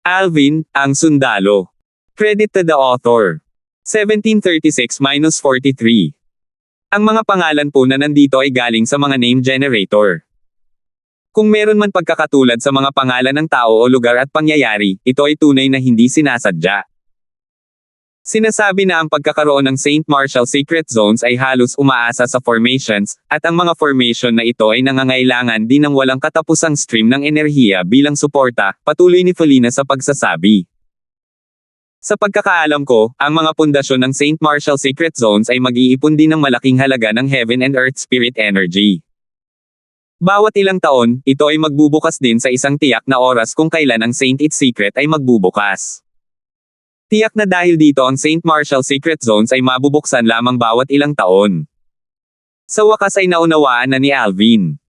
Alvin, ang sundalo. Credit to the author. 1736-43. Ang mga pangalan po na nandito ay galing sa mga name generator. Kung meron man pagkakatulad sa mga pangalan ng tao o lugar at pangyayari, ito ay tunay na hindi sinasadya. Sinasabi na ang pagkakaroon ng St. Marshall Secret Zones ay halos umaasa sa formations, at ang mga formation na ito ay nangangailangan din ng walang katapusang stream ng enerhiya bilang suporta, patuloy ni Felina sa pagsasabi. Sa pagkakaalam ko, ang mga pundasyon ng St. Marshall Secret Zones ay mag-iipon din ng malaking halaga ng Heaven and Earth Spirit Energy. Bawat ilang taon, ito ay magbubukas din sa isang tiyak na oras kung kailan ang Saint It Secret ay magbubukas. Tiyak na dahil dito ang St. Marshall Secret Zones ay mabubuksan lamang bawat ilang taon. Sa wakas ay naunawaan na ni Alvin.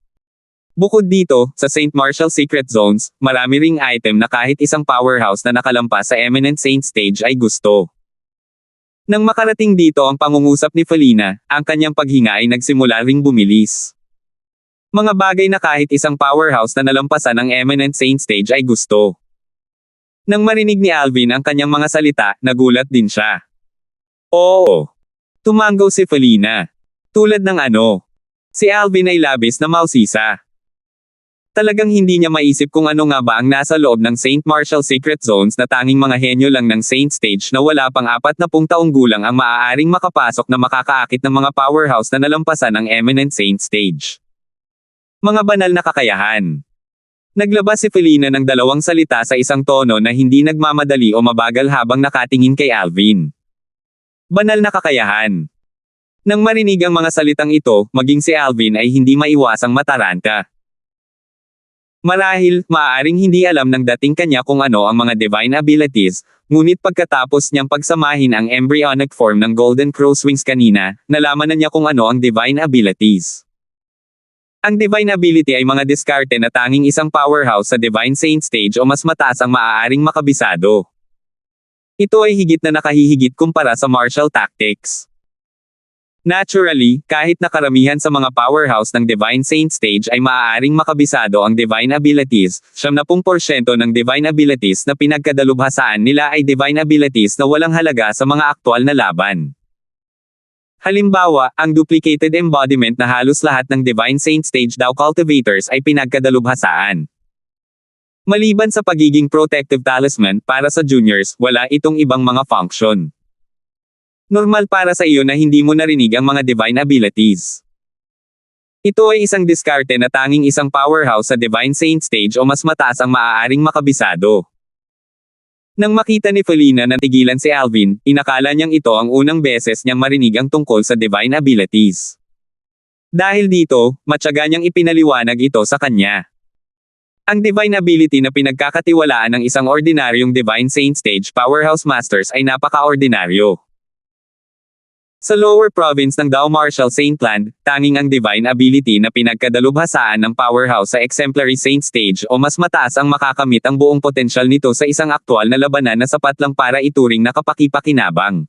Bukod dito, sa St. Marshall Secret Zones, marami ring item na kahit isang powerhouse na nakalampas sa Eminent Saint Stage ay gusto. Nang makarating dito ang pangungusap ni Felina, ang kanyang paghinga ay nagsimula ring bumilis. Mga bagay na kahit isang powerhouse na nalampasan ng Eminent Saint Stage ay gusto. Nang marinig ni Alvin ang kanyang mga salita, nagulat din siya. Oo. Tumanggaw si Felina. Tulad ng ano. Si Alvin ay labis na mausisa. Talagang hindi niya maisip kung ano nga ba ang nasa loob ng St. Marshall Secret Zones na tanging mga henyo lang ng Saint Stage na wala pang 40 taong gulang ang maaaring makapasok na makakaakit ng mga powerhouse na nalampasan ng Eminent Saint Stage. Mga banal na kakayahan. Naglabas si Felina ng dalawang salita sa isang tono na hindi nagmamadali o mabagal habang nakatingin kay Alvin. Banal na kakayahan. Nang marinig ang mga salitang ito, maging si Alvin ay hindi maiwasang mataranta. Marahil, maaaring hindi alam ng dating kanya kung ano ang mga divine abilities, ngunit pagkatapos niyang pagsamahin ang embryonic form ng Golden Crow's Wings kanina, nalaman na niya kung ano ang divine abilities. Ang divine ability ay mga diskarte na tanging isang powerhouse sa Divine Saint Stage o mas mataas ang maaaring makabisado. Ito ay higit na nakahihigit kumpara sa martial tactics. Naturally, kahit na karamihan sa mga powerhouse ng Divine Saint Stage ay maaaring makabisado ang divine abilities, 70% ng divine abilities na pinagkadalubhasaan nila ay divine abilities na walang halaga sa mga aktwal na laban. Halimbawa, ang duplicated embodiment na halos lahat ng Divine Saint Stage daw cultivators ay pinagkadalubhasaan. Maliban sa pagiging protective talisman para sa juniors, wala itong ibang mga function. Normal para sa iyo na hindi mo narinig ang mga divine abilities. Ito ay isang diskarte na tanging isang powerhouse sa Divine Saint Stage o mas mataas ang maaaring makabisado. Nang makita ni Felina na tigilan si Alvin, inakala niyang ito ang unang beses niyang marinig ang tungkol sa divine abilities. Dahil dito, matyaga niyang ipinaliwanag ito sa kanya. Ang divine ability na pinagkakatiwalaan ng isang ordinaryong Divine Saint Stage Powerhouse Masters ay napaka-ordinaryo. Sa lower province ng Dao Marshall Saintland, tanging ang divine ability na pinagkadalubhasaan ng powerhouse sa exemplary Saint Stage o mas mataas ang makakamit ang buong potensyal nito sa isang aktwal na labanan na sapat lang para ituring na kapakipakinabang.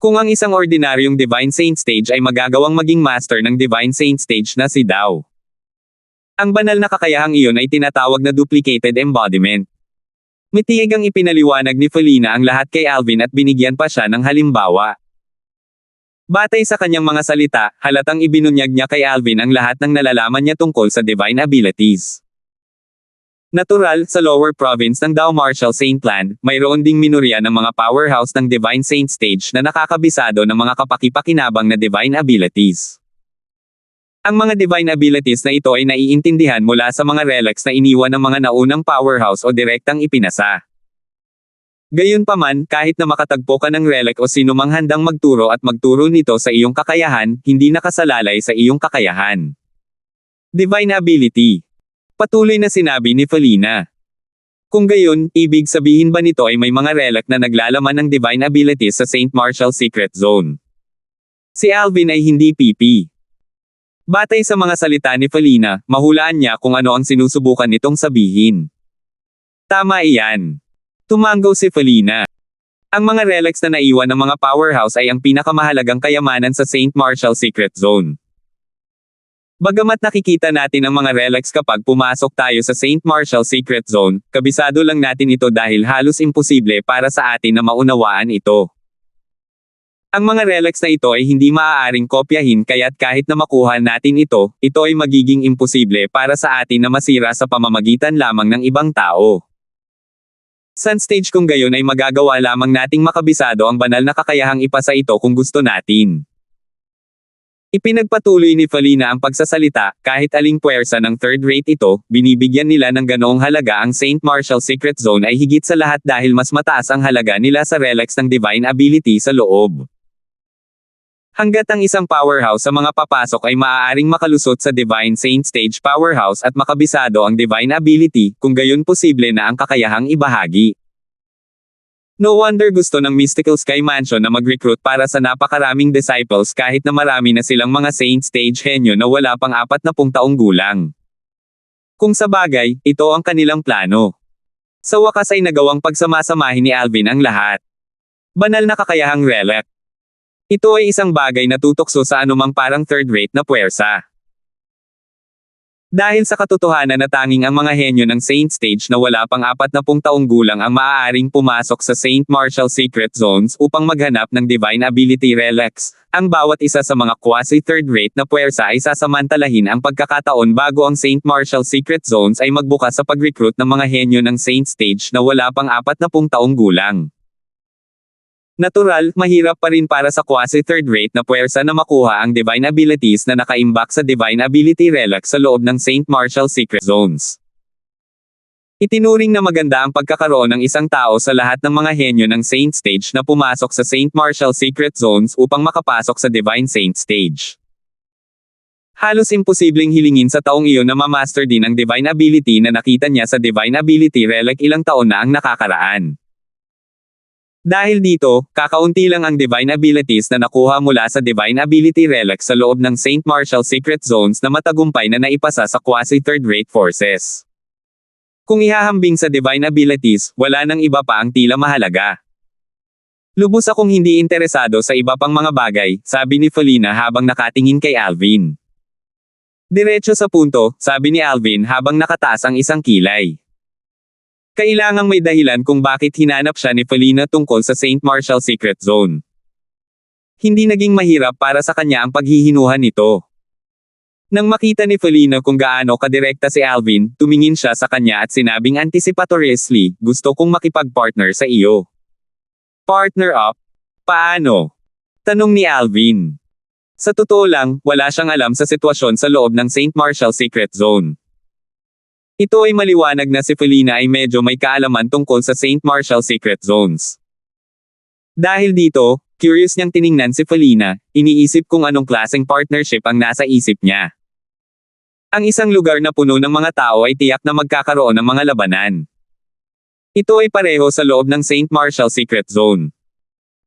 Kung ang isang ordinaryong Divine Saint Stage ay magagawang maging master ng Divine Saint Stage na si Dao. Ang banal na kakayahang iyon ay tinatawag na duplicated embodiment. Mitiyag ang ipinaliwanag ni Felina ang lahat kay Alvin at binigyan pa siya ng halimbawa. Batay sa kanyang mga salita, halatang ibinunyag niya kay Alvin ang lahat ng nalalaman niya tungkol sa divine abilities. Natural, sa lower province ng Dao Marshall Saintland, mayroon ding minorya ng mga powerhouse ng Divine Saint Stage na nakakabisado ng mga kapakipakinabang na divine abilities. Ang mga divine abilities na ito ay naiintindihan mula sa mga relics na iniwan ng mga naunang powerhouse o direktang ipinasa. Gayunpaman, kahit na makatagpo ka ng relic o sinumang handang magturo at magturo nito sa iyong kakayahan, hindi nakasalalay sa iyong kakayahan. Divine ability. Patuloy na sinabi ni Felina. Kung gayon, ibig sabihin ba nito ay may mga relic na naglalaman ng divine abilities sa St. Marshall Secret Zone? Si Alvin ay hindi pipi. Batay sa mga salita ni Felina, mahulaan niya kung ano ang sinusubukan nitong sabihin. Tama iyan. Tumanggaw si Felina. Ang mga relics na naiwan ng mga powerhouse ay ang pinakamahalagang kayamanan sa St. Marshall Secret Zone. Bagamat nakikita natin ang mga relics kapag pumasok tayo sa Saint Martial Secret Zone, kabisado lang natin ito dahil halos imposible para sa atin na maunawaan ito. Ang mga relics na ito ay hindi maaaring kopyahin kaya't kahit na makuha natin ito ay magiging imposible para sa atin na masira sa pamamagitan lamang ng ibang tao. Sa stage kung gayon ay magagawa lamang nating makabisado ang banal na kakayahang ipasa ito kung gusto natin. Ipinagpatuloy ni Felina ang pagsasalita, kahit aling puwersa ng third-rate ito, binibigyan nila ng ganoong halaga ang Saint Martial Secret Zone ay higit sa lahat dahil mas mataas ang halaga nila sa relics ng Divine Ability sa loob. Hanggat ang isang powerhouse sa mga papasok ay maaaring makalusot sa Divine Saint Stage Powerhouse at makabisado ang Divine Ability, kung gayon posible na ang kakayahang ibahagi. No wonder gusto ng Mystical Sky Mansion na mag-recruit para sa napakaraming disciples kahit na marami na silang mga Saint Stage henyo na wala pang 40 taong gulang. Kung sa bagay, ito ang kanilang plano. Sa wakas ay nagawang pagsamasamahin ni Alvin ang lahat. Banal na kakayahang relic. Ito ay isang bagay na tutokso sa anumang parang third-rate na puwersa. Dahil sa katotohanan na tanging ang mga henyo ng Saint Stage na wala pang 40 taong gulang ang maaaring pumasok sa Saint Martial Secret Zones upang maghanap ng Divine Ability Relics, ang bawat isa sa mga quasi-third-rate na puwersa ay sasamantalahin ang pagkakataon bago ang Saint Martial Secret Zones ay magbukas sa pag-recruit ng mga henyo ng Saint Stage na wala pang 40 taong gulang. Natural, mahirap pa rin para sa quasi-third-rate na puwersa na makuha ang Divine Abilities na nakaimbak sa Divine Ability Relic sa loob ng Saint Martial Secret Zones. Itinuring na maganda ang pagkakaroon ng isang tao sa lahat ng mga henyo ng Saint Stage na pumasok sa Saint Martial Secret Zones upang makapasok sa Divine Saint Stage. Halos imposibleng hilingin sa taong iyon na ma-master din ang Divine Ability na nakita niya sa Divine Ability Relic ilang taon na ang nakakaraan. Dahil dito, kakaunti lang ang Divine Abilities na nakuha mula sa Divine Ability Relic sa loob ng Saint Martial Secret Zones na matagumpay na naipasa sa quasi-third-rate forces. Kung ihahambing sa Divine Abilities, wala nang iba pa ang tila mahalaga. Lubos akong hindi interesado sa iba pang mga bagay, sabi ni Felina habang nakatingin kay Alvin. Diretso sa punto, sabi ni Alvin habang nakataas ang isang kilay. Kailangang may dahilan kung bakit hinanap siya ni Felina tungkol sa Saint Martial Secret Zone. Hindi naging mahirap para sa kanya ang paghihinuhan nito. Nang makita ni Felina kung gaano kadirekta si Alvin, tumingin siya sa kanya at sinabing anticipatoriously, gusto kong makipag-partner sa iyo. Partner up? Paano? Tanong ni Alvin. Sa totoo lang, wala siyang alam sa sitwasyon sa loob ng Saint Martial Secret Zone. Ito ay maliwanag na si Felina ay medyo may kaalaman tungkol sa Saint Martial Secret Zones. Dahil dito, curious niyang tiningnan si Felina, iniisip kung anong klaseng partnership ang nasa isip niya. Ang isang lugar na puno ng mga tao ay tiyak na magkakaroon ng mga labanan. Ito ay pareho sa loob ng Saint Martial Secret Zone.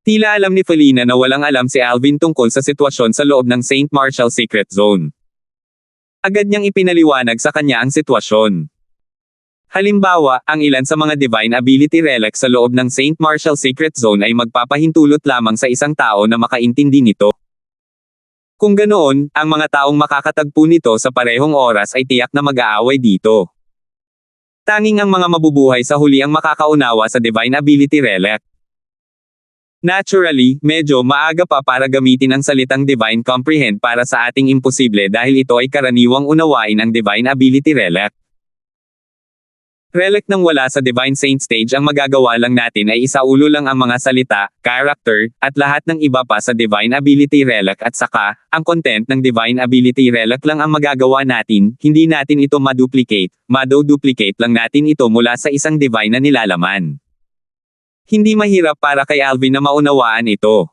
Tila alam ni Felina na walang alam si Alvin tungkol sa sitwasyon sa loob ng Saint Martial Secret Zone. Agad niyang ipinaliwanag sa kanya ang sitwasyon. Halimbawa, ang ilan sa mga Divine Ability Relics sa loob ng Saint Martial Secret Zone ay magpapahintulot lamang sa isang tao na makaintindi nito. Kung ganoon, ang mga taong makakatagpo nito sa parehong oras ay tiyak na mag-aaway dito. Tanging ang mga mabubuhay sa huli ang makakaunawa sa Divine Ability Relic. Naturally, medyo maaga pa para gamitin ang salitang Divine Comprehend para sa ating imposible dahil ito ay karaniwang unawain ang Divine Ability Relic. Relic nang wala sa Divine Saint Stage ang magagawa lang natin ay isaulo lang ang mga salita, character, at lahat ng iba pa sa Divine Ability Relic at saka, ang content ng Divine Ability Relic lang ang magagawa natin, hindi natin ito maduplicate, mado-duplicate lang natin ito mula sa isang Divine na nilalaman. Hindi mahirap para kay Alvin na maunawaan ito.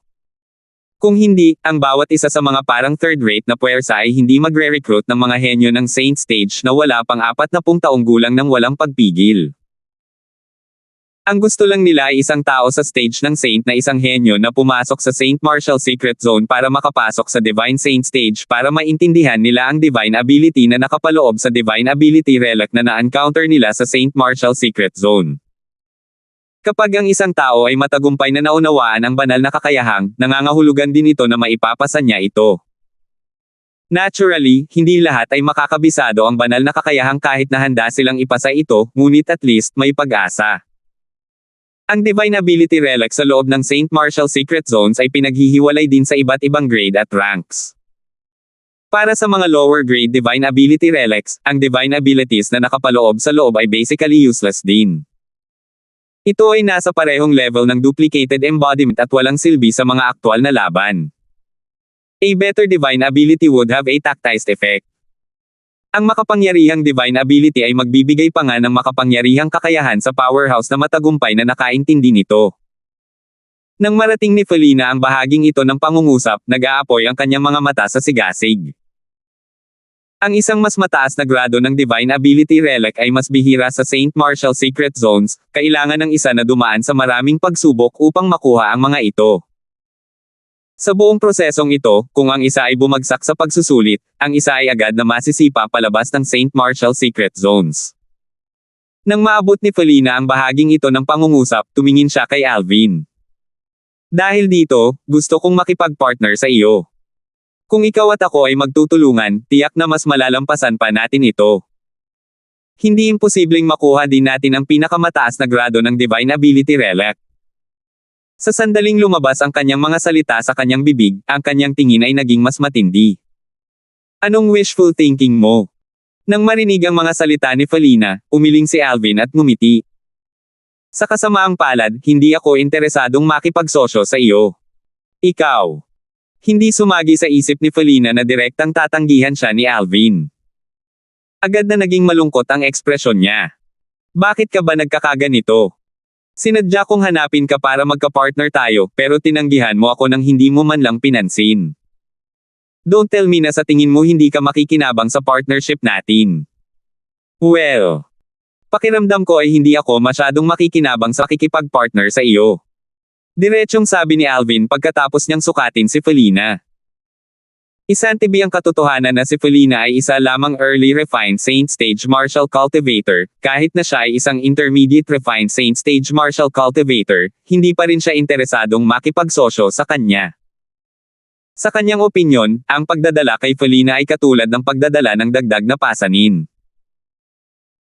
Kung hindi, ang bawat isa sa mga parang third-rate na puwersa ay hindi magre-recruit ng mga henyo ng Saint Stage na wala pang 40 taong gulang nang walang pagpigil. Ang gusto lang nila ay isang tao sa stage ng Saint na isang henyo na pumasok sa Saint Martial Secret Zone para makapasok sa Divine Saint Stage para maintindihan nila ang Divine Ability na nakapaloob sa Divine Ability Relic na na-encounter nila sa Saint Martial Secret Zone. Kapag ang isang tao ay matagumpay na naunawaan ang banal na kakayahang, nangangahulugan din ito na maipapasa niya ito. Naturally, hindi lahat ay makakabisado ang banal na kakayahang kahit na handa silang ipasa ito, ngunit at least may pag-asa. Ang Divine Ability Relic sa loob ng St. Martial Secret Zones ay pinaghihiwalay din sa iba't ibang grade at ranks. Para sa mga lower grade Divine Ability Relics, ang Divine Abilities na nakapaloob sa loob ay basically useless din. Ito ay nasa parehong level ng duplicated embodiment at walang silbi sa mga aktwal na laban. A better Divine Ability would have a tactized effect. Ang makapangyarihang Divine Ability ay magbibigay pa nga ng makapangyarihang kakayahan sa powerhouse na matagumpay na nakaintindi nito. Nang marating ni Felina ang bahaging ito ng pangungusap, nag-aapoy ang kanyang mga mata sa sigasig. Ang isang mas mataas na grado ng Divine Ability Relic ay mas bihira sa St. Martial Secret Zones, kailangan ng isa na dumaan sa maraming pagsubok upang makuha ang mga ito. Sa buong prosesong ito, kung ang isa ay bumagsak sa pagsusulit, ang isa ay agad na masisipa palabas ng St. Martial Secret Zones. Nang maabot ni Felina ang bahaging ito ng pangungusap, tumingin siya kay Alvin. Dahil dito, gusto kong makipag-partner sa iyo. Kung ikaw at ako ay magtutulungan, tiyak na mas malalampasan pa natin ito. Hindi imposibleng makuha din natin ang pinakamataas na grado ng Divine Ability Relic. Sa sandaling lumabas ang kanyang mga salita sa kanyang bibig, ang kanyang tingin ay naging mas matindi. Anong wishful thinking mo? Nang marinig ang mga salita ni Felina, umiling si Alvin at ngumiti. Sa kasamaang palad, hindi ako interesadong makipagsosyo sa iyo. Ikaw. Hindi sumagi sa isip ni Felina na direktang tatanggihan siya ni Alvin. Agad na naging malungkot ang ekspresyon niya. Bakit ka ba nagkakaganito? Sinadya kong hanapin ka para magka-partner tayo, pero tinanggihan mo ako nang hindi mo man lang pinansin. Don't tell me na sa tingin mo hindi ka makikinabang sa partnership natin. Well, pakiramdam ko ay hindi ako masyadong makikinabang sa kikipag-partner sa iyo. Diretsyong sabi ni Alvin pagkatapos niyang sukatin si Felina. Isantibi ang katotohanan na si Felina ay isa lamang early refined Saint Stage Martial Cultivator, kahit na siya ay isang intermediate refined Saint Stage Martial Cultivator, hindi pa rin siya interesadong makipagsosyo sa kanya. Sa kanyang opinyon, ang pagdadala kay Felina ay katulad ng pagdadala ng dagdag na pasanin.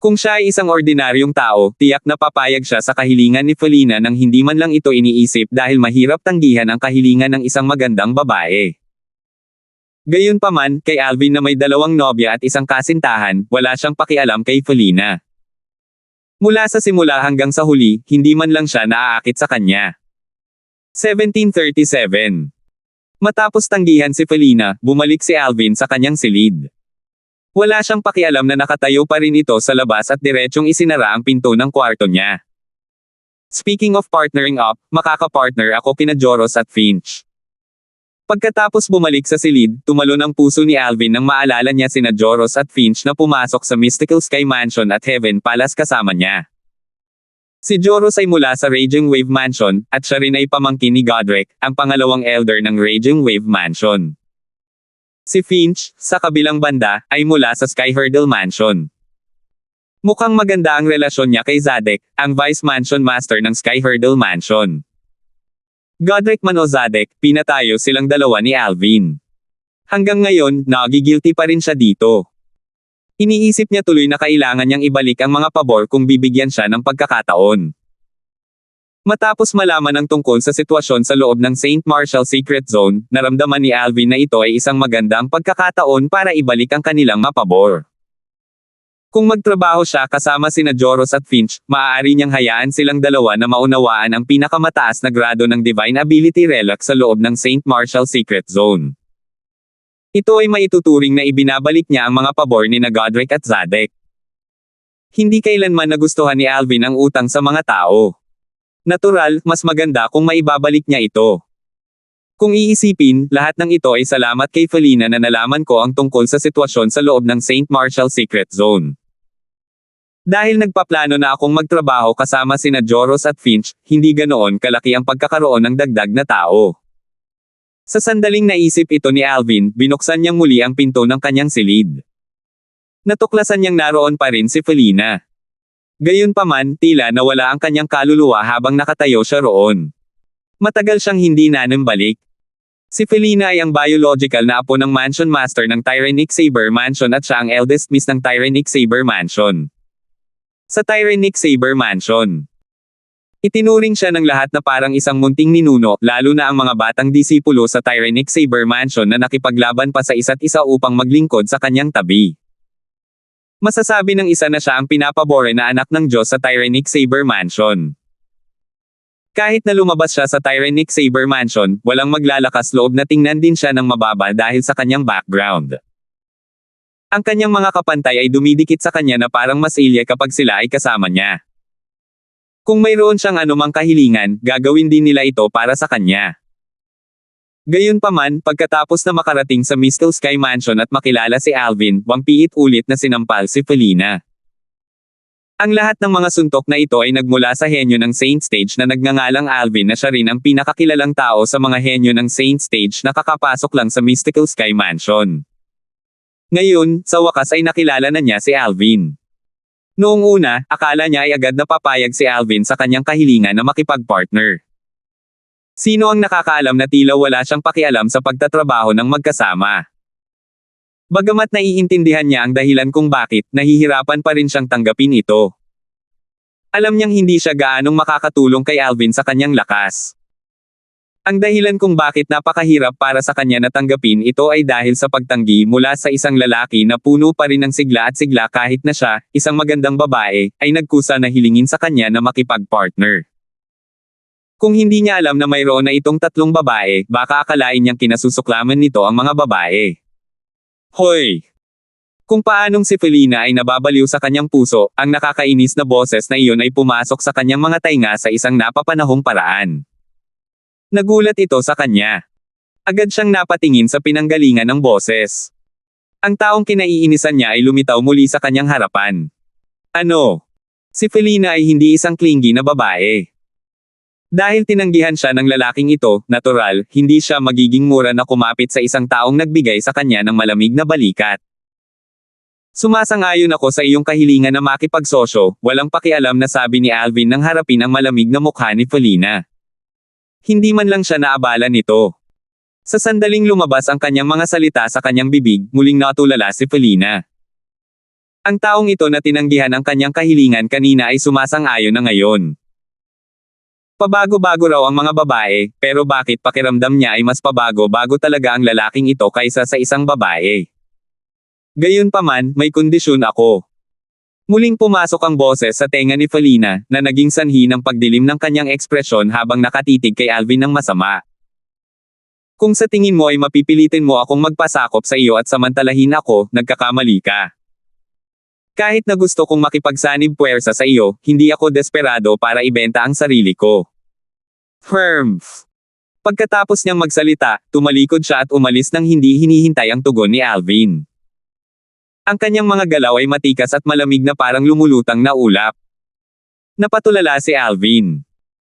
Kung siya ay isang ordinaryong tao, tiyak na papayag siya sa kahilingan ni Felina nang hindi man lang ito iniisip dahil mahirap tanggihan ang kahilingan ng isang magandang babae. Gayunpaman, kay Alvin na may dalawang nobya at isang kasintahan, wala siyang pakialam kay Felina. Mula sa simula hanggang sa huli, hindi man lang siya naaakit sa kanya. 1737. Matapos tanggihan si Felina, bumalik si Alvin sa kanyang silid. Wala siyang pakialam na nakatayo pa rin ito sa labas at diretsyong isinara ang pinto ng kwarto niya. Speaking of partnering up, makakapartner ako kina Joros at Finch. Pagkatapos bumalik sa silid, tumalon ang puso ni Alvin nang maalala niya sina Joros at Finch na pumasok sa Mystical Sky Mansion at Heaven Palace kasama niya. Si Joros ay mula sa Raging Wave Mansion, at siya rin ay pamangkin ni Godric, ang pangalawang elder ng Raging Wave Mansion. Si Finch, sa kabilang banda, ay mula sa Sky Hurdle Mansion. Mukhang maganda ang relasyon niya kay Zadek, ang Vice Mansion Master ng Sky Hurdle Mansion. Godric man o Zadek, pinatayo silang dalawa ni Alvin. Hanggang ngayon, nagigilty pa rin siya dito. Iniisip niya tuloy na kailangan niyang ibalik ang mga pabor kung bibigyan siya ng pagkakataon. Matapos malaman ang tungkol sa sitwasyon sa loob ng St. Martial Secret Zone, naramdaman ni Alvin na ito ay isang magandang pagkakataon para ibalik ang kanilang mapabor. Kung magtrabaho siya kasama sina Joros at Finch, maaari niyang hayaan silang dalawa na maunawaan ang pinakamataas na grado ng Divine Ability Relic sa loob ng St. Martial Secret Zone. Ito ay maituturing na ibinabalik niya ang mga pabor ni na Godric at Zadek. Hindi kailanman nagustuhan ni Alvin ang utang sa mga tao. Natural, mas maganda kung maibabalik niya ito. Kung iisipin, lahat ng ito ay salamat kay Felina na nalaman ko ang tungkol sa sitwasyon sa loob ng St. Martial Secret Zone. Dahil nagpaplano na akong magtrabaho kasama sina Joros at Finch, hindi ganoon kalaki ang pagkakaroon ng dagdag na tao. Sa sandaling naisip ito ni Alvin, binuksan niyang muli ang pinto ng kanyang silid. Natuklasan niyang naroon pa rin si Felina. Gayunpaman, tila nawala ang kanyang kaluluwa habang nakatayo siya roon. Matagal siyang hindi nanambalik. Si Felina ay ang biological na apo ng Mansion Master ng Tyrannic Saber Mansion at siya ang eldest miss ng Tyrannic Saber Mansion. Sa Tyrannic Saber Mansion, itinuring siya ng lahat na parang isang munting ninuno, lalo na ang mga batang disipulo sa Tyrannic Saber Mansion na nakipaglaban pa sa isa't isa upang maglingkod sa kanyang tabi. Masasabi ng isa na siya ang pinapabore na anak ng Diyos sa Tyrannic Saber Mansion. Kahit na lumabas siya sa Tyrannic Saber Mansion, walang maglalakas loob na tingnan din siya ng mababa dahil sa kanyang background. Ang kanyang mga kapantay ay dumidikit sa kanya na parang masilya kapag sila ay kasama niya. Kung mayroon siyang anumang kahilingan, gagawin din nila ito para sa kanya. Gayunpaman, pagkatapos na makarating sa Mistle Sky Mansion at makilala si Alvin, wangpiit ulit na sinampal si Felina. Ang lahat ng mga suntok na ito ay nagmula sa henyo ng Saint Stage na nagngangalang Alvin na siya rin ang pinakakilalang tao sa mga henyo ng Saint Stage na kakapasok lang sa Mystical Sky Mansion. Ngayon, sa wakas ay nakilala na niya si Alvin. Noong una, akala niya ay agad na papayag si Alvin sa kanyang kahilingan na makipag-partner. Sino ang nakakaalam na tila wala siyang pakialam sa pagtatrabaho ng magkasama? Bagamat naiintindihan niya ang dahilan kung bakit, nahihirapan pa rin siyang tanggapin ito. Alam niyang hindi siya gaanong makakatulong kay Alvin sa kanyang lakas. Ang dahilan kung bakit napakahirap para sa kanya na tanggapin ito ay dahil sa pagtanggi mula sa isang lalaki na puno pa rin ng sigla at sigla kahit na siya, isang magandang babae, ay nagkusa na hilingin sa kanya na makipag-partner. Kung hindi niya alam na mayroon na itong tatlong babae, baka akalain niyang kinasusuklaman nito ang mga babae. Hoy! Kung paanong si Felina ay nababaliw sa kanyang puso, ang nakakainis na boses na iyon ay pumasok sa kanyang mga tainga sa isang napapanahong paraan. Nagulat ito sa kanya. Agad siyang napatingin sa pinanggalingan ng boses. Ang taong kinaiinisan niya ay lumitaw muli sa kanyang harapan. Ano? Si Felina ay hindi isang clingy na babae. Dahil tinanggihan siya ng lalaking ito, natural, hindi siya magiging mura na kumapit sa isang taong nagbigay sa kanya ng malamig na balikat. Sumasang-ayon ako sa iyong kahilingan na makipagsosyo, walang pakialam na sabi ni Alvin nang harapin ang malamig na mukha ni Felina. Hindi man lang siya naabala nito. Sa sandaling lumabas ang kanyang mga salita sa kanyang bibig, muling natulala si Felina. Ang taong ito na tinanggihan ang kanyang kahilingan kanina ay sumasang-ayon na ngayon. Pabago-bago raw ang mga babae, pero bakit pakiramdam niya ay mas pabago-bago talaga ang lalaking ito kaysa sa isang babae? Gayunpaman, may kondisyon ako. Muling pumasok ang boses sa tenga ni Felina, na naging sanhi ng pagdilim ng kanyang ekspresyon habang nakatitig kay Alvin ng masama. Kung sa tingin mo ay mapipilitin mo akong magpasakop sa iyo at samantalahin ako, nagkakamali ka. Kahit na gusto kong makipagsanib puwersa sa iyo, hindi ako desperado para ibenta ang sarili ko. Pagkatapos niyang magsalita, tumalikod siya at umalis nang hindi hinihintay ang tugon ni Alvin. Ang kanyang mga galaw ay matikas at malamig na parang lumulutang na ulap. Napatulala si Alvin.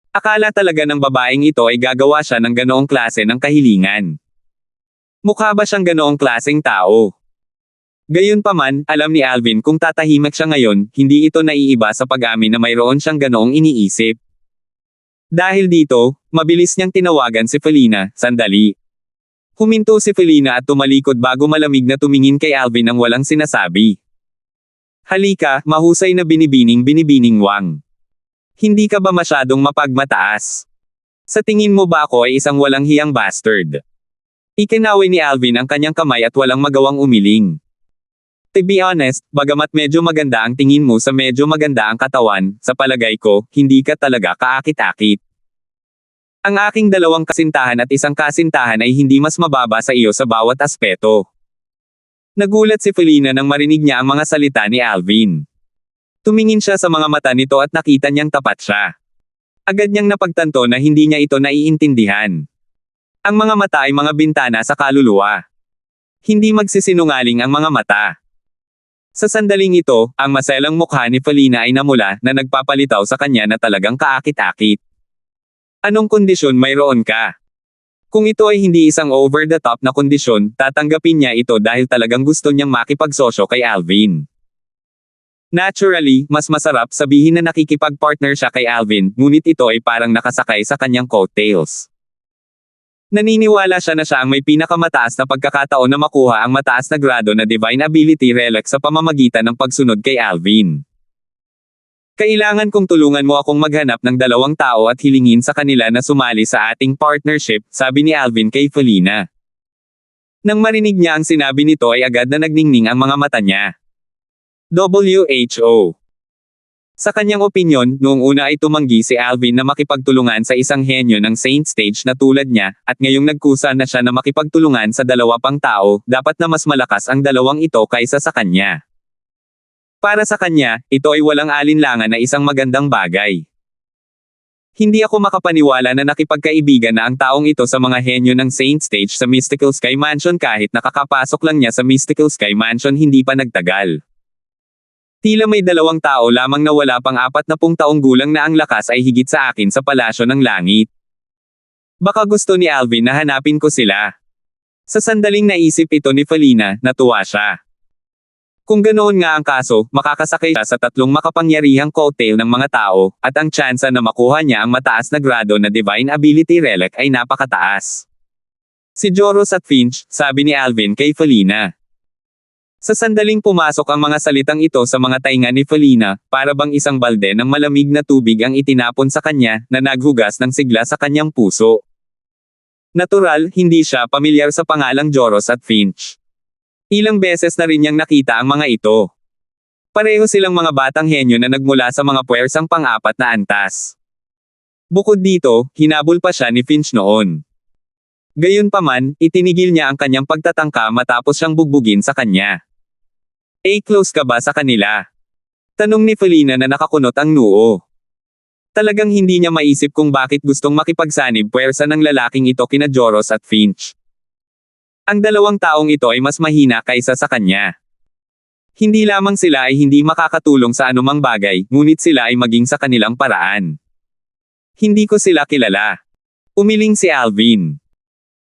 Akala talaga ng babaeng ito ay gagawa siya ng ganoong klase ng kahilingan. Mukha ba siyang ganoong klaseng tao? Gayunpaman, alam ni Alvin kung tatahimik siya ngayon, hindi ito naiiba sa pag-amin na mayroon siyang ganoong iniisip. Dahil dito, mabilis niyang tinawagan si Felina, sandali. Huminto si Felina at tumalikod bago malamig na tumingin kay Alvin ng walang sinasabi. Halika, mahusay na binibining Wang. Hindi ka ba masyadong mapagmataas? Sa tingin mo ba ako ay isang walang hiyang bastard? Ikinaway ni Alvin ang kanyang kamay at walang magawang umiling. To be honest, bagamat medyo maganda ang tingin mo sa medyo maganda ang katawan, sa palagay ko, hindi ka talaga kaakit-akit. Ang aking dalawang kasintahan at isang kasintahan ay hindi mas mababa sa iyo sa bawat aspeto. Nagulat si Felina nang marinig niya ang mga salita ni Alvin. Tumingin siya sa mga mata nito at nakita niyang tapat siya. Agad niyang napagtanto na hindi niya ito naiintindihan. Ang mga mata ay mga bintana sa kaluluwa. Hindi magsisinungaling ang mga mata. Sa sandaling ito, ang maselang mukha ni Felina ay namula na nagpapalitaw sa kanya na talagang kaakit-akit. Anong kondisyon mayroon ka? Kung ito ay hindi isang over-the-top na kondisyon, tatanggapin niya ito dahil talagang gusto niyang makipagsosyo kay Alvin. Naturally, mas masarap sabihin na nakikipag-partner siya kay Alvin, ngunit ito ay parang nakasakay sa kanyang coattails. Naniniwala siya na siya ang may pinakamataas na pagkakataon na makuha ang mataas na grado na Divine Ability Relic sa pamamagitan ng pagsunod kay Alvin. Kailangan kong tulungan mo akong maghanap ng dalawang tao at hilingin sa kanila na sumali sa ating partnership, sabi ni Alvin kay Felina. Nang marinig niya ang sinabi nito ay agad na nagningning ang mga mata niya. WHO. Sa kanyang opinyon, noong una ay tumanggi si Alvin na makipagtulungan sa isang henyo ng Saint Stage na tulad niya, at ngayong nagkusa na siya na makipagtulungan sa dalawa pang tao, dapat na mas malakas ang dalawang ito kaysa sa kanya. Para sa kanya, ito ay walang alinlangan na isang magandang bagay. Hindi ako makapaniwala na nakipagkaibigan na ang taong ito sa mga henyo ng Saint Stage sa Mystical Sky Mansion kahit nakakapasok lang niya sa Mystical Sky Mansion hindi pa nagtagal. Tila may dalawang tao lamang na wala pang 40 taong gulang na ang lakas ay higit sa akin sa palasyo ng langit. Baka gusto ni Alvin na hanapin ko sila. Sa sandaling naisip ito ni Felina, natuwa siya. Kung ganoon nga ang kaso, makakasakay siya sa 3 makapangyarihang cocktail ng mga tao, at ang tsansa na makuha niya ang mataas na grado na Divine Ability Relic ay napakataas. Si Joros at Finch, sabi ni Alvin kay Felina. Sa sandaling pumasok ang mga salitang ito sa mga tainga ni Felina, para bang isang balde ng malamig na tubig ang itinapon sa kanya, na naghugas ng sigla sa kanyang puso. Natural, hindi siya pamilyar sa pangalang Joros at Finch. Ilang beses na rin niyang nakita ang mga ito. Pareho silang mga batang henyo na nagmula sa mga puwersang pang-4 na antas. Bukod dito, hinabol pa siya ni Finch noon. Gayunpaman, itinigil niya ang kanyang pagtatangka matapos siyang bugbugin sa kanya. Close ka ba sa kanila? Tanong ni Felina na nakakunot ang noo. Talagang hindi niya maisip kung bakit gustong makipagsanib puwersa ng lalaking ito kina Joros at Finch. Ang dalawang taong ito ay mas mahina kaysa sa kanya. Hindi lamang sila ay hindi makakatulong sa anumang bagay, ngunit sila ay maging sa kanilang paraan. Hindi ko sila kilala. Umiling si Alvin.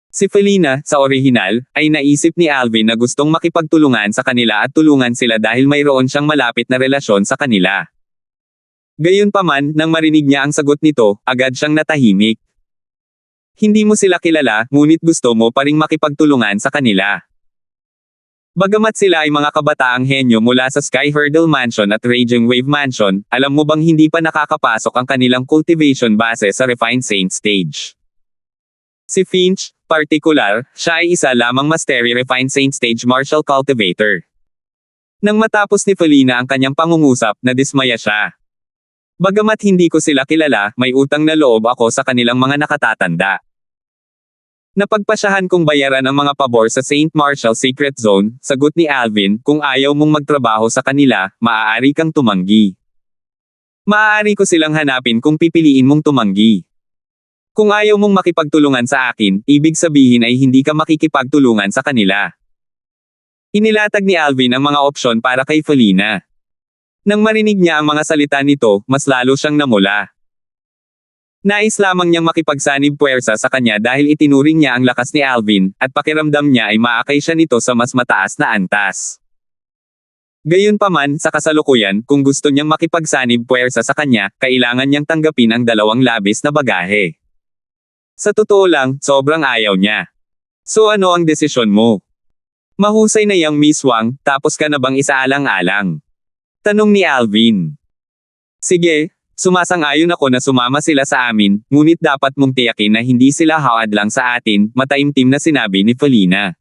Si Felina, sa orihinal, ay naisip ni Alvin na gustong makipagtulungan sa kanila at tulungan sila dahil mayroon siyang malapit na relasyon sa kanila. Gayunpaman, nang marinig niya ang sagot nito, agad siyang natahimik. Hindi mo sila kilala, ngunit gusto mo pa ring makipagtulungan sa kanila. Bagamat sila ay mga kabataang henyo mula sa Sky Hurdle Mansion at Raging Wave Mansion, alam mo bang hindi pa nakakapasok ang kanilang cultivation base sa Refined Saint Stage? Si Finch, partikular, siya ay isa lamang Mastery Refined Saint Stage Martial Cultivator. Nang matapos ni Felina ang kanyang pangungusap, nadismaya siya. Bagamat hindi ko sila kilala, may utang na loob ako sa kanilang mga nakatatanda. Napagpasyahan kong bayaran ang mga pabor sa St. Martial Secret Zone, sagot ni Alvin, kung ayaw mong magtrabaho sa kanila, maaari kang tumanggi. Maaari ko silang hanapin kung pipiliin mong tumanggi. Kung ayaw mong makipagtulungan sa akin, ibig sabihin ay hindi ka makikipagtulungan sa kanila. Inilatag ni Alvin ang mga opsyon para kay Felina. Nang marinig niya ang mga salita nito, mas lalo siyang namula. Nais lamang niyang makipagsanib puwersa sa kanya dahil itinuring niya ang lakas ni Alvin, at pakiramdam niya ay maakay siya nito sa mas mataas na antas. Gayunpaman, sa kasalukuyan, kung gusto niyang makipagsanib puwersa sa kanya, kailangan niyang tanggapin ang dalawang labis na bagahe. Sa totoo lang, sobrang ayaw niya. So ano ang desisyon mo? Mahusay na yang Miss Wang, tapos ka na bang isaalang-alang? Tanong ni Alvin. Sige, sumasang-ayon ako na sumama sila sa amin, ngunit dapat mong tiyakin na hindi sila hawad lang sa atin, mataimtim na sinabi ni Felina.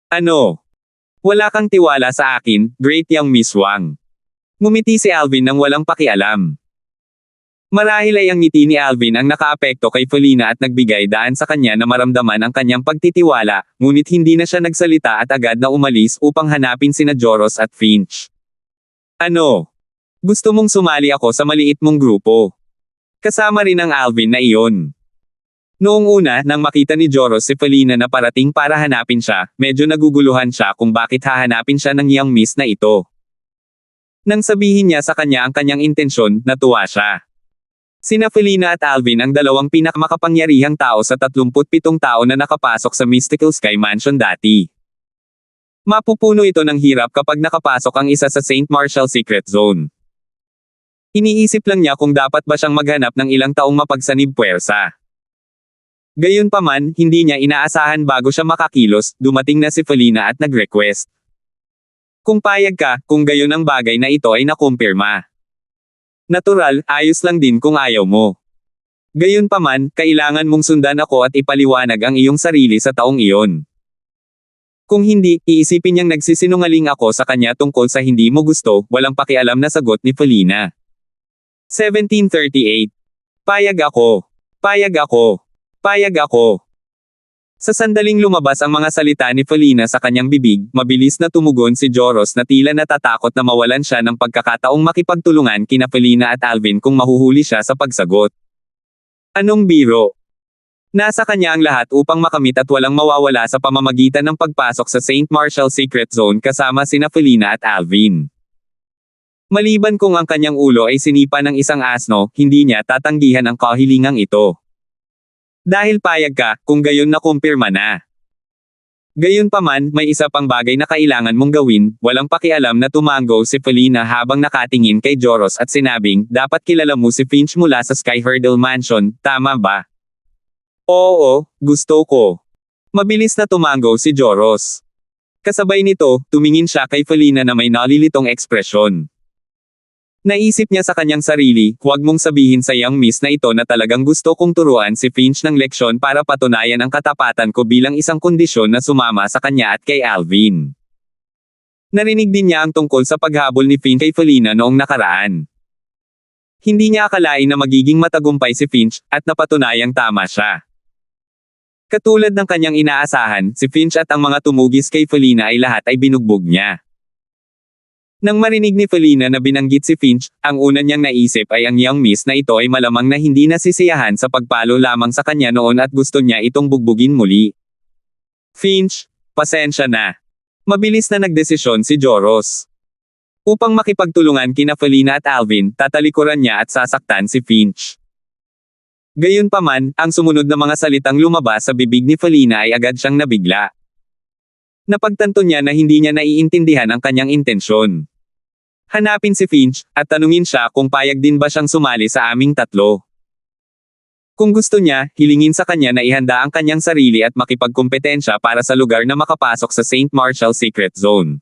Ano? Wala kang tiwala sa akin, great young Miss Wang. Ngumiti si Alvin nang walang pakialam. Marahil ay ang ngiti ni Alvin ang nakaapekto kay Felina at nagbigay daan sa kanya na maramdaman ang kanyang pagtitiwala, ngunit hindi na siya nagsalita at agad na umalis upang hanapin sina Joros at Finch. Ano? Gusto mong sumali ako sa maliit mong grupo? Kasama rin ang Alvin na iyon. Noong una, nang makita ni Joros si Felina na parating para hanapin siya, medyo naguguluhan siya kung bakit hahanapin siya ng young miss na ito. Nang sabihin niya sa kanya ang kanyang intensyon, natuwa siya. Sina Felina at Alvin ang dalawang pinakamakapangyarihang tao sa 37 tao na nakapasok sa Mystical Sky Mansion dati. Mapupuno ito ng hirap kapag nakapasok ang isa sa St. Martial Secret Zone. Iniisip lang niya kung dapat ba siyang maghanap ng ilang taong mapagsanib puwersa. Gayunpaman, hindi niya inaasahan bago siya makakilos, dumating na si Felina at nag-request. Kung payag ka, kung gayon ang bagay na ito ay nakumpirma. Natural, ayos lang din kung ayaw mo. Gayunpaman, kailangan mong sundan ako at ipaliwanag ang iyong sarili sa taong iyon. Kung hindi, iisipin niyang nagsisinungaling ako sa kanya tungkol sa hindi mo gusto, walang pakialam na sagot ni Felina. 1738. Payag ako. Payag ako. Payag ako. Sa sandaling lumabas ang mga salita ni Felina sa kanyang bibig, mabilis na tumugon si Joros na tila natatakot na mawalan siya ng pagkakataong makipagtulungan kina Felina at Alvin kung mahuhuli siya sa pagsagot. Anong biro? Nasa kanya ang lahat upang makamit at walang mawawala sa pamamagitan ng pagpasok sa St. Marshall Secret Zone kasama sina Felina at Alvin. Maliban kung ang kanyang ulo ay sinipa ng isang asno, hindi niya tatanggihan ang kahilingang ito. Dahil payag ka, kung gayon na kumpirma na. Gayunpaman, may isa pang bagay na kailangan mong gawin, walang pakialam na tumango si Felina habang nakatingin kay Joros at sinabing, dapat kilala mo si Finch mula sa Skyhurdle Mansion, tama ba? Oo, gusto ko. Mabilis na tumango si Joros. Kasabay nito, tumingin siya kay Felina na may nalilitong ekspresyon. Naisip niya sa kanyang sarili, huwag mong sabihin sa young miss na ito na talagang gusto kong turuan si Finch ng leksyon para patunayan ang katapatan ko bilang isang kondisyon na sumama sa kanya at kay Alvin. Narinig din niya ang tungkol sa paghabol ni Finch kay Felina noong nakaraan. Hindi niya akalain na magiging matagumpay si Finch, at napatunayang tama siya. Katulad ng kanyang inaasahan, si Finch at ang mga tumugis kay Felina ay lahat ay binugbog niya. Nang marinig ni Felina na binanggit si Finch, ang una niyang naisip ay ang young miss na ito ay malamang na hindi nasisiyahan sa pagpalo lamang sa kanya noon at gusto niya itong bugbugin muli. Finch, pasensya na. Mabilis na nagdesisyon si Joros. Upang makipagtulungan kina Felina at Alvin, tatalikuran niya at sasaktan si Finch. Gayunpaman, ang sumunod na mga salitang lumabas sa bibig ni Felina ay agad siyang nabigla. Napagtanto niya na hindi niya naiintindihan ang kanyang intensyon. Hanapin si Finch, at tanungin siya kung payag din ba siyang sumali sa aming tatlo. Kung gusto niya, hilingin sa kanya na ihanda ang kanyang sarili at makipagkompetensya para sa lugar na makapasok sa St. Marshall Secret Zone.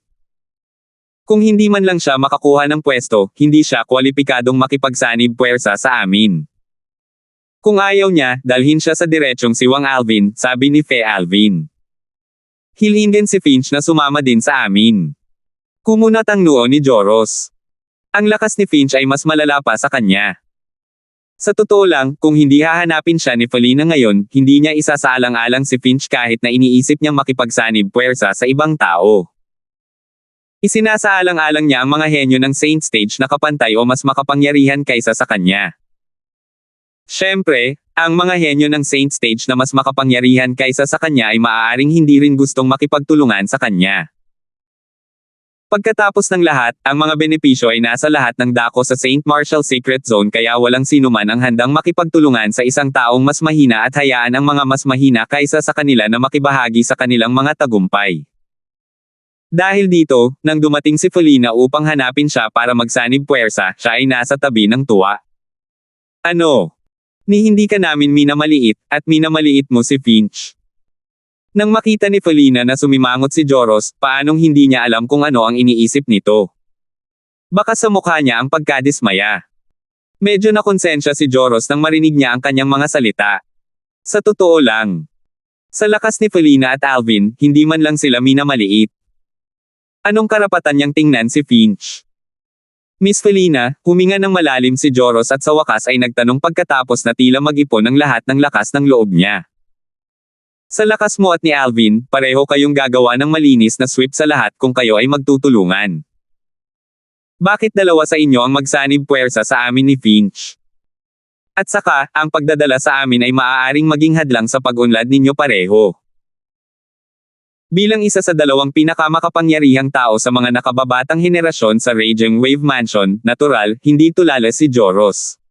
Kung hindi man lang siya makakuha ng pwesto, hindi siya kwalipikadong makipagsanib puwersa sa amin. Kung ayaw niya, dalhin siya sa diretsyong siwang Alvin, sabi ni Fe Alvin. Hilingin din si Finch na sumama din sa amin. Kumunat ang noo ni Joros. Ang lakas ni Finch ay mas malala pa sa kanya. Sa totoo lang, kung hindi hahanapin siya ni Felina ngayon, hindi niya isasaalang-alang si Finch kahit na iniisip niyang makipagsanib puwersa sa ibang tao. Isinasaalang-alang niya ang mga henyo ng Saint Stage na kapantay o mas makapangyarihan kaysa sa kanya. Siyempre, ang mga henyo ng Saint Stage na mas makapangyarihan kaysa sa kanya ay maaaring hindi rin gustong makipagtulungan sa kanya. Pagkatapos ng lahat, ang mga benepisyo ay nasa lahat ng dako sa St. Marshall Secret Zone kaya walang sinuman ang handang makipagtulungan sa isang taong mas mahina at hayaan ang mga mas mahina kaysa sa kanila na makibahagi sa kanilang mga tagumpay. Dahil dito, nang dumating si Felina upang hanapin siya para magsanib puwersa, siya ay nasa tabi ng tuwa. Ano? Ni hindi ka namin minamaliit, at minamaliit mo si Finch. Nang makita ni Felina na sumimangot si Joros, paanong hindi niya alam kung ano ang iniisip nito. Baka sa mukha niya ang pagkadismaya. Medyo nakonsensya si Joros nang marinig niya ang kanyang mga salita. Sa totoo lang. Sa lakas ni Felina at Alvin, hindi man lang sila minamaliit. Anong karapatan niyang tingnan si Finch? Miss Felina, huminga ng malalim si Joros at sa wakas ay nagtanong pagkatapos na tila mag-ipon ng lahat ng lakas ng loob niya. Sa lakas mo at ni Alvin, pareho kayong gagawa ng malinis na sweep sa lahat kung kayo ay magtutulungan. Bakit dalawa sa inyo ang magsanib puwersa sa amin ni Finch? At saka, ang pagdadala sa amin ay maaaring maging hadlang sa pag-unlad ninyo pareho. Bilang isa sa dalawang pinakamakapangyarihang tao sa mga nakababatang henerasyon sa Raging Wave Mansion, natural, hindi tulala si Joros.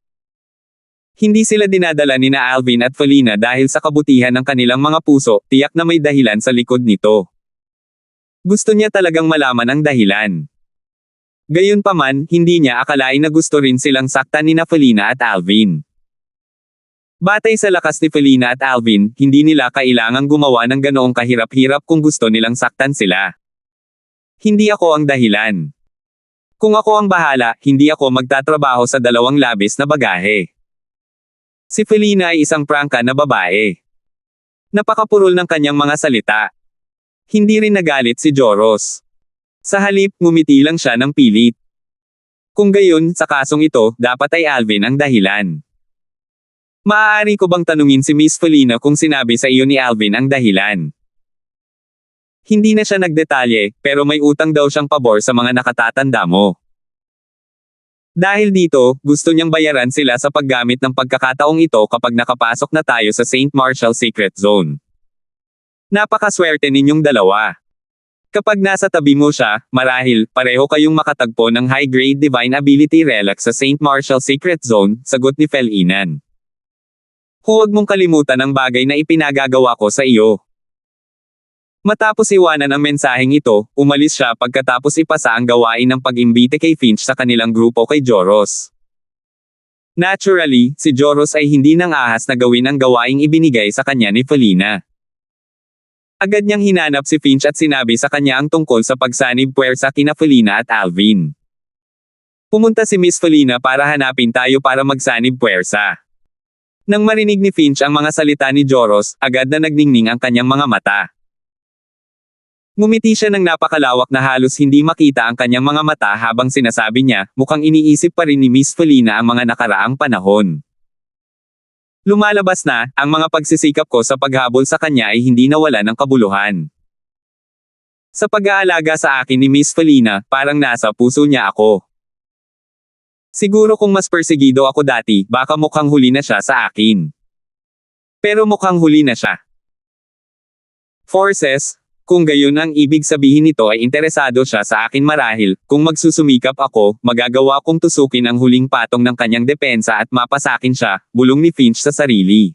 Hindi sila dinadala ni na Alvin at Felina dahil sa kabutihan ng kanilang mga puso, tiyak na may dahilan sa likod nito. Gusto niya talagang malaman ang dahilan. Gayunpaman, hindi niya akalain na gusto rin silang saktan ni na Felina at Alvin. Batay sa lakas ni Felina at Alvin, hindi nila kailangang gumawa ng ganoong kahirap-hirap kung gusto nilang saktan sila. Hindi ako ang dahilan. Kung ako ang bahala, hindi ako magtatrabaho sa dalawang labis na bagahe. Si Felina ay isang prangka na babae. Napakapurol ng kanyang mga salita. Hindi rin nagalit si Joros. Sa halip, ngumiti lang siya ng pilit. Kung gayon, sa kasong ito, dapat ay Alvin ang dahilan. Maaari ko bang tanungin si Miss Felina kung sinabi sa iyo ni Alvin ang dahilan? Hindi na siya nagdetalye, pero may utang daw siyang pabor sa mga nakatatanda mo. Dahil dito, gusto niyang bayaran sila sa paggamit ng pagkakataong ito kapag nakapasok na tayo sa St. Marshall Secret Zone. Napakaswerte ninyong dalawa. Kapag nasa tabi mo siya, marahil, pareho kayong makatagpo ng high-grade divine ability relic sa St. Marshall Secret Zone, sagot ni Felinan. Huwag mong kalimutan ang bagay na ipinagagawa ko sa iyo. Matapos iwanan ang mensaheng ito, umalis siya pagkatapos ipasa ang gawain ng pag-imbite kay Finch sa kanilang grupo kay Joros. Naturally, si Joros ay hindi nang ahas na gawin ang gawaing ibinigay sa kanya ni Felina. Agad niyang hinanap si Finch at sinabi sa kanya ang tungkol sa pagsanib puwersa kina Felina at Alvin. Pumunta si Miss Felina para hanapin tayo para magsanib puwersa. Nang marinig ni Finch ang mga salita ni Joros, agad na nagningning ang kanyang mga mata. Ngumiti siya ng napakalawak na halos hindi makita ang kanyang mga mata habang sinasabi niya, mukhang iniisip pa rin ni Miss Felina ang mga nakaraang panahon. Lumalabas na, ang mga pagsisikap ko sa paghabol sa kanya ay hindi nawala ng kabuluhan. Sa pag-aalaga sa akin ni Miss Felina, parang nasa puso niya ako. Siguro kung mas persegido ako dati, baka mukhang huli na siya sa akin. Pero mukhang huli na siya. Forces, kung gayon ang ibig sabihin nito ay interesado siya sa akin marahil, kung magsusumikap ako, magagawa kong tusukin ang huling patong ng kanyang depensa at mapasakin siya, bulong ni Finch sa sarili.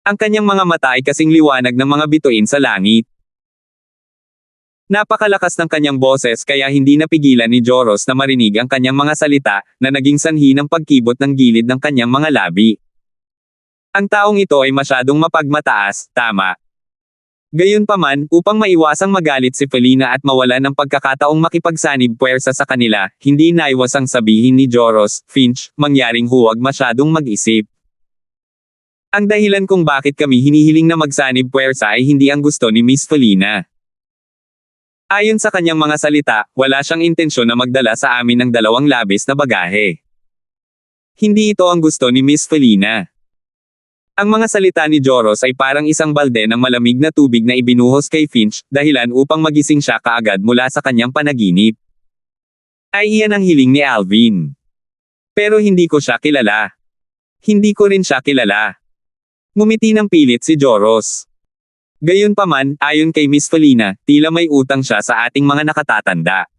Ang kanyang mga mata ay kasing liwanag ng mga bituin sa langit. Napakalakas ng kanyang boses kaya hindi napigilan ni Joros na marinig ang kanyang mga salita, na naging sanhi ng pagkibot ng gilid ng kanyang mga labi. Ang taong ito ay masyadong mapagmataas, tama. Gayunpaman, upang maiwasang magalit si Felina at mawala ng pagkakataong makipagsanib puwersa sa kanila, hindi naiwasang sabihin ni Joros, Finch, mangyaring huwag masyadong mag-isip. Ang dahilan kung bakit kami hinihiling na magsanib puwersa ay hindi ang gusto ni Miss Felina. Ayon sa kanyang mga salita, wala siyang intensyon na magdala sa amin ng dalawang labis na bagahe. Hindi ito ang gusto ni Miss Felina. Ang mga salita ni Joros ay parang isang balde ng malamig na tubig na ibinuhos kay Finch, dahilan upang magising siya kaagad mula sa kanyang panaginip. Ay iyan ang hiling ni Alvin. Pero hindi ko siya kilala. Hindi ko rin siya kilala. Ngumiti ng pilit si Joros. Gayunpaman, ayon kay Miss Felina, tila may utang siya sa ating mga nakatatanda.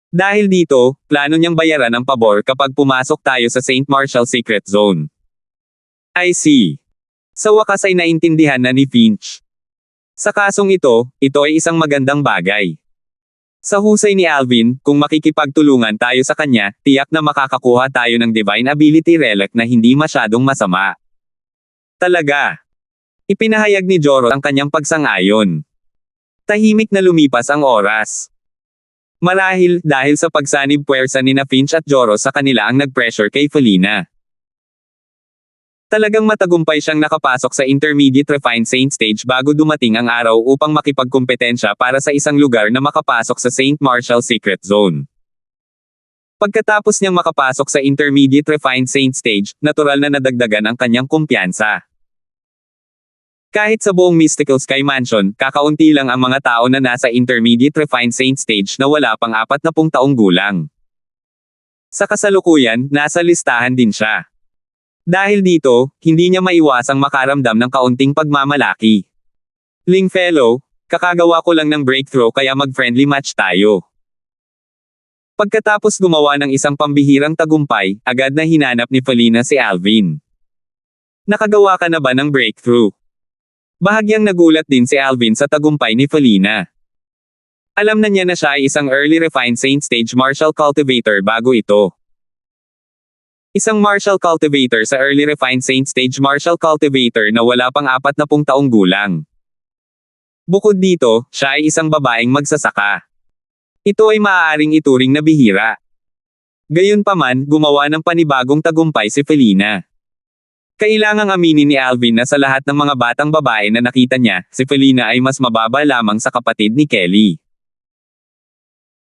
Dahil dito, plano niyang bayaran ang pabor kapag pumasok tayo sa St. Marshall Secret Zone. I see. Sa wakas ay naintindihan na ni Finch. Sa kasong ito ay isang magandang bagay. Sa husay ni Alvin, kung makikipagtulungan tayo sa kanya, tiyak na makakakuha tayo ng divine ability relic na hindi masyadong masama. Talaga. Ipinahayag ni Joros ang kanyang pagsang-ayon. Tahimik na lumipas ang oras. Marahil, dahil sa pagsanib puwersa ni Finch at Joros sa kanila ang nag-pressure kay Felina. Talagang matagumpay siyang nakapasok sa Intermediate Refined Saint Stage bago dumating ang araw upang makipagkumpetensya para sa isang lugar na makapasok sa St. Marshall Secret Zone. Pagkatapos niyang makapasok sa Intermediate Refined Saint Stage, natural na nadagdagan ang kanyang kumpiyansa. Kahit sa buong Mystical Sky Mansion, kakaunti lang ang mga tao na nasa Intermediate Refined Saint Stage na wala pang 40 taong gulang. Sa kasalukuyan, nasa listahan din siya. Dahil dito, hindi niya maiwasang makaramdam ng kaunting pagmamalaki. Lingfellow, kakagawa ko lang ng breakthrough kaya mag-friendly match tayo. Pagkatapos gumawa ng isang pambihirang tagumpay, agad na hinanap ni Felina si Alvin. Nakagawa ka na ba ng breakthrough? Bahagyang nagulat din si Alvin sa tagumpay ni Felina. Alam na niya na siya ay isang early refined Saint Stage Martial Cultivator bago ito. Isang Marshall cultivator sa early refined Saint stage Marshall cultivator na wala pang 40 taong gulang. Bukod dito, siya ay isang babaeng magsasaka. Ito ay maaaring ituring na bihira. Gayunpaman, gumawa ng panibagong tagumpay si Felina. Kailangang aminin ni Alvin na sa lahat ng mga batang babae na nakita niya, si Felina ay mas mababa lamang sa kapatid ni Kelly.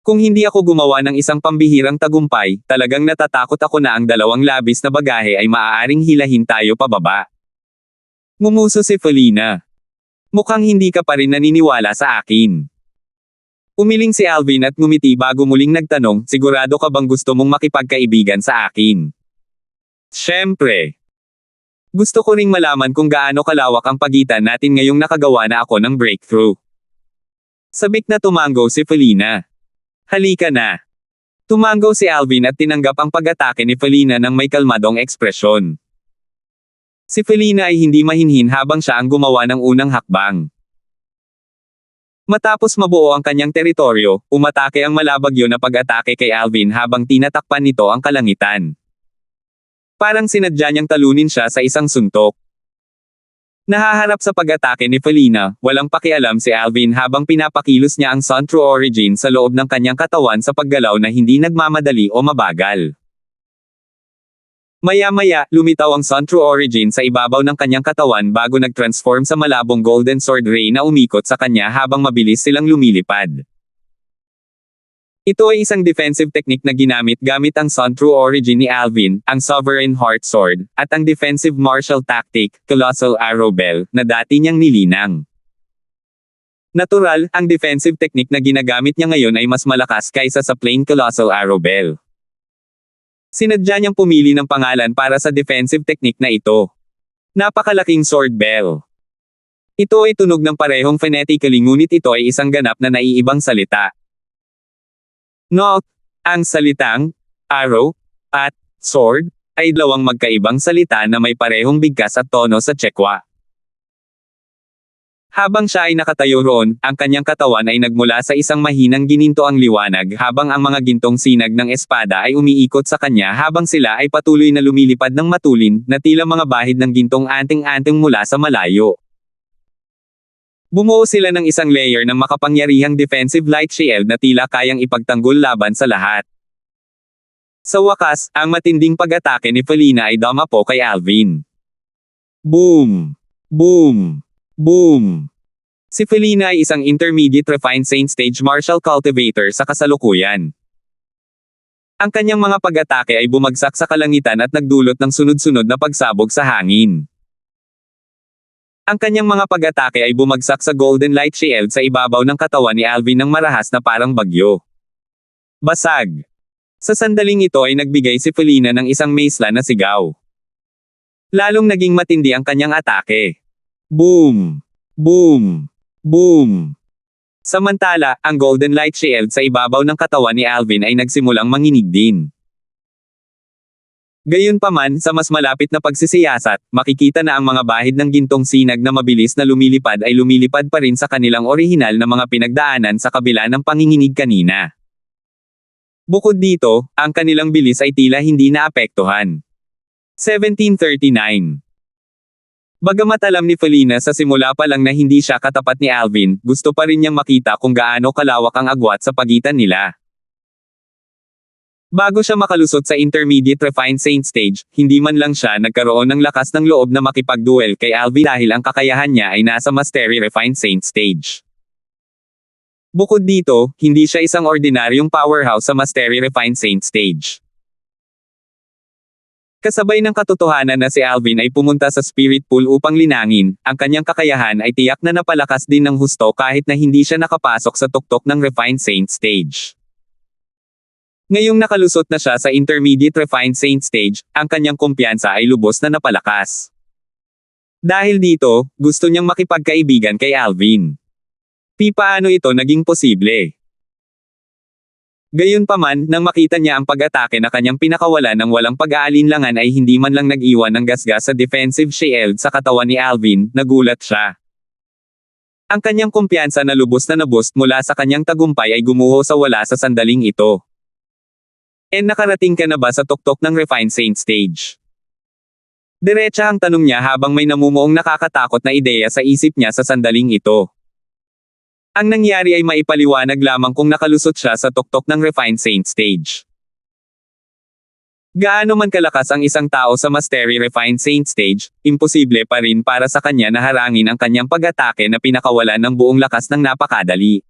Kung hindi ako gumawa ng isang pambihirang tagumpay, talagang natatakot ako na ang dalawang labis na bagahe ay maaaring hilahin tayo pababa. Ngumuso si Felina. Mukhang hindi ka pa rin naniniwala sa akin. Umiling si Alvin at ngumiti bago muling nagtanong, sigurado ka bang gusto mong makipagkaibigan sa akin? Siyempre. Gusto ko ring malaman kung gaano kalawak ang pagitan natin ngayong nakagawa na ako ng breakthrough. Sabik na tumango si Felina. Halika na. Tumango si Alvin at tinanggap ang pag-atake ni Felina ng may kalmadong ekspresyon. Si Felina ay hindi mahinhin habang siya ang gumawa ng unang hakbang. Matapos mabuo ang kanyang teritoryo, umatake ang malabagyo na pag-atake kay Alvin habang tinatakpan nito ang kalangitan. Parang sinadya niyang talunin siya sa isang suntok. Nahaharap sa pag-atake ni Felina, walang pakialam si Alvin habang pinapakilos niya ang Sun True Origin sa loob ng kanyang katawan sa paggalaw na hindi nagmamadali o mabagal. Maya-maya, lumitaw ang Sun True Origin sa ibabaw ng kanyang katawan bago nag-transform sa malabong Golden Sword Ray na umikot sa kanya habang mabilis silang lumilipad. Ito ay isang defensive technique na ginamit gamit ang Sun True Origin ni Alvin, ang Sovereign Heart Sword, at ang defensive martial tactic, Colossal Arrow Bell, na dati niyang nilinang. Natural, ang defensive technique na ginagamit niya ngayon ay mas malakas kaysa sa plain Colossal Arrow Bell. Sinadya niyang pumili ng pangalan para sa defensive technique na ito. Napakalaking Sword Bell. Ito ay tunog ng parehong phonetically ngunit ito ay isang ganap na naiibang salita. Note, ang salitang arrow at sword ay dalawang magkaibang salita na may parehong bigkas at tono sa Chekwa. Habang siya ay nakatayo roon, ang kanyang katawan ay nagmula sa isang mahinang gininto ang liwanag habang ang mga gintong sinag ng espada ay umiikot sa kanya habang sila ay patuloy na lumilipad ng matulin na tila mga bahid ng gintong anting-anting mula sa malayo. Bumuo sila ng isang layer ng makapangyarihang defensive light shield na tila kayang ipagtanggol laban sa lahat. Sa wakas, ang matinding pag-atake ni Felina ay dumapo kay Alvin. Boom! Boom! Boom! Si Felina ay isang intermediate refined Saint stage martial cultivator sa kasalukuyan. Ang kanyang mga pag-atake ay bumagsak sa kalangitan at nagdulot ng sunod-sunod na pagsabog sa hangin. Ang kanyang mga pag-atake ay bumagsak sa Golden Light Shield sa ibabaw ng katawan ni Alvin ng marahas na parang bagyo. Basag! Sa sandaling ito ay nagbigay si Felina ng isang maisla na sigaw. Lalong naging matindi ang kanyang atake. Boom! Boom! Boom! Samantala, ang Golden Light Shield sa ibabaw ng katawan ni Alvin ay nagsimulang manginig din. Gayunpaman, sa mas malapit na pagsisiyasat, makikita na ang mga bahid ng gintong sinag na mabilis na lumilipad ay lumilipad pa rin sa kanilang orihinal na mga pinagdaanan sa kabila ng panginginig kanina. Bukod dito, ang kanilang bilis ay tila hindi naapektuhan. 1739. Bagamat alam ni Felina sa simula pa lang na hindi siya katapat ni Alvin, gusto pa rin niyang makita kung gaano kalawak ang agwat sa pagitan nila. Bago siya makalusot sa intermediate refined Saint stage, hindi man lang siya nagkaroon ng lakas ng loob na makipagduel kay Alvin dahil ang kakayahan niya ay nasa Mastery refined Saint stage. Bukod dito, hindi siya isang ordinaryong powerhouse sa Mastery refined Saint stage. Kasabay ng katotohanan na si Alvin ay pumunta sa spirit pool upang linangin, ang kanyang kakayahan ay tiyak na napalakas din ng husto kahit na hindi siya nakapasok sa tuktok ng refined Saint stage. Ngayong nakalusot na siya sa intermediate refined Saint stage, ang kanyang kumpiyansa ay lubos na napalakas. Dahil dito, gusto niyang makipagkaibigan kay Alvin. Paano ito naging posible? Gayunpaman, nang makita niya ang pag-atake na kanyang pinakawalan ng walang pag-aalinlangan ay hindi man lang nag-iwan ng gasgas sa defensive shield sa katawan ni Alvin, nagulat siya. Ang kanyang kumpiyansa na lubos na naboost mula sa kanyang tagumpay ay gumuho sa wala sa sandaling ito. Nakarating ka na ba sa tuktok ng Refined Saint stage? Diretsa ang tanong niya habang may namumuong nakakatakot na ideya sa isip niya sa sandaling ito. Ang nangyari ay maipaliwanag lamang kung nakalusot siya sa tuktok ng Refined Saint stage. Gaano man kalakas ang isang tao sa Mastery Refined Saint stage, imposible pa rin para sa kanya na harangin ang kanyang pag-atake na pinakawalan ng buong lakas ng napakadali.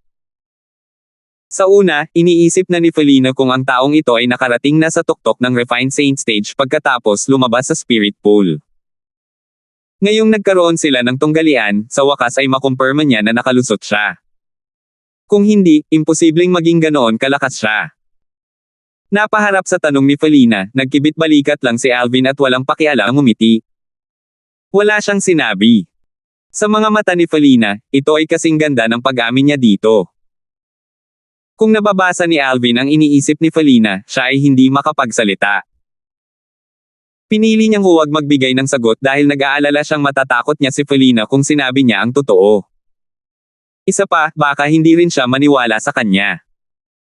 Sa una, iniisip na ni Felina kung ang taong ito ay nakarating na sa tuktok ng Refined Saint stage pagkatapos lumabas sa Spirit Pool. Ngayong nagkaroon sila ng tunggalian, sa wakas ay makumpirma niya na nakalusot siya. Kung hindi, imposibleng maging ganoon kalakas siya. Napaharap sa tanong ni Felina, nagkibit-balikat lang si Alvin at walang pakialam ngumiti. Wala siyang sinabi. Sa mga mata ni Felina, ito ay kasing ganda ng pag-amin niya dito. Kung nababasa ni Alvin ang iniisip ni Felina, siya ay hindi makapagsalita. Pinili niyang huwag magbigay ng sagot dahil nag-aalala siyang matatakot niya si Felina kung sinabi niya ang totoo. Isa pa, baka hindi rin siya maniwala sa kanya.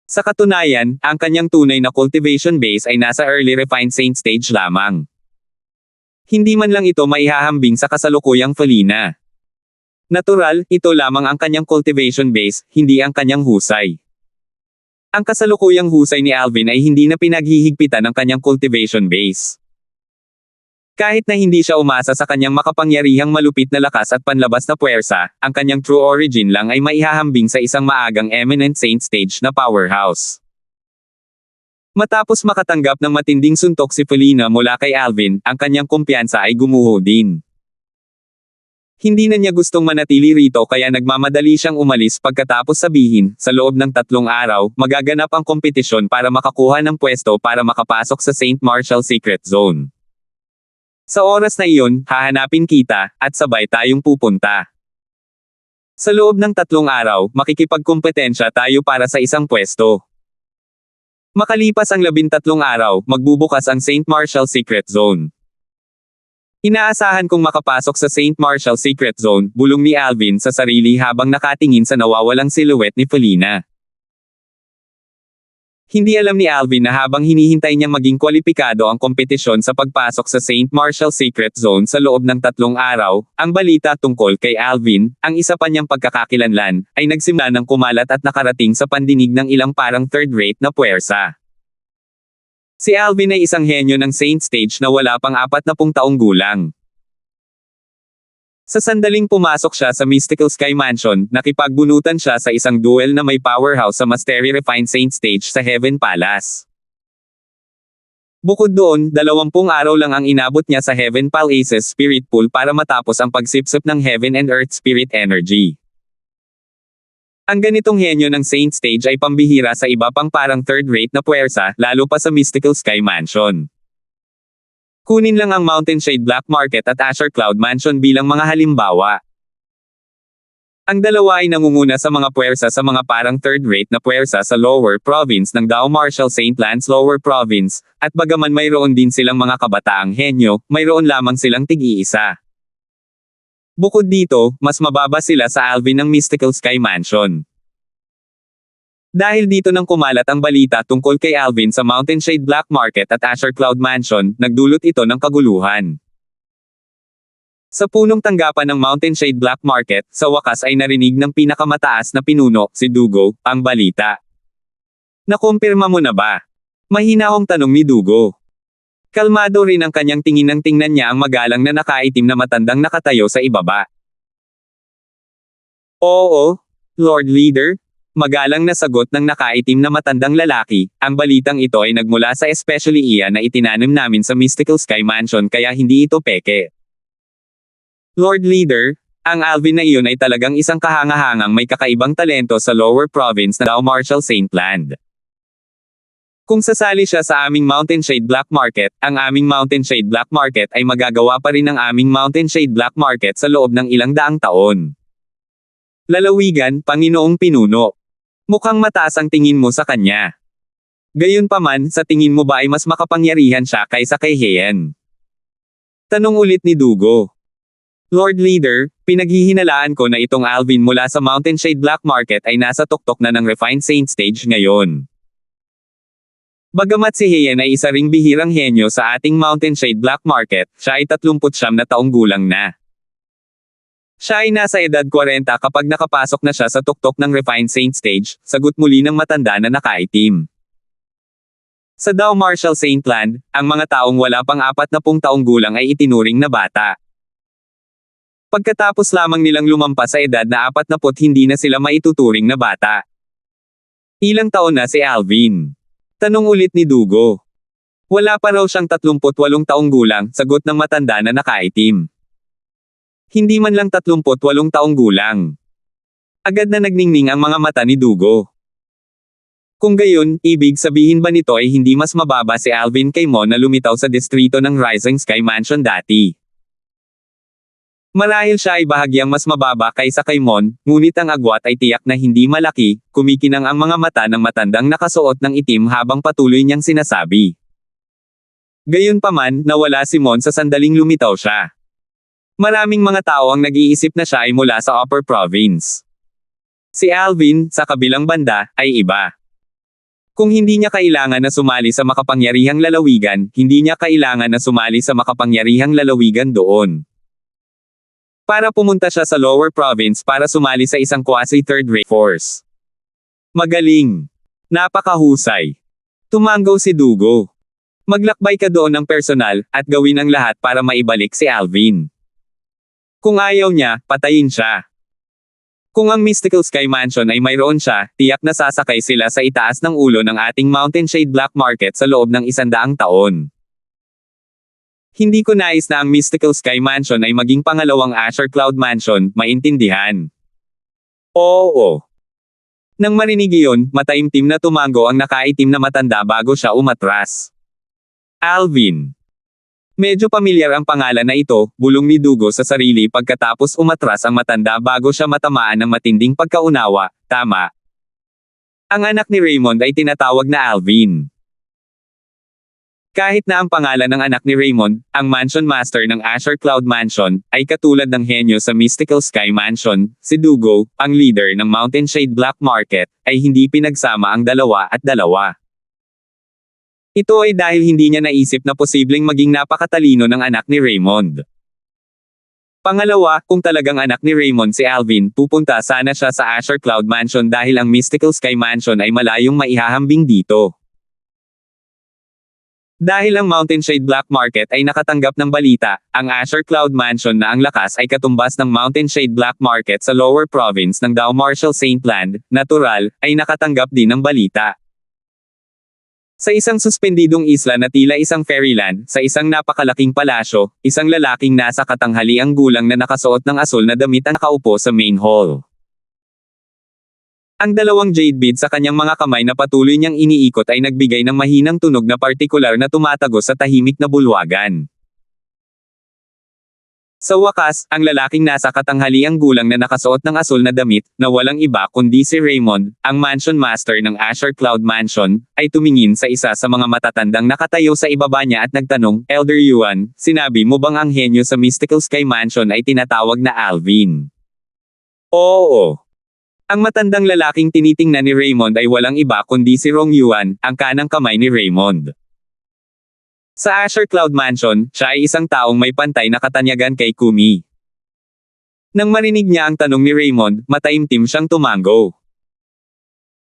Sa katunayan, ang kanyang tunay na cultivation base ay nasa early refined saint stage lamang. Hindi man lang ito maihahambing sa kasalukuyang Felina. Natural, ito lamang ang kanyang cultivation base, hindi ang kanyang husay. Ang kasalukuyang husay ni Alvin ay hindi na pinaghihigpitan ng kanyang cultivation base. Kahit na hindi siya umasa sa kanyang makapangyarihang malupit na lakas at panlabas na puwersa, ang kanyang true origin lang ay maihahambing sa isang maagang eminent saint stage na powerhouse. Matapos makatanggap ng matinding suntok si Felina mula kay Alvin, ang kanyang kumpiyansa ay gumuho din. Hindi na niya gustong manatili rito kaya nagmamadali siyang umalis pagkatapos sabihin, sa loob ng 3 araw, magaganap ang kompetisyon para makakuha ng pwesto para makapasok sa St. Marshall Secret Zone. Sa oras na iyon, hahanapin kita, at sabay tayong pupunta. Sa loob ng 3 araw, makikipagkompetensya tayo para sa isang pwesto. Makalipas ang 13 araw, magbubukas ang St. Marshall Secret Zone. Inaasahan kong makapasok sa St. Marshall Secret Zone, bulong ni Alvin sa sarili habang nakatingin sa nawawalang silhouette ni Felina. Hindi alam ni Alvin na habang hinihintay niyang maging kwalipikado ang kompetisyon sa pagpasok sa St. Marshall Secret Zone sa loob ng 3 araw, ang balita tungkol kay Alvin, ang isa pa niyang pagkakakilanlan, ay nagsimula ng kumalat at nakarating sa pandinig ng ilang parang third-rate na puwersa. Si Alvin ay isang henyo ng Saint Stage na wala pang 40 taong gulang. Sa sandaling pumasok siya sa Mystical Sky Mansion, nakipagbunutan siya sa isang duel na may powerhouse sa Mastery Refined Saint Stage sa Heaven Palace. Bukod doon, 20 araw lang ang inabot niya sa Heaven Palace's Spirit Pool para matapos ang pagsipsip ng Heaven and Earth Spirit Energy. Ang ganitong henyo ng Saint Stage ay pambihira sa iba pang parang third-rate na puwersa, lalo pa sa Mystical Sky Mansion. Kunin lang ang Mountain Shade Black Market at Azure Cloud Mansion bilang mga halimbawa. Ang dalawa ay nangunguna sa mga puwersa sa mga parang third-rate na puwersa sa Lower Province ng Dao Marshall St. Lance Lower Province, at bagaman mayroon din silang mga kabataang henyo, mayroon lamang silang tig-iisa. Bukod dito, mas mababa sila sa Alvin ng Mystical Sky Mansion. Dahil dito nang kumalat ang balita tungkol kay Alvin sa Mountain Shade Black Market at Azure Cloud Mansion, nagdulot ito ng kaguluhan. Sa punong tanggapan ng Mountain Shade Black Market, sa wakas ay narinig ng pinakamataas na pinuno, si Dugo, ang balita. Nakumpirma mo na ba? Mahinahong tanong ni Dugo. Kalmado rin ang kanyang tingin nang tingnan niya ang magalang na nakaitim na matandang nakatayo sa ibaba. Oo, Lord Leader. Magalang na sagot ng nakaitim na matandang lalaki, ang balitang ito ay nagmula sa especially iya na itinanim namin sa Mystical Sky Mansion kaya hindi ito peke. Lord Leader, ang Alvin na iyon ay talagang isang kahangahangang may kakaibang talento sa Lower Province na Dao Marshall St. Land. Kung sasali siya sa aming Mountain Shade Black Market, ang aming Mountain Shade Black Market ay magagawa pa rin ang aming Mountain Shade Black Market sa loob ng ilang daang taon. Lalawigan, Panginoong Pinuno. Mukhang mataas ang tingin mo sa kanya. Gayunpaman, sa tingin mo ba ay mas makapangyarihan siya kaysa kay Heian? Tanong ulit ni Dugo. Lord Leader, pinaghihinalaan ko na itong Alvin mula sa Mountain Shade Black Market ay nasa tuktok na ng Refined Saint Stage ngayon. Bagamat si Heian ay isa ring bihirang henyo sa ating Mountain Shade Black Market, siya ay 39 na taong gulang na. Siya ay nasa edad 40 kapag nakapasok na siya sa tuktok ng Refined Saint stage, sagot muli ng matanda na nakaitim. Sa Dao Martial Saint Land, ang mga taong wala pang 40 taong gulang ay itinuring na bata. Pagkatapos lamang nilang lumampas sa edad na 40 hindi na sila maituturing na bata. Ilang taon na si Alvin? Tanong ulit ni Dugo. Wala pa raw siyang 38 taong gulang, sagot ng matanda na nakaitim. Hindi man lang 38 taong gulang. Agad na nagningning ang mga mata ni Dugo. Kung gayon, ibig sabihin ba nito ay hindi mas mababa si Alvin kay Mon na lumitaw sa distrito ng Rising Sky Mansion dati? Marahil siya ay bahagyang mas mababa kaysa kay Mon, ngunit ang agwat ay tiyak na hindi malaki, kumikinang ang mga mata ng matandang nakasuot ng itim habang patuloy niyang sinasabi. Gayunpaman, nawala si Mon sa sandaling lumitaw siya. Maraming mga tao ang nag-iisip na siya ay mula sa Upper Province. Si Alvin, sa kabilang banda, ay iba. Kung hindi niya kailangan na sumali sa makapangyarihang lalawigan, hindi niya kailangan na sumali sa makapangyarihang lalawigan doon. Para pumunta siya sa Lower Province para sumali sa isang quasi-third-rate force. Magaling. Napakahusay. Tumanggo si Dugo. Maglakbay ka doon ng personal, at gawin ang lahat para maibalik si Alvin. Kung ayaw niya, patayin siya. Kung ang Mystical Sky Mansion ay mayroon siya, tiyak na sasakay sila sa itaas ng ulo ng ating Mountain Shade Black Market sa loob ng 100 taon. Hindi ko nais na ang Mystical Sky Mansion ay maging pangalawang Azure Cloud Mansion, maintindihan? Oo. Nang marinig iyon, mataimtim na tumango ang nakaitim na matanda bago siya umatras. Alvin. Medyo pamilyar ang pangalan na ito, bulong ni Dugo sa sarili pagkatapos umatras ang matanda bago siya matamaan ng matinding pagkaunawa, tama. Ang anak ni Raymond ay tinatawag na Alvin. Kahit na ang pangalan ng anak ni Raymond, ang Mansion Master ng Azure Cloud Mansion, ay katulad ng henyo sa Mystical Sky Mansion, si Dugo, ang leader ng Mountain Shade Black Market, ay hindi pinagsama ang 2 at 2. Ito ay dahil hindi niya naisip na posibleng maging napakatalino ng anak ni Raymond. Pangalawa, kung talagang anak ni Raymond si Alvin, pupunta sana siya sa Azure Cloud Mansion dahil ang Mystical Sky Mansion ay malayong maihahambing dito. Dahil ang Mountain Shade Black Market ay nakatanggap ng balita, ang Azure Cloud Mansion na ang lakas ay katumbas ng Mountain Shade Black Market sa Lower Province ng Dao Martial Saint Land, natural, ay nakatanggap din ng balita. Sa isang suspendidong isla na tila isang fairyland, sa isang napakalaking palasyo, isang lalaking nasa katanghaliang gulang na nakasuot ng asul na damit ang nakaupo sa main hall. Ang 2 jade bead sa kanyang mga kamay na patuloy niyang iniikot ay nagbigay ng mahinang tunog na partikular na tumatagos sa tahimik na bulwagan. Sa wakas, ang lalaking nasa katanghaliang gulang na nakasuot ng asul na damit, na walang iba kundi si Raymond, ang Mansion Master ng Azure Cloud Mansion, ay tumingin sa isa sa mga matatandang nakatayo sa ibaba niya at nagtanong, Elder Yuan, sinabi mo bang ang henyo sa Mystical Sky Mansion ay tinatawag na Alvin? Oo. Ang matandang lalaking tinitingnan ni Raymond ay walang iba kundi si Rong Yuan, ang kanang kamay ni Raymond. Sa Azure Cloud Mansion, siya ay isang taong may pantay na katanyagan kay Kumi. Nang marinig niya ang tanong ni Raymond, mataimtim siyang tumango.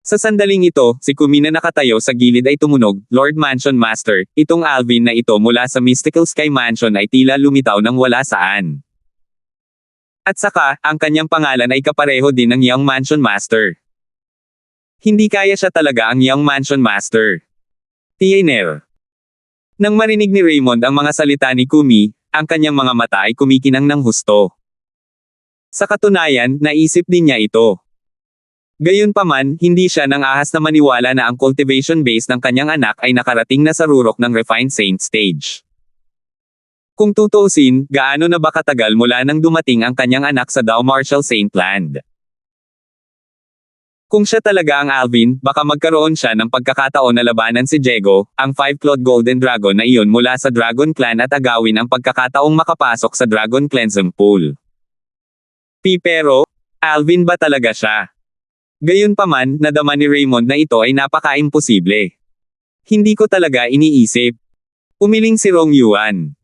Sa sandaling ito, si Kumi na nakatayo sa gilid ay tumunog, Lord Mansion Master, itong Alvin na ito mula sa Mystical Sky Mansion ay tila lumitaw ng wala saan. At saka, ang kanyang pangalan ay kapareho din ng Young Mansion Master. Hindi kaya siya talaga ang Young Mansion Master. Tiener. Nang marinig ni Raymond ang mga salita ni Kumi, ang kanyang mga mata ay kumikinang ng husto. Sa katunayan, naisip din niya ito. Gayunpaman, hindi siya nang ahas na maniwala na ang cultivation base ng kanyang anak ay nakarating na sa rurok ng Refined Saint stage. Kung tutuusin, gaano na ba katagal mula nang dumating ang kanyang anak sa Dao Martial Saint Land? Kung siya talaga ang Alvin, baka magkaroon siya ng pagkakataon na labanan si Diego, ang 5-clawed Golden Dragon na iyon mula sa Dragon Clan at agawin ang pagkakataong makapasok sa Dragon Cleansing Pool. Pero, Alvin ba talaga siya? Gayunpaman, nadama ni Raymond na ito ay napaka-imposible. Hindi ko talaga iniisip. Umiling si Rong Yuan.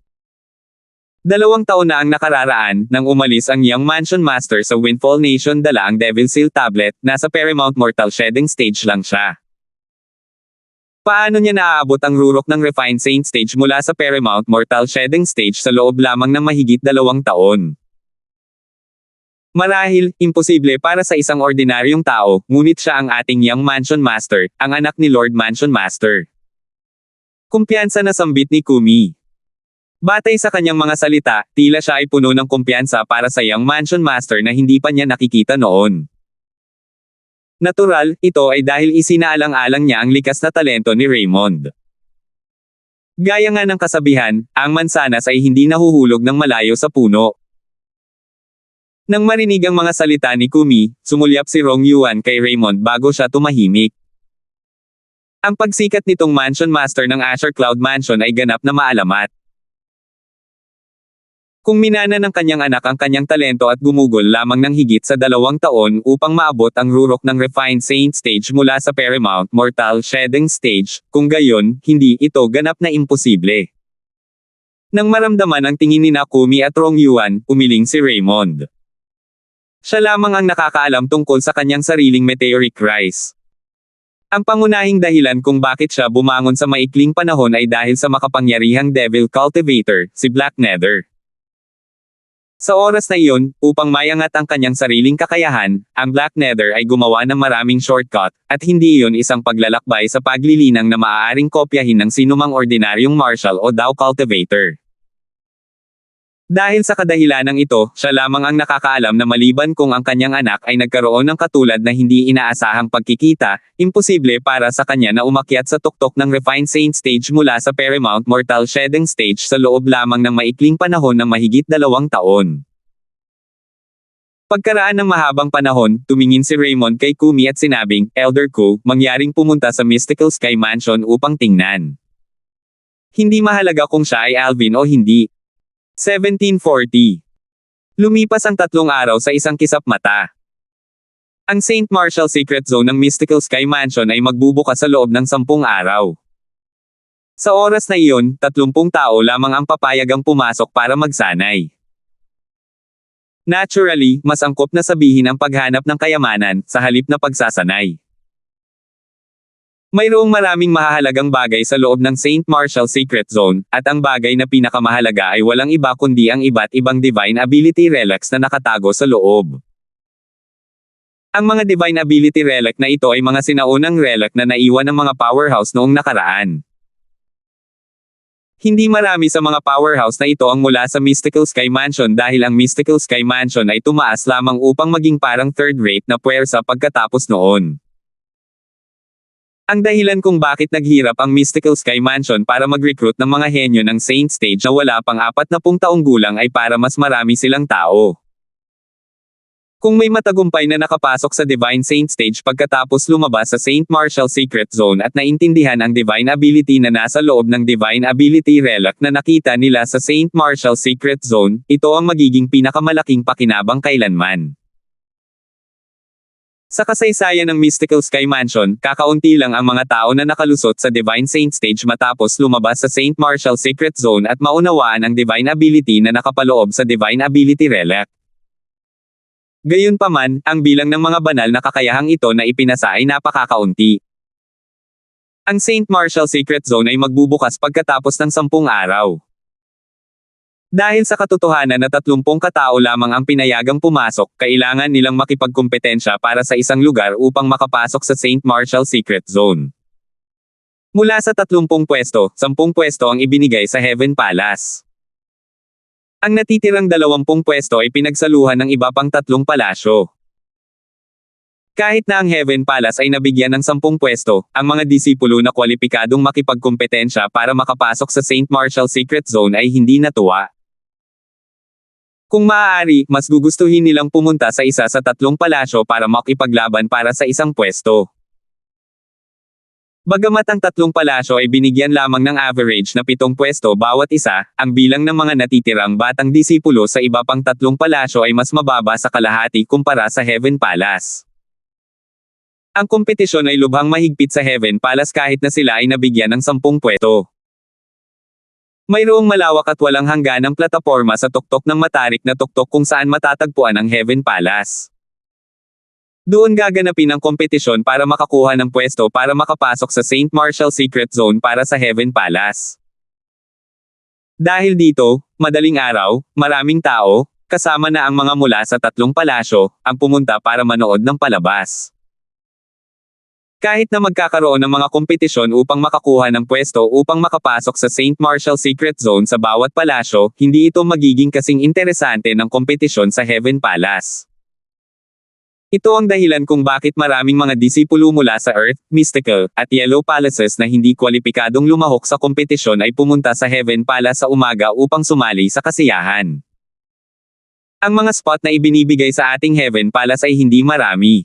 2 taon na ang nakararaan, nang umalis ang Young Mansion Master sa Windfall Nation dala ang Devil Seal Tablet, nasa Paramount Mortal Shedding Stage lang siya. Paano niya naaabot ang rurok ng Refined Saint Stage mula sa Paramount Mortal Shedding Stage sa loob lamang ng mahigit 2 taon? Marahil, imposible para sa isang ordinaryong tao, ngunit siya ang ating Young Mansion Master, ang anak ni Lord Mansion Master. Kumpiyansa na sambit ni Kumi. Batay sa kanyang mga salita, tila siya ay puno ng kumpiyansa para sa Young Mansion Master na hindi pa niya nakikita noon. Natural, ito ay dahil isinaalang-alang niya ang likas na talento ni Raymond. Gaya nga ng kasabihan, ang mansanas ay hindi nahuhulog ng malayo sa puno. Nang marinig ang mga salita ni Kumi, sumulyap si Rong Yuan kay Raymond bago siya tumahimik. Ang pagsikat nitong Mansion Master ng Azure Cloud Mansion ay ganap na maalamat. Kung minana ng kanyang anak ang kanyang talento at gumugol lamang ng higit sa 2 taon upang maabot ang rurok ng Refined Saint Stage mula sa Paramount Mortal Shedding Stage, kung gayon, hindi ito ganap na imposible. Nang maramdaman ang tingin ni Kumi at Rong Yuan, umiling si Raymond. Siya lamang ang nakakaalam tungkol sa kanyang sariling meteoric rise. Ang pangunahing dahilan kung bakit siya bumangon sa maikling panahon ay dahil sa makapangyarihang Devil Cultivator, si Black Nether. Sa oras na iyon, upang mayangat ang kanyang sariling kakayahan, ang Black Nether ay gumawa ng maraming shortcut, at hindi iyon isang paglalakbay sa paglilinang na maaaring kopyahin ng sinumang ordinaryong martial o Dao Cultivator. Dahil sa kadahilanang ito, siya lamang ang nakakaalam na maliban kung ang kanyang anak ay nagkaroon ng katulad na hindi inaasahang pagkikita, imposible para sa kanya na umakyat sa tuktok ng Refined Saint Stage mula sa Paramount Mortal Shedding Stage sa loob lamang ng maikling panahon ng mahigit 2 taon. Pagkaraan ng mahabang panahon, tumingin si Raymond kay Kumi at sinabing, "Elder Ko, mangyaring pumunta sa Mystical Sky Mansion upang tingnan. Hindi mahalaga kung siya ay Alvin o hindi." 1740. Lumipas ang 3 araw sa isang kisap mata. Ang St. Martial Secret Zone ng Mystical Sky Mansion ay magbubukas sa loob ng 10 araw. Sa oras na iyon, 30 tao lamang ang papayagang pumasok para magsanay. Naturally, mas angkop na sabihin ang paghanap ng kayamanan, sa halip na pagsasanay. Mayroong maraming mahahalagang bagay sa loob ng St. Martial Secret Zone, at ang bagay na pinakamahalaga ay walang iba kundi ang iba't ibang Divine Ability Relics na nakatago sa loob. Ang mga Divine Ability Relic na ito ay mga sinaunang relic na naiwan ng mga powerhouse noong nakaraan. Hindi marami sa mga powerhouse na ito ang mula sa Mystical Sky Mansion dahil ang Mystical Sky Mansion ay tumaas lamang upang maging parang third-rate na puwersa pagkatapos noon. Ang dahilan kung bakit naghirap ang Mystical Sky Mansion para mag-recruit ng mga henyo ng Saint Stage na wala pang 40 taong gulang ay para mas marami silang tao. Kung may matagumpay na nakapasok sa Divine Saint Stage pagkatapos lumabas sa St. Martial Secret Zone at naintindihan ang Divine Ability na nasa loob ng Divine Ability Relic na nakita nila sa St. Martial Secret Zone, ito ang magiging pinakamalaking pakinabang kailanman. Sa kasaysayan ng Mystical Sky Mansion, kakaunti lang ang mga tao na nakalusot sa Divine Saint Stage matapos lumabas sa St. Martial Secret Zone at maunawaan ang Divine Ability na nakapaloob sa Divine Ability Relic. Gayunpaman, ang bilang ng mga banal na kakayahang ito na ipinasa ay napakakaunti. Ang St. Martial Secret Zone ay magbubukas pagkatapos ng 10 araw. Dahil sa katotohanan na 30 katao lamang ang pinayagang pumasok, kailangan nilang makipagkumpetensya para sa isang lugar upang makapasok sa St. Martial Secret Zone. Mula sa 30 pwesto, 10 pwesto ang ibinigay sa Heaven Palace. Ang natitirang 20 pwesto ay pinagsaluhan ng iba pang 3 palasyo. Kahit na ang Heaven Palace ay nabigyan ng 10 pwesto, ang mga disipulo na kwalipikadong makipagkumpetensya para makapasok sa St. Martial Secret Zone ay hindi natuwa. Kung maaari, mas gugustuhin nilang pumunta sa isa sa 3 palasyo para makipaglaban para sa isang pwesto. Bagamat ang 3 palasyo ay binigyan lamang ng average na 7 pwesto bawat isa, ang bilang ng mga natitirang batang disipulo sa iba pang 3 palasyo ay mas mababa sa kalahati kumpara sa Heaven Palace. Ang kompetisyon ay lubhang mahigpit sa Heaven Palace kahit na sila ay nabigyan ng 10 pwesto. Mayroong malawak at walang hangganang plataporma sa tuktok ng matarik na tuktok kung saan matatagpuan ang Heaven Palace. Doon gaganapin ang kompetisyon para makakuha ng pwesto para makapasok sa St. Martial Secret Zone para sa Heaven Palace. Dahil dito, madaling araw, maraming tao, kasama na ang mga mula sa 3 palasyo, ang pumunta para manood ng palabas. Kahit na magkakaroon ng mga kompetisyon upang makakuha ng pwesto upang makapasok sa St. Martial Secret Zone sa bawat palasyo, hindi ito magiging kasing interesante ng kompetisyon sa Heaven Palace. Ito ang dahilan kung bakit maraming mga disipulo mula sa Earth, Mystical, at Yellow Palaces na hindi kwalipikadong lumahok sa kompetisyon ay pumunta sa Heaven Palace sa umaga upang sumali sa kasiyahan. Ang mga spot na ibinibigay sa ating Heaven Palace ay hindi marami.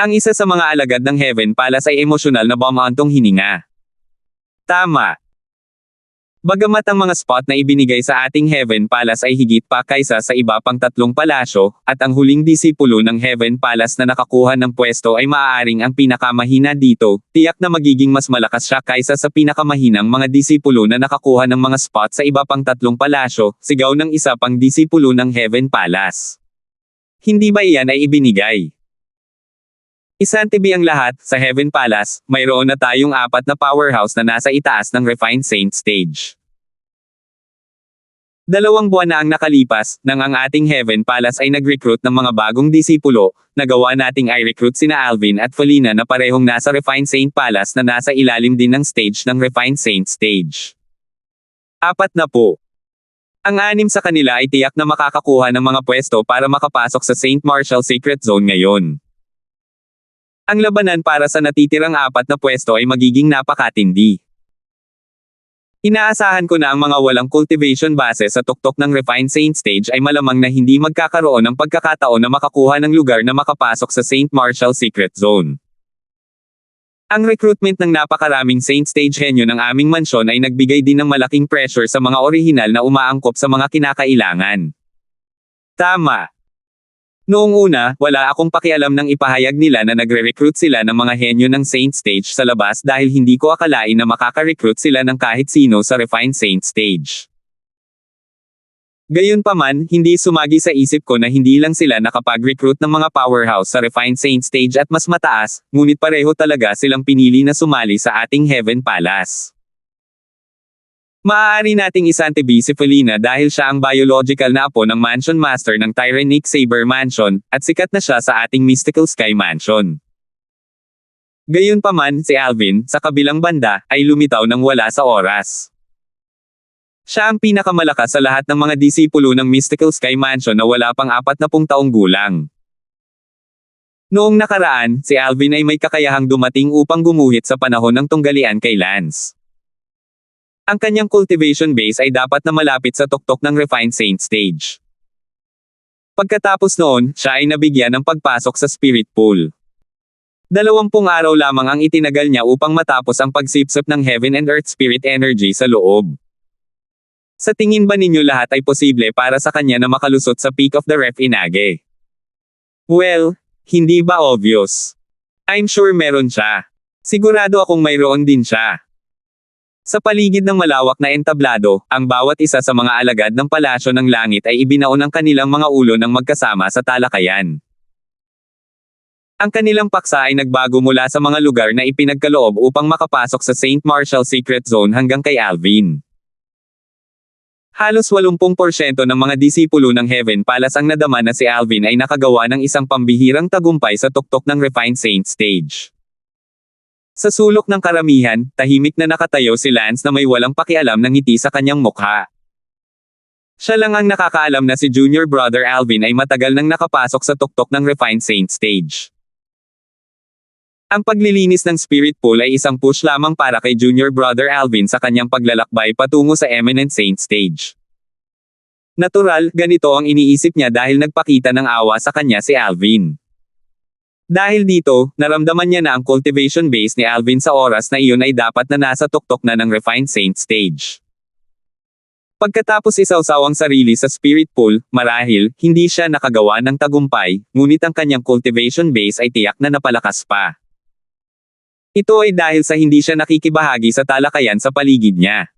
Ang isa sa mga alagad ng Heaven Palace ay emosyonal na bumantong hininga. Tama. Bagamat ang mga spot na ibinigay sa ating Heaven Palace ay higit pa kaysa sa iba pang 3 palasyo, at ang huling disipulo ng Heaven Palace na nakakuha ng pwesto ay maaaring ang pinakamahina dito, tiyak na magiging mas malakas siya kaysa sa pinakamahinang mga disipulo na nakakuha ng mga spot sa iba pang 3 palasyo, sigaw ng isa pang disipulo ng Heaven Palace. Hindi ba iyan ay ibinigay? Isantibi ang lahat, sa Heaven Palace, mayroon na tayong 4 na powerhouse na nasa itaas ng Refined Saint Stage. 2 buwan na ang nakalipas, nang ang ating Heaven Palace ay nag-recruit ng mga bagong disipulo, nagawa nating i-recruit sina Alvin at Felina na parehong nasa Refined Saint Palace na nasa ilalim din ng stage ng Refined Saint Stage. 4 na po. Ang 6 sa kanila ay tiyak na makakakuha ng mga pwesto para makapasok sa St. Martial Secret Zone ngayon. Ang labanan para sa natitirang 4 na pwesto ay magiging napakatindi. Inaasahan ko na ang mga walang cultivation base sa tuktok ng Refined Saint Stage ay malamang na hindi magkakaroon ng pagkakataon na makakuha ng lugar na makapasok sa St. Martial Secret Zone. Ang recruitment ng napakaraming Saint Stage henyo ng aming mansyon ay nagbigay din ng malaking pressure sa mga orihinal na umaangkop sa mga kinakailangan. Tama. Noong una, wala akong pakialam nang ipahayag nila na nagre-recruit sila ng mga henyo ng Saint Stage sa labas dahil hindi ko akalain na makaka-recruit sila ng kahit sino sa Refined Saint Stage. Gayunpaman, hindi sumagi sa isip ko na hindi lang sila nakapag-recruit ng mga powerhouse sa Refined Saint Stage at mas mataas, ngunit pareho talaga silang pinili na sumali sa ating Heaven Palace. Maaari nating isantibi si Felina dahil siya ang biological na apo ng Mansion Master ng Tyrannic Saber Mansion, at sikat na siya sa ating Mystical Sky Mansion. Gayunpaman, si Alvin, sa kabilang banda, ay lumitaw nang wala sa oras. Siya ang pinakamalakas sa lahat ng mga disipulo ng Mystical Sky Mansion na wala pang 40 taong gulang. Noong nakaraan, si Alvin ay may kakayahang dumating upang gumuhit sa panahon ng tunggalian kay Lance. Ang kanyang cultivation base ay dapat na malapit sa tuktok ng Refined Saint Stage. Pagkatapos noon, siya ay nabigyan ng pagpasok sa Spirit Pool. 20 araw lamang ang itinagal niya upang matapos ang pagsipsip ng Heaven and Earth Spirit Energy sa loob. Sa tingin ba ninyo lahat ay posible para sa kanya na makalusot sa peak of the Ref Inage? Well, hindi ba obvious? I'm sure meron siya. Sigurado akong mayroon din siya. Sa paligid ng malawak na entablado, ang bawat isa sa mga alagad ng palasyo ng langit ay ibinaon ang kanilang mga ulo ng magkasama sa talakayan. Ang kanilang paksa ay nagbago mula sa mga lugar na ipinagkaloob upang makapasok sa St. Martial Secret Zone hanggang kay Alvin. Halos 80% ng mga disipulo ng Heaven Palace ang nadama na si Alvin ay nakagawa ng isang pambihirang tagumpay sa tuktok ng Refined Saint Stage. Sa sulok ng karamihan, tahimik na nakatayo si Lance na may walang pakialam ng ngiti sa kanyang mukha. Siya lang ang nakakaalam na si Junior Brother Alvin ay matagal nang nakapasok sa tuktok ng Refined Saint Stage. Ang paglilinis ng Spirit Pool ay isang push lamang para kay Junior Brother Alvin sa kanyang paglalakbay patungo sa Eminent Saint Stage. Natural, ganito ang iniisip niya dahil nagpakita ng awa sa kanya si Alvin. Dahil dito, naramdaman niya na ang cultivation base ni Alvin sa oras na iyon ay dapat na nasa tuktok na ng Refined Saint Stage. Pagkatapos isawsaw ang sarili sa spirit pool, marahil, hindi siya nakagawa ng tagumpay, ngunit ang kanyang cultivation base ay tiyak na napalakas pa. Ito ay dahil sa hindi siya nakikibahagi sa talakayan sa paligid niya.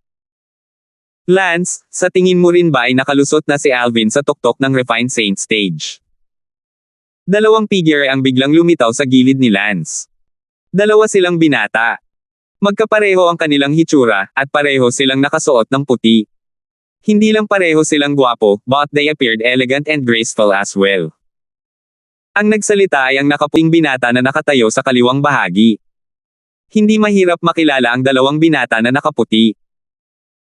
Lance, sa tingin mo rin ba ay nakalusot na si Alvin sa tuktok ng Refined Saint stage? Dalawang figure ang biglang lumitaw sa gilid ni Lance. Dalawa silang binata. Magkapareho ang kanilang hitsura, at pareho silang nakasuot ng puti. Hindi lang pareho silang gwapo, but they appeared elegant and graceful as well. Ang nagsalita ay ang nakaputing binata na nakatayo sa kaliwang bahagi. Hindi mahirap makilala ang dalawang binata na nakaputi.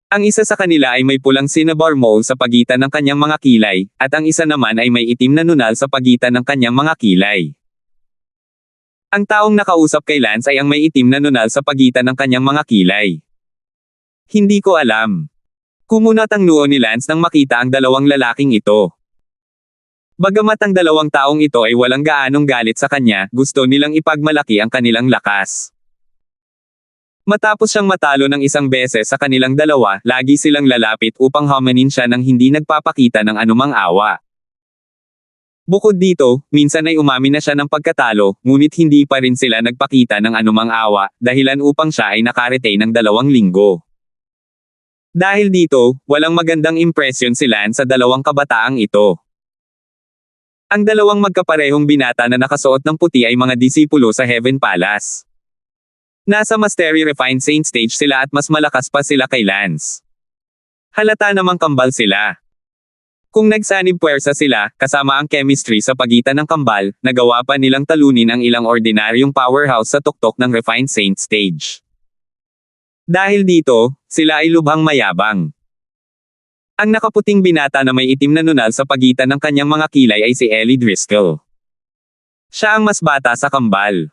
Ang isa sa kanila ay may pulang cinnabar mole sa pagitan ng kanyang mga kilay, at ang isa naman ay may itim na nunal sa pagitan ng kanyang mga kilay. Ang taong nakausap kay Lance ay ang may itim na nunal sa pagitan ng kanyang mga kilay. Hindi ko alam. Kumunat ang noo ni Lance nang makita ang dalawang lalaking ito. Bagamat ang dalawang taong ito ay walang gaanong galit sa kanya, gusto nilang ipagmalaki ang kanilang lakas. Matapos siyang matalo ng isang beses sa kanilang dalawa, lagi silang lalapit upang hamanin siya nang hindi nagpapakita ng anumang awa. Bukod dito, minsan ay umamin na siya ng pagkatalo, ngunit hindi pa rin sila nagpakita ng anumang awa, dahilan upang siya ay nakaretay ng 2 linggo. Dahil dito, walang magandang impresyon si Lance sa dalawang kabataang ito. Ang dalawang magkaparehong binata na nakasuot ng puti ay mga disipulo sa Heaven Palace. Nasa Mastery Refined Saint stage sila at mas malakas pa sila kay Lance. Halata namang kambal sila. Kung nagsanib puwersa sila, kasama ang chemistry sa pagitan ng kambal, nagawa pa nilang talunin ang ilang ordinaryong powerhouse sa tuktok ng Refined Saint stage. Dahil dito, sila ay lubhang mayabang. Ang nakaputing binata na may itim na nunal sa pagitan ng kanyang mga kilay ay si Ellie Driscoll. Siya ang mas bata sa kambal.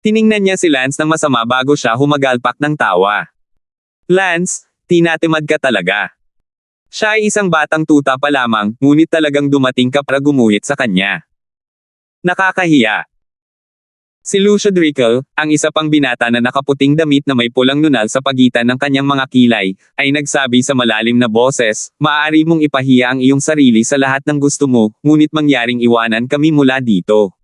Tiningnan niya si Lance ng masama bago siya humagalpak ng tawa. Lance, tinatimad ka talaga. Siya ay isang batang tuta pa lamang, ngunit talagang dumating ka para gumuhit sa kanya. Nakakahiya. Si Lucia Driscoll, ang isa pang binata na nakaputing damit na may pulang nunal sa pagitan ng kanyang mga kilay, ay nagsabi sa malalim na boses, maaari mong ipahiya ang iyong sarili sa lahat ng gusto mo, ngunit mangyaring iwanan kami mula dito.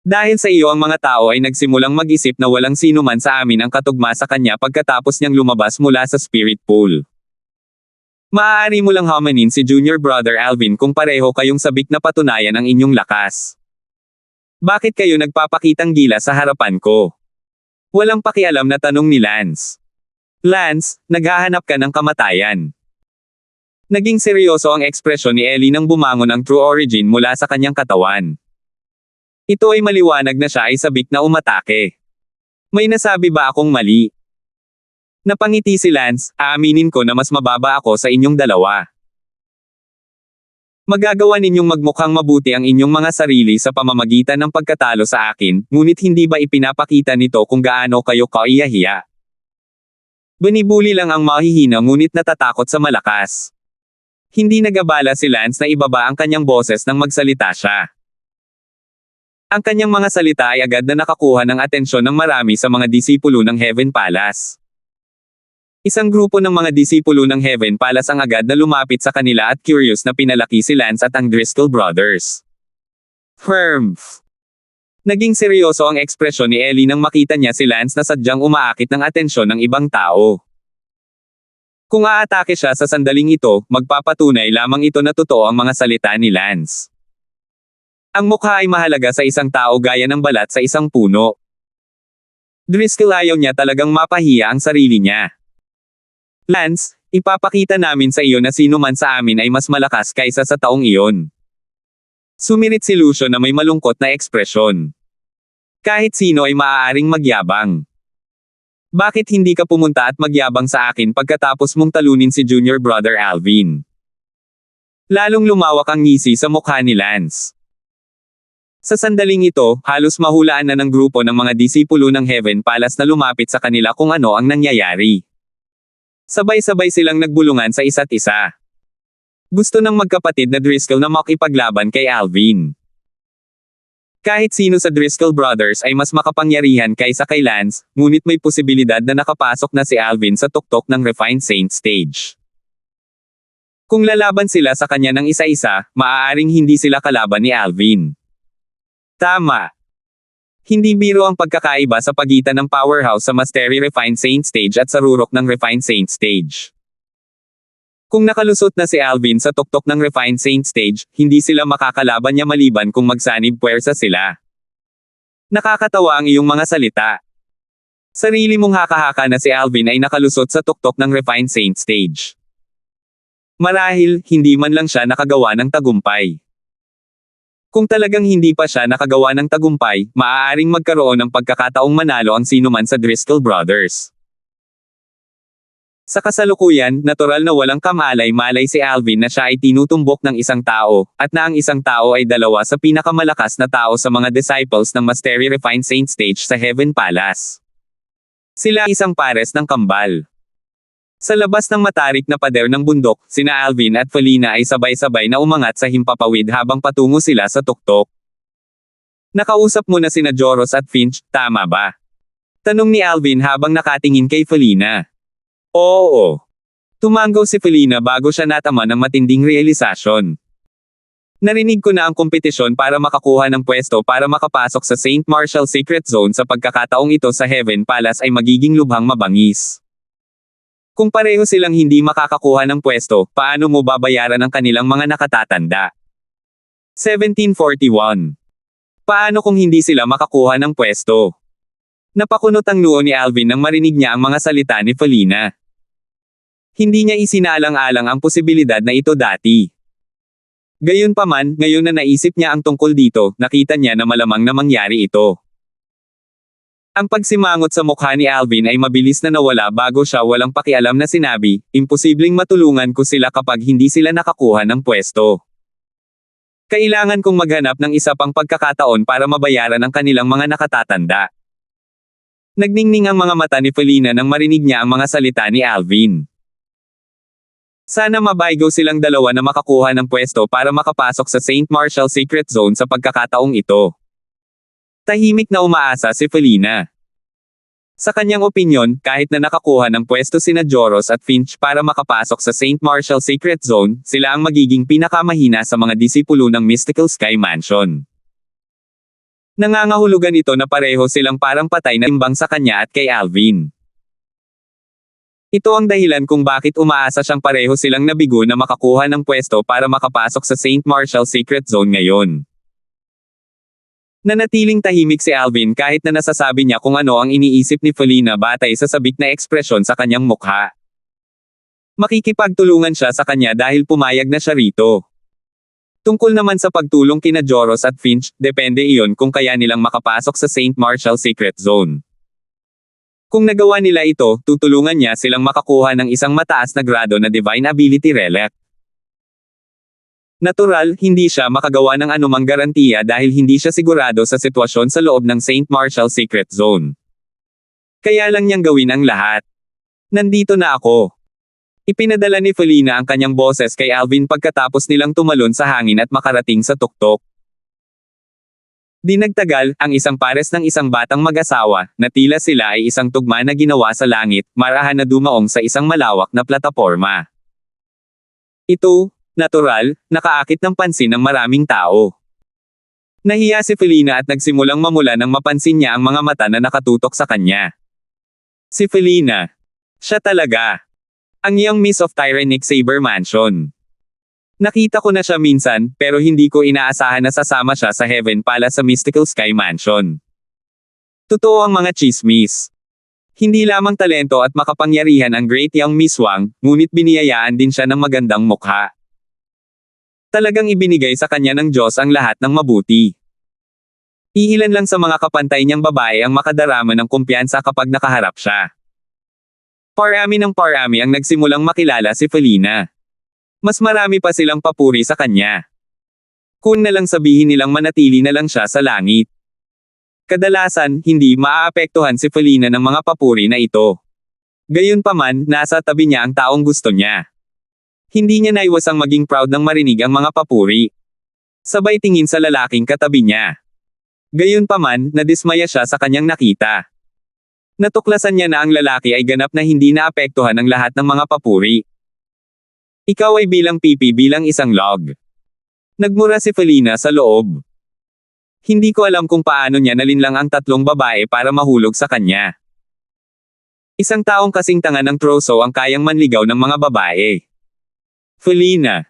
Dahil sa iyo ang mga tao ay nagsimulang mag-isip na walang sino man sa amin ang katugma sa kanya pagkatapos niyang lumabas mula sa spirit pool. Maaari mo lang hamanin si Junior Brother Alvin kung pareho kayong sabik na patunayan ang inyong lakas. Bakit kayo nagpapakitang gila sa harapan ko? Walang pakialam na tanong ni Lance. Lance, naghahanap ka ng kamatayan. Naging seryoso ang ekspresyon ni Ellie nang bumangon ang true origin mula sa kanyang katawan. Ito ay maliwanag na siya ay sabik na umatake. May nasabi ba akong mali? Napangiti si Lance, aaminin ko na mas mababa ako sa inyong dalawa. Magagawa ninyong magmukhang mabuti ang inyong mga sarili sa pamamagitan ng pagkatalo sa akin, ngunit hindi ba ipinapakita nito kung gaano kayo kaiyahiya? Binibuli lang ang mahihina ngunit natatakot sa malakas. Hindi nagabala si Lance na ibaba ang kanyang boses nang magsalita siya. Ang kanyang mga salita ay agad na nakakuha ng atensyon ng marami sa mga disipulo ng Heaven Palace. Isang grupo ng mga disipulo ng Heaven Palace ang agad na lumapit sa kanila at curious na pinalaki si Lance at ang Driscoll brothers. Humph! Naging seryoso ang ekspresyon ni Ellie nang makita niya si Lance na sadyang umaakit ng atensyon ng ibang tao. Kung aatake siya sa sandaling ito, magpapatunay lamang ito na totoo ang mga salita ni Lance. Ang mukha ay mahalaga sa isang tao gaya ng balat sa isang puno. Driscoll ayaw niya talagang mapahiya ang sarili niya. Lance, ipapakita namin sa iyo na sino man sa amin ay mas malakas kaysa sa taong iyon. Sumirit si Lucio na may malungkot na ekspresyon. Kahit sino ay maaaring magyabang. Bakit hindi ka pumunta at magyabang sa akin pagkatapos mong talunin si Junior Brother Alvin? Lalong lumawak ang ngisi sa mukha ni Lance. Sa sandaling ito, halos mahulaan na ng grupo ng mga disipulo ng Heaven Palace na lumapit sa kanila kung ano ang nangyayari. Sabay-sabay silang nagbulungan sa isa't isa. Gusto ng magkapatid na Driscoll na makipaglaban kay Alvin. Kahit sino sa Driscoll Brothers ay mas makapangyarihan kaysa kay Lance, ngunit may posibilidad na nakapasok na si Alvin sa tuktok ng Refined Saint stage. Kung lalaban sila sa kanya ng isa-isa, maaaring hindi sila kalaban ni Alvin. Tama. Hindi biro ang pagkakaiba sa pagitan ng powerhouse sa Mastery Refined Saint stage at sa rurok ng Refined Saint stage. Kung nakalusot na si Alvin sa tuktok ng Refined Saint stage, hindi sila makakalaban niya maliban kung magsanib puwersa sila. Nakakatawa ang iyong mga salita. Sarili mong haka-haka na si Alvin ay nakalusot sa tuktok ng Refined Saint stage. Marahil, hindi man lang siya nakagawa ng tagumpay. Kung talagang hindi pa siya nakagawa ng tagumpay, maaaring magkaroon ng pagkakataong manalo ang sinuman sa Driscoll Brothers. Sa kasalukuyan, natural na walang kamalay-malay si Alvin na siya ay tinutumbok ng isang tao, at na ang isang tao ay dalawa sa pinakamalakas na tao sa mga disciples ng Mastery Refined Saint stage sa Heaven Palace. Sila isang pares ng kambal. Sa labas ng matarik na pader ng bundok, sina Alvin at Felina ay sabay-sabay na umangat sa himpapawid habang patungo sila sa tuktok. Nakausap mo na sina Joros at Finch, tama ba? Tanong ni Alvin habang nakatingin kay Felina. Oo. Tumanggaw si Felina bago siya natama ng matinding realisasyon. Narinig ko na ang kompetisyon para makakuha ng pwesto para makapasok sa St. Marshall Secret Zone sa pagkakataong ito sa Heaven Palace ay magiging lubhang mabangis. Kung pareho silang hindi makakakuha ng pwesto, paano mo babayaran ang kanilang mga nakatatanda? 1741. Paano kung hindi sila makakuha ng pwesto? Napakunot ang noo ni Alvin nang marinig niya ang mga salita ni Felina. Hindi niya isinaalang-alang ang posibilidad na ito dati. Gayunpaman, ngayon na naisip niya ang tungkol dito, nakita niya na malamang na mangyari ito. Ang pagsimangot sa mukha ni Alvin ay mabilis na nawala bago siya walang pakialam na sinabi, imposibleng matulungan ko sila kapag hindi sila nakakuha ng pwesto. Kailangan kong maghanap ng isa pang pagkakataon para mabayaran ang kanilang mga nakatatanda. Nagningning ang mga mata ni Felina nang marinig niya ang mga salita ni Alvin. Sana mabaygo silang dalawa na makakuha ng pwesto para makapasok sa St. Marshall Secret Zone sa pagkakataong ito. Tahimik na umaasa si Felina. Sa kanyang opinyon, kahit na nakakuha ng pwesto sina Joros at Finch para makapasok sa St. Marshall Secret Zone, sila ang magiging pinakamahina sa mga disipulo ng Mystical Sky Mansion. Nangangahulugan ito na pareho silang parang patay na timbang sa kanya at kay Alvin. Ito ang dahilan kung bakit umaasa siyang pareho silang nabigo na makakuha ng pwesto para makapasok sa St. Marshall Secret Zone ngayon. Nanatiling tahimik si Alvin kahit na nasasabi niya kung ano ang iniisip ni Felina batay sa sabik na ekspresyon sa kanyang mukha. Makikipagtulungan siya sa kanya dahil pumayag na siya rito. Tungkol naman sa pagtulong kina Joros at Finch, depende iyon kung kaya nilang makapasok sa St. Marshall Secret Zone. Kung nagawa nila ito, tutulungan niya silang makakuha ng isang mataas na grado na Divine Ability Relic. Natural, hindi siya makagawa ng anumang garantiya dahil hindi siya sigurado sa sitwasyon sa loob ng St. Marshall Secret Zone. Kaya lang niyang gawin ang lahat. Nandito na ako. Ipinadala ni Felina ang kanyang boses kay Alvin pagkatapos nilang tumalon sa hangin at makarating sa tuktok. Di nagtagal, ang isang pares ng isang batang mag-asawa, na tila sila ay isang tugma na ginawa sa langit, marahan na dumaong sa isang malawak na plataporma. Ito, natural, nakaakit ng pansin ng maraming tao. Nahiya si Felina at nagsimulang mamula nang mapansin niya ang mga mata na nakatutok sa kanya. Si Felina. Siya talaga. Ang young Miss of Tyrannic Saber Mansion. Nakita ko na siya minsan, pero hindi ko inaasahan na sasama siya sa Heaven Palace sa Mystical Sky Mansion. Totoo ang mga chismis. Hindi lamang talento at makapangyarihan ang Great Young Miss Wang, ngunit biniyayaan din siya ng magandang mukha. Talagang ibinigay sa kanya ng Diyos ang lahat ng mabuti. Iilan lang sa mga kapantay niyang babae ang makadarama ng kumpiyansa kapag nakaharap siya. Parami ng parami ang nagsimulang makilala si Felina. Mas marami pa silang papuri sa kanya. Kung na lang sabihin nilang manatili na lang siya sa langit. Kadalasan, hindi maaapektuhan si Felina ng mga papuri na ito. Gayunpaman, nasa tabi niya ang taong gusto niya. Hindi niya naiwasang maging proud nang marinig ang mga papuri. Sabay tingin sa lalaking katabi niya. Gayunpaman, nadismaya siya sa kanyang nakita. Natuklasan niya na ang lalaki ay ganap na hindi naapektuhan ng lahat ng mga papuri. Ikaw ay bilang pipi bilang isang log. Nagmura si Felina sa loob. Hindi ko alam kung paano niya nalinlang ang tatlong babae para mahulog sa kanya. Isang taong kasing tanga ng troso ang kayang manligaw ng mga babae. Felina.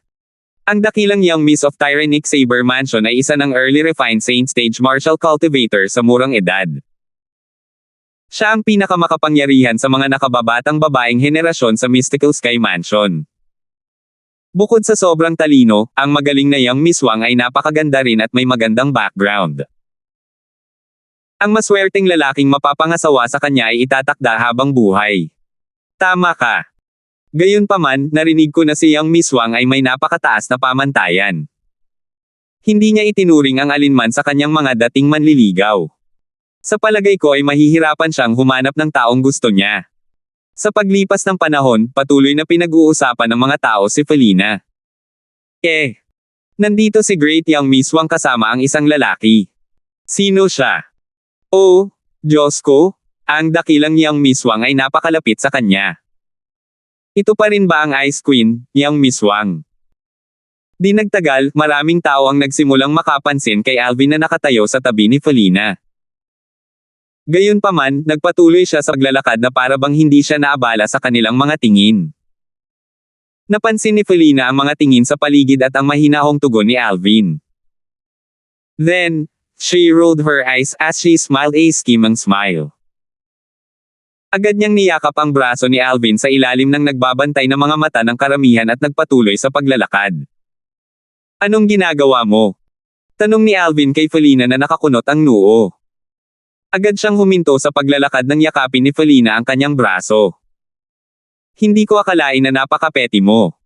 Ang dakilang young miss of Tyrannic Saber Mansion ay isa ng early refined saint stage martial cultivator sa murang edad. Siya ang pinakamakapangyarihan sa mga nakababatang babaeng henerasyon sa Mystical Sky Mansion. Bukod sa sobrang talino, ang magaling na young Miss Wang ay napakaganda rin at may magandang background. Ang maswerteng lalaking mapapangasawa sa kanya ay itatakda habang buhay. Tama ka. Gayunpaman, narinig ko na si young Miss Wang ay may napakataas na pamantayan. Hindi niya itinuring ang alinman sa kanyang mga dating manliligaw. Sa palagay ko ay mahihirapan siyang humanap ng taong gusto niya. Sa paglipas ng panahon, patuloy na pinag-uusapan ng mga tao si Felina. Nandito si Great Young Miss Wang kasama ang isang lalaki. Sino siya? Oh, Diyos ko, ang dakilang Young Miss Wang ay napakalapit sa kanya. Ito pa rin ba ang Ice Queen, Young Miss Wang? Di nagtagal, maraming tao ang nagsimulang makapansin kay Alvin na nakatayo sa tabi ni Felina. Gayunpaman, nagpatuloy siya sa paglalakad na para bang hindi siya naabala sa kanilang mga tingin. Napansin ni Felina ang mga tingin sa paligid at ang mahinahong tugon ni Alvin. Then, she rolled her eyes as she smiled a scheming smile. Agad niyang niyakap ang braso ni Alvin sa ilalim ng nagbabantay na mga mata ng karamihan at nagpatuloy sa paglalakad. Anong ginagawa mo? Tanong ni Alvin kay Felina na nakakunot ang noo. Agad siyang huminto sa paglalakad nang yakapin ni Felina ang kanyang braso. Hindi ko akalain na napakapeti mo.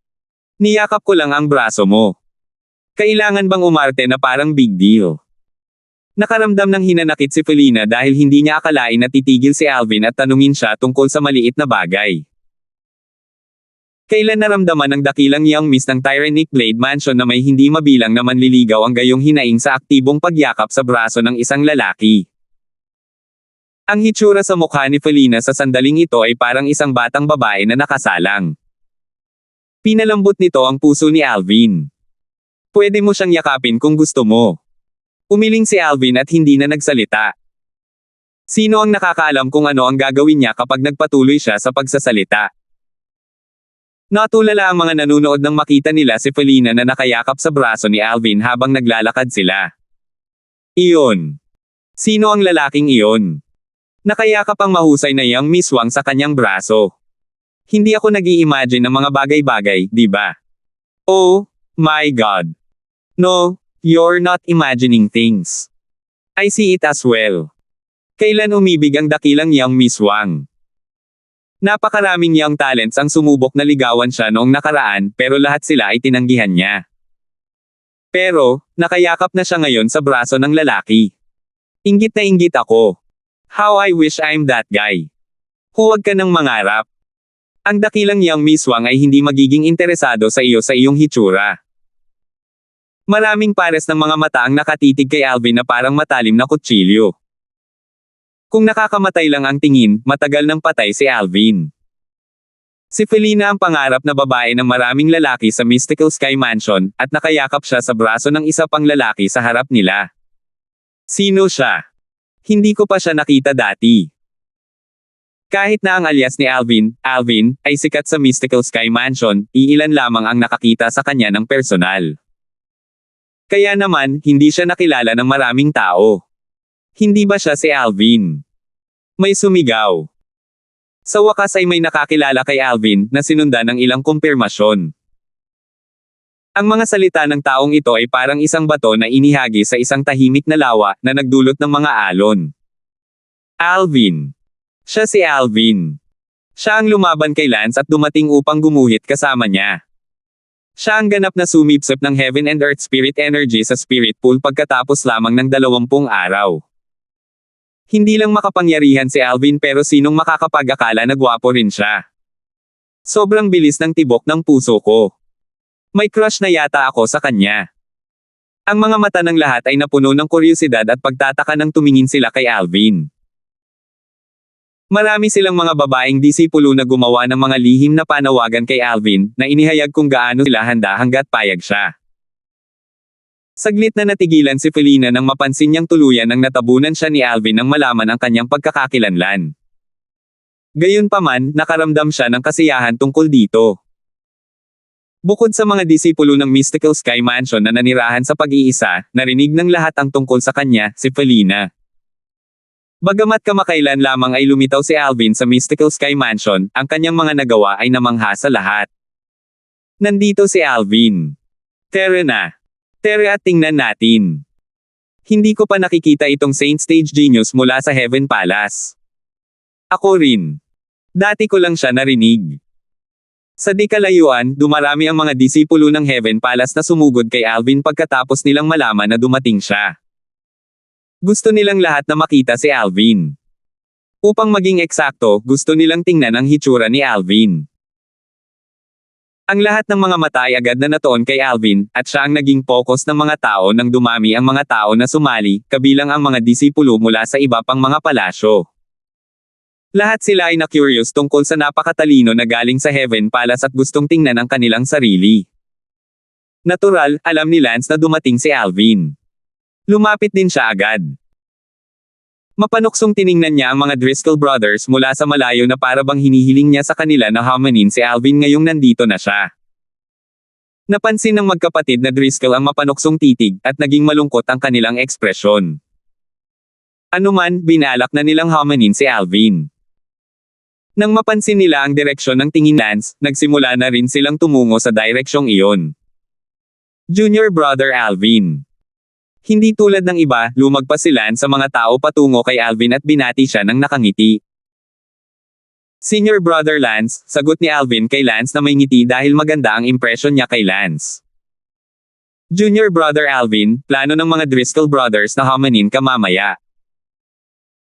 Niyakap ko lang ang braso mo. Kailangan bang umarte na parang big deal? Nakaramdam ng hinanakit si Felina dahil hindi niya akalain na titigil si Alvin at tanungin siya tungkol sa maliit na bagay. Kailan naramdaman ng dakilang young miss ng Tyrannic Blade Mansion na may hindi mabilang na manliligaw ang gayong hinaing sa aktibong pagyakap sa braso ng isang lalaki? Ang hitsura sa mukha ni Felina sa sandaling ito ay parang isang batang babae na nakasalang. Pinalambot nito ang puso ni Alvin. Pwede mo siyang yakapin kung gusto mo. Umiling si Alvin at hindi na nagsalita. Sino ang nakakaalam kung ano ang gagawin niya kapag nagpatuloy siya sa pagsasalita? Natulala ang mga nanunood nang makita nila si Felina na nakayakap sa braso ni Alvin habang naglalakad sila. Iyon. Sino ang lalaking iyon? Nakayakap ang mahusay na young Miss Wang sa kanyang braso. Hindi ako nag-i-imagine ng mga bagay-bagay, di ba? Oh, my God. No, you're not imagining things. I see it as well. Kailan umibig ang dakilang young Miss Wang? Napakaraming young talents ang sumubok na ligawan siya noong nakaraan pero lahat sila ay tinanggihan niya. Pero, nakayakap na siya ngayon sa braso ng lalaki. Inggit na inggit ako. How I wish I'm that guy. Huwag ka nang mangarap. Ang dakilang young Miss Wang ay hindi magiging interesado sa iyo sa iyong hitsura. Maraming pares ng mga mata ang nakatitig kay Alvin na parang matalim na kutsilyo. Kung nakakamatay lang ang tingin, matagal nang patay si Alvin. Si Felina ang pangarap na babae ng maraming lalaki sa Mystical Sky Mansion, at nakayakap siya sa braso ng isa pang lalaki sa harap nila. Sino siya? Hindi ko pa siya nakita dati. Kahit na ang alias ni Alvin, ay sikat sa Mystical Sky Mansion, iilan lamang ang nakakita sa kanya ng personal. Kaya naman, hindi siya nakilala ng maraming tao. Hindi ba siya si Alvin? May sumigaw. Sa wakas ay may nakakilala kay Alvin, na sinundan ng ilang kumpirmasyon. Ang mga salita ng taong ito ay parang isang bato na inihagi sa isang tahimik na lawa, na nagdulot ng mga alon. Alvin. Siya si Alvin. Siya ang lumaban kay Lance at dumating upang gumuhit kasama niya. Siya ang ganap na sumipsip ng Heaven and Earth Spirit Energy sa Spirit Pool pagkatapos lamang ng 20 araw. Hindi lang makapangyarihan si Alvin pero sinong makakapag-akala na gwapo rin siya. Sobrang bilis ng tibok ng puso ko. May crush na yata ako sa kanya. Ang mga mata ng lahat ay napuno ng kuryosidad at pagtataka nang tumingin sila kay Alvin. Marami silang mga babaeng disipulo na gumawa ng mga lihim na panawagan kay Alvin, na inihayag kung gaano sila handa hanggat payag siya. Saglit na natigilan si Felina nang mapansin niyang tuluyan ang natabunan siya ni Alvin nang malaman ang kanyang pagkakakilanlan. Gayunpaman, nakaramdam siya ng kasiyahan tungkol dito. Bukod sa mga disipulo ng Mystical Sky Mansion na nanirahan sa pag-iisa, narinig ng lahat ang tungkol sa kanya, si Felina. Bagamat kamakailan lamang ay lumitaw si Alvin sa Mystical Sky Mansion, ang kanyang mga nagawa ay namangha sa lahat. Nandito si Alvin. Tara na. Tara at tingnan natin. Hindi ko pa nakikita itong Saint Stage Genius mula sa Heaven Palace. Ako rin. Dati ko lang siya narinig. Sa di kalayuan, dumarami ang mga disipulo ng Heaven Palace na sumugod kay Alvin pagkatapos nilang malaman na dumating siya. Gusto nilang lahat na makita si Alvin. Upang maging eksakto, gusto nilang tingnan ang hitsura ni Alvin. Ang lahat ng mga mata ay agad na natuon kay Alvin, at siya ang naging focus ng mga tao nang dumami ang mga tao na sumali, kabilang ang mga disipulo mula sa iba pang mga palasyo. Lahat sila ay na-curious tungkol sa napakatalino na galing sa Heaven Palace at gustong tingnan ang kanilang sarili. Natural, alam ni Lance na dumating si Alvin. Lumapit din siya agad. Mapanuksong tiningnan niya ang mga Driscoll brothers mula sa malayo na parabang hinihiling niya sa kanila na hamanin si Alvin ngayong nandito na siya. Napansin ng magkapatid na Driscoll ang mapanuksong titig at naging malungkot ang kanilang ekspresyon. Anuman, binalak na nilang hamanin si Alvin. Nang mapansin nila ang direksyon ng tingin Lance, nagsimula na rin silang tumungo sa direksyong iyon. Junior Brother Alvin. Hindi tulad ng iba, lumagpas si Lance sa mga tao patungo kay Alvin at binati siya ng nakangiti. Senior Brother Lance, sagot ni Alvin kay Lance na may ngiti dahil maganda ang impression niya kay Lance. Junior Brother Alvin, plano ng mga Driscoll brothers na hamanin ka mamaya.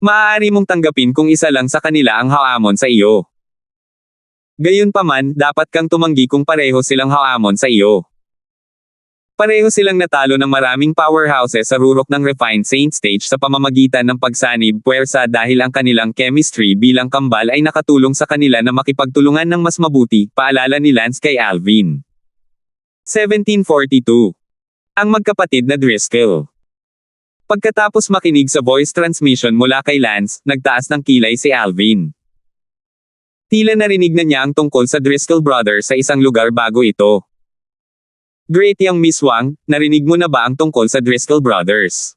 Maaari mong tanggapin kung isa lang sa kanila ang haamon sa iyo. Gayunpaman, dapat kang tumanggi kung pareho silang haamon sa iyo. Pareho silang natalo ng maraming powerhouses sa rurok ng Refined Saint Stage sa pamamagitan ng pagsanib puwersa dahil ang kanilang chemistry bilang kambal ay nakatulong sa kanila na makipagtulungan ng mas mabuti, paalala ni Lance kay Alvin. 1742. Ang magkapatid na Driscoll. Pagkatapos makinig sa voice transmission mula kay Lance, nagtaas ng kilay si Alvin. Tila narinig na niya ang tungkol sa Driscoll brothers sa isang lugar bago ito. Great young Miss Wang, narinig mo na ba ang tungkol sa Driscoll brothers?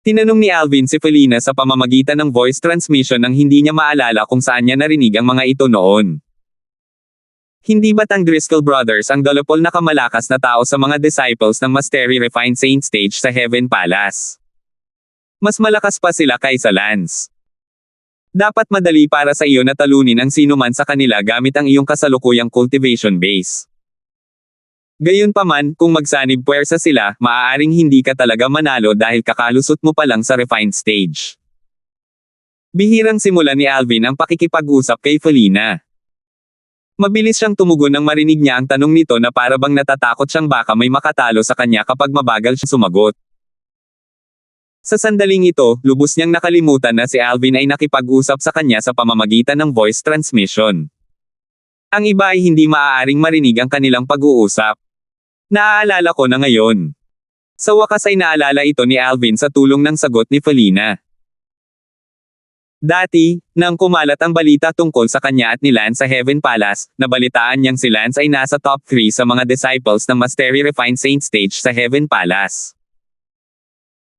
Tinanong ni Alvin si Felina sa pamamagitan ng voice transmission nang hindi niya maalala kung saan niya narinig ang mga ito noon. Hindi ba't ang Driscoll brothers ang dalapol na kamalakas na tao sa mga disciples ng Mastery Refined Saint Stage sa Heaven Palace? Mas malakas pa sila kaysa Lance. Dapat madali para sa iyo na talunin ang sinuman sa kanila gamit ang iyong kasalukuyang cultivation base. Gayunpaman, kung magsanib puwersa sila, maaaring hindi ka talaga manalo dahil kakalusot mo pa lang sa Refined Stage. Bihirang simula ni Alvin ang pakikipag-usap kay Felina. Mabilis siyang tumugon nang marinig niya ang tanong nito na parabang natatakot siyang baka may makatalo sa kanya kapag mabagal siya sumagot. Sa sandaling ito, lubos niyang nakalimutan na si Alvin ay nakipag-usap sa kanya sa pamamagitan ng voice transmission. Ang iba ay hindi maaaring marinig ang kanilang pag-uusap. Naaalala ko na ngayon. Sa wakas ay naalala ito ni Alvin sa tulong ng sagot ni Felina. Dati, nang kumalat ang balita tungkol sa kanya at ni Lance sa Heaven Palace, nabalitaan niyang si Lance ay nasa top 3 sa mga disciples ng Mastery Refined Saint Stage sa Heaven Palace.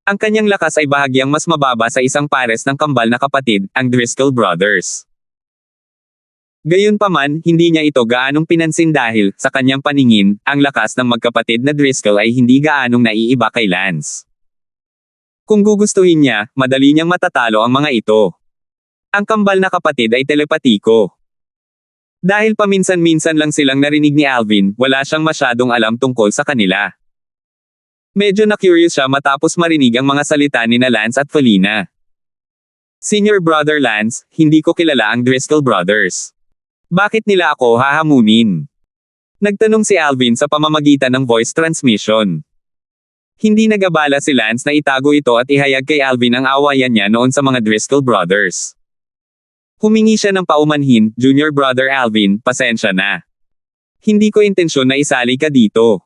Ang kanyang lakas ay bahagyang mas mababa sa isang pares ng kambal na kapatid, ang Driscoll brothers. Gayunpaman, hindi niya ito gaanong pinansin dahil, sa kanyang paningin, ang lakas ng magkapatid na Driscoll ay hindi gaanong naiiba kay Lance. Kung gugustuhin niya, madali niyang matatalo ang mga ito. Ang kambal na kapatid ay telepatiko. Dahil paminsan-minsan lang silang narinig ni Alvin, wala siyang masyadong alam tungkol sa kanila. Medyo na-curious siya matapos marinig ang mga salita ni na Lance at Felina. Senior Brother Lance, hindi ko kilala ang Driscoll brothers. Bakit nila ako hahamunin? Nagtanong si Alvin sa pamamagitan ng voice transmission. Hindi nag-abala si Lance na itago ito at ihayag kay Alvin ang awayan niya noon sa mga Driscoll brothers. Humingi siya ng paumanhin, Junior Brother Alvin, pasensya na. Hindi ko intensyon na isali ka dito.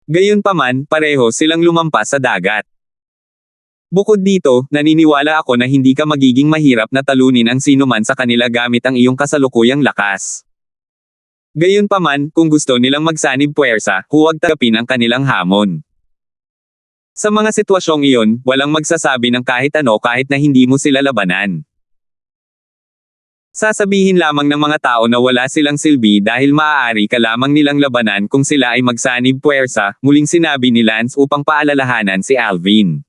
Gayunpaman, pareho silang lumampas sa dagat. Bukod dito, naniniwala ako na hindi ka magiging mahirap na talunin ang sinuman sa kanila gamit ang iyong kasalukuyang lakas. Gayunpaman, kung gusto nilang magsanib puwersa, huwag tanggapin ang kanilang hamon. Sa mga sitwasyong iyon, walang magsasabi ng kahit ano kahit na hindi mo sila labanan. Sasabihin lamang ng mga tao na wala silang silbi dahil maaari ka lamang nilang labanan kung sila ay magsanib puwersa, muling sinabi ni Lance upang paalalahanan si Alvin.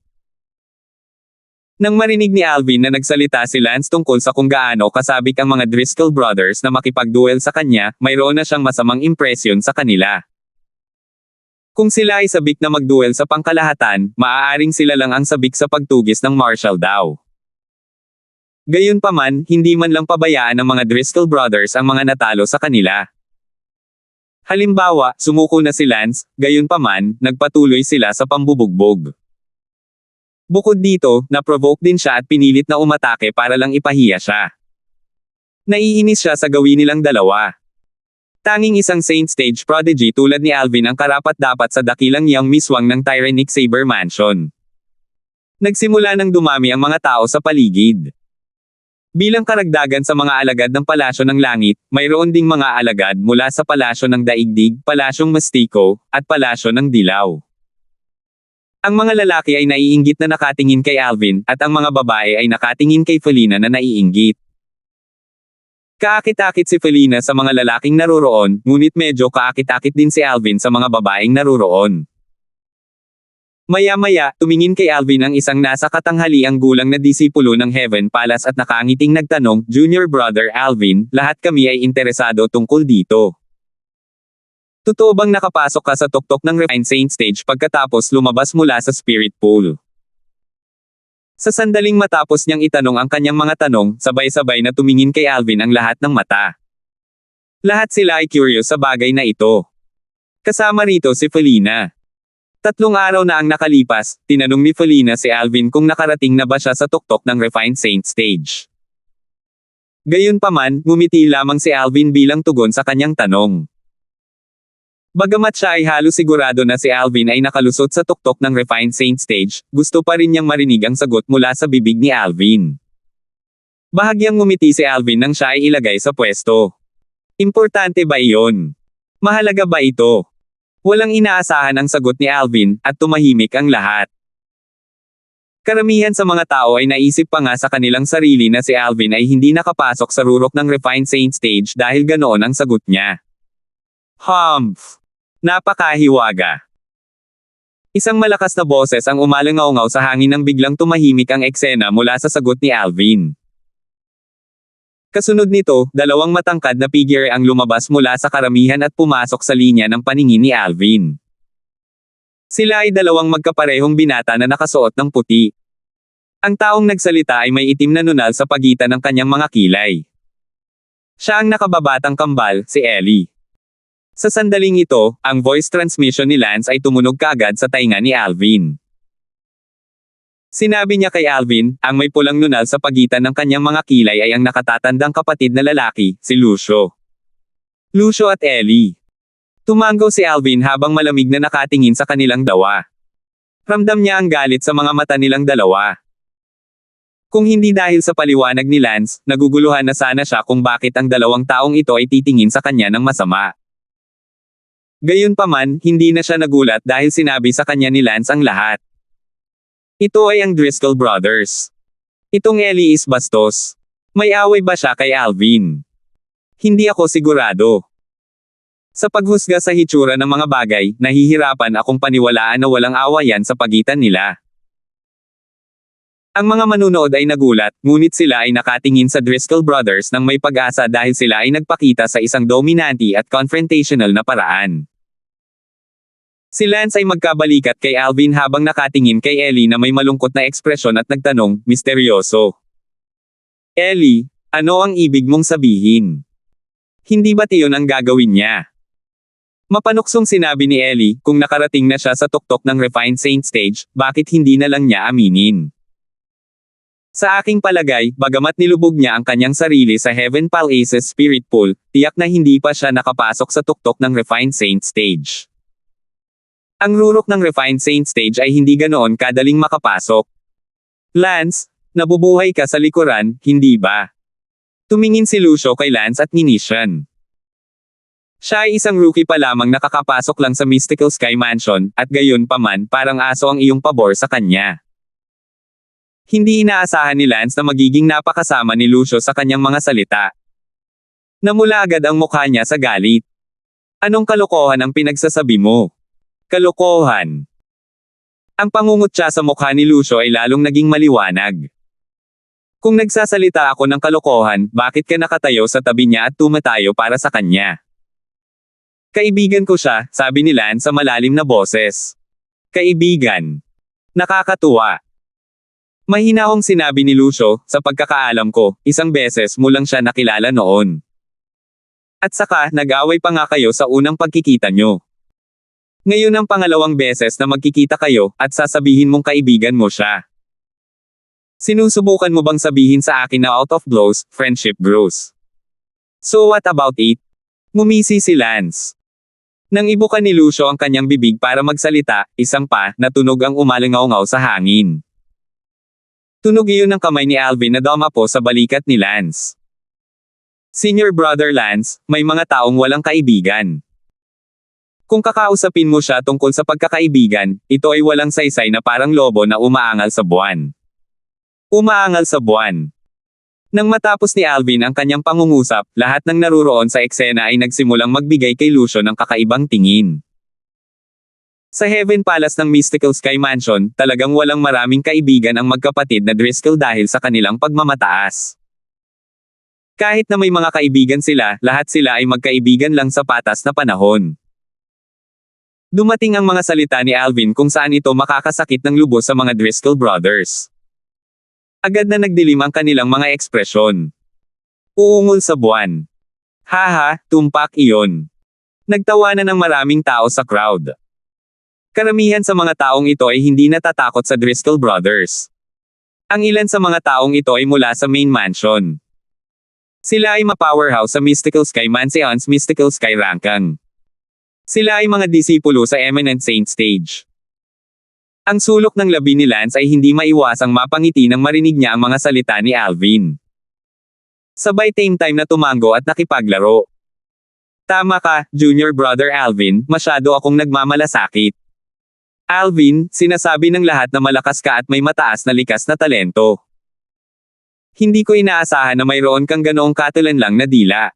Nang marinig ni Alvin na nagsalita si Lance tungkol sa kung gaano kasabik ang mga Driscoll brothers na makipagduel sa kanya, mayroon na siyang masamang impresyon sa kanila. Kung sila ay sabik na magduel sa pangkalahatan, maaaring sila lang ang sabik sa pagtugis ng martial daw. Gayunpaman, hindi man lang pabayaan ng mga Driscoll brothers ang mga natalo sa kanila. Halimbawa, sumuko na si Lance, gayunpaman, nagpatuloy sila sa pambubugbog. Bukod dito, na-provoke din siya at pinilit na umatake para lang ipahiya siya. Naiinis siya sa gawin nilang dalawa. Tanging isang Saint Stage prodigy tulad ni Alvin ang karapat-dapat sa dakilang young miswang ng Tyrannic Saber Mansion. Nagsimula nang dumami ang mga tao sa paligid. Bilang karagdagan sa mga alagad ng Palasyo ng Langit, mayroon ding mga alagad mula sa Palasyo ng Daigdig, Palasyong Mastico, at Palasyo ng Dilaw. Ang mga lalaki ay naiinggit na nakatingin kay Alvin, at ang mga babae ay nakatingin kay Felina na naiinggit. Kaakit-akit si Felina sa mga lalaking naroroon, ngunit medyo kaakit-akit din si Alvin sa mga babaeng naroroon. Maya-maya, tumingin kay Alvin ang isang nasa katanghaliang gulang na disipulo ng Heaven Palace at nakangiting nagtanong, Junior Brother Alvin, lahat kami ay interesado tungkol dito. Totoo bang nakapasok ka sa tuktok ng Refined Saint Stage pagkatapos lumabas mula sa Spirit Pool? Sa sandaling matapos niyang itanong ang kanyang mga tanong, sabay-sabay na tumingin kay Alvin ang lahat ng mata. Lahat sila ay curious sa bagay na ito. Kasama rito si Felina. 3 araw na ang nakalipas, tinanong ni Felina si Alvin kung nakarating na ba siya sa tuktok ng Refined Saint Stage. Gayunpaman, ngumiti lamang si Alvin bilang tugon sa kanyang tanong. Bagamat siya ay halos sigurado na si Alvin ay nakalusot sa tuktok ng Refined Saint Stage, gusto pa rin niyang marinig ang sagot mula sa bibig ni Alvin. Bahagyang ngumiti si Alvin nang siya ay ilagay sa pwesto. Importante ba iyon? Mahalaga ba ito? Walang inaasahan ang sagot ni Alvin, at tumahimik ang lahat. Karamihan sa mga tao ay naisip pa nga sa kanilang sarili na si Alvin ay hindi nakapasok sa rurok ng Refined Saint Stage dahil ganoon ang sagot niya. Humph! Napakahiwaga. Isang malakas na boses ang umalangaw-ngaw sa hangin nang biglang tumahimik ang eksena mula sa sagot ni Alvin. Kasunod nito, 2 matangkad na figure ang lumabas mula sa karamihan at pumasok sa linya ng paningin ni Alvin. Sila ay 2 magkaparehong binata na nakasuot ng puti. Ang taong nagsalita ay may itim na nunal sa pagitan ng kanyang mga kilay. Siya ang nakababatang kambal, si Ellie. Sa sandaling ito, ang voice transmission ni Lance ay tumunog kaagad sa tainga ni Alvin. Sinabi niya kay Alvin, ang may pulang nunal sa pagitan ng kanyang mga kilay ay ang nakatatandang kapatid na lalaki, si Lucio. Lucio at Ellie. Tumanggaw si Alvin habang malamig na nakatingin sa kanilang dawa. Ramdam niya ang galit sa mga mata nilang dalawa. Kung hindi dahil sa paliwanag ni Lance, naguguluhan na sana siya kung bakit ang 2 taong ito ay titingin sa kanya ng masama. Gayunpaman, hindi na siya nagulat dahil sinabi sa kanya ni Lance ang lahat. Ito ay ang Driscoll brothers. Itong Ellie is bastos. May away ba siya kay Alvin? Hindi ako sigurado. Sa paghusga sa hitsura ng mga bagay, nahihirapan akong paniwalaan na walang awayan sa pagitan nila. Ang mga manunood ay nagulat, ngunit sila ay nakatingin sa Driscoll brothers nang may pag-asa dahil sila ay nagpakita sa isang dominante at confrontational na paraan. Si Lance ay magkabalikat kay Alvin habang nakatingin kay Ellie na may malungkot na ekspresyon at nagtanong, misteryoso. Ellie, ano ang ibig mong sabihin? Hindi ba't iyon ang gagawin niya? Mapanuksong sinabi ni Ellie, kung nakarating na siya sa tuktok ng Refined Saint stage, bakit hindi na lang niya aminin? Sa aking palagay, bagamat nilubog niya ang kanyang sarili sa Heaven Palace's Spirit Pool, tiyak na hindi pa siya nakapasok sa tuktok ng Refined Saint stage. Ang rurok ng Refined Saint stage ay hindi ganoon kadaling makapasok. Lance, nabubuhay ka sa likuran, hindi ba? Tumingin si Lucio kay Lance at Ninition. Siya ay isang rookie pa lamang nakakapasok lang sa Mystical Sky Mansion, at gayon pa man parang aso ang iyong pabor sa kanya. Hindi inaasahan ni Lance na magiging napakasama ni Lucio sa kanyang mga salita. Namula agad ang mukha niya sa galit. Anong kalokohan ang pinagsasabi mo? Kalokohan. Ang pangungutya sa mukha ni Lucio ay lalong naging maliwanag. Kung nagsasalita ako ng kalokohan, bakit ka nakatayo sa tabi niya at tumatayo para sa kanya? Kaibigan ko siya, sabi ni Lance sa malalim na boses. Kaibigan. Nakakatuwa. Mahinahong sinabi ni Lucio, sa pagkakaalam ko, isang beses mo lang siya nakilala noon. At saka, nag-away pa nga kayo sa unang pagkikita nyo. Ngayon ang pangalawang beses na magkikita kayo, at sasabihin mong kaibigan mo siya. Sinusubukan mo bang sabihin sa akin na out of blows, friendship grows? So what about it? Ngumisi si Lance. Nang ibukan ni Lucio ang kanyang bibig para magsalita, isang pa, na tunog ang umalingaw-ngaw sa hangin. Tunog iyon ng kamay ni Alvin na dumapo sa balikat ni Lance. Senior brother Lance, may mga taong walang kaibigan. Kung kakausapin mo siya tungkol sa pagkakaibigan, ito ay walang saysay na parang lobo na umaangal sa buwan. Umaangal sa buwan. Nang matapos ni Alvin ang kanyang pangungusap, lahat ng naruroon sa eksena ay nagsimulang magbigay kay Lucio ng kakaibang tingin. Sa Heaven Palace ng Mystical Sky Mansion, talagang walang maraming kaibigan ang magkapatid na Driscoll dahil sa kanilang pagmamataas. Kahit na may mga kaibigan sila, lahat sila ay magkaibigan lang sa patas na panahon. Dumating ang mga salita ni Alvin kung saan ito makakasakit ng lubos sa mga Driscoll brothers. Agad na nagdilim ang kanilang mga ekspresyon. Uungol sa buwan. Haha, tumpak iyon. Nagtawanan ng maraming tao sa crowd. Karamihan sa mga taong ito ay hindi natatakot sa Driscoll brothers. Ang ilan sa mga taong ito ay mula sa main mansion. Sila ay ma-powerhouse sa Mystical Sky Mansion's Mystical Sky Rankang. Sila ay mga disipulo sa Eminent Saint stage. Ang sulok ng labi ni Lance ay hindi maiwasang mapangiti nang marinig niya ang mga salita ni Alvin. Sabay same time na tumango at nakipaglaro. Tama ka, junior brother Alvin, masyado akong nagmamalasakit. Alvin, sinasabi ng lahat na malakas ka at may mataas na likas na talento. Hindi ko inaasahan na mayroon kang ganoong katulanlang na dila.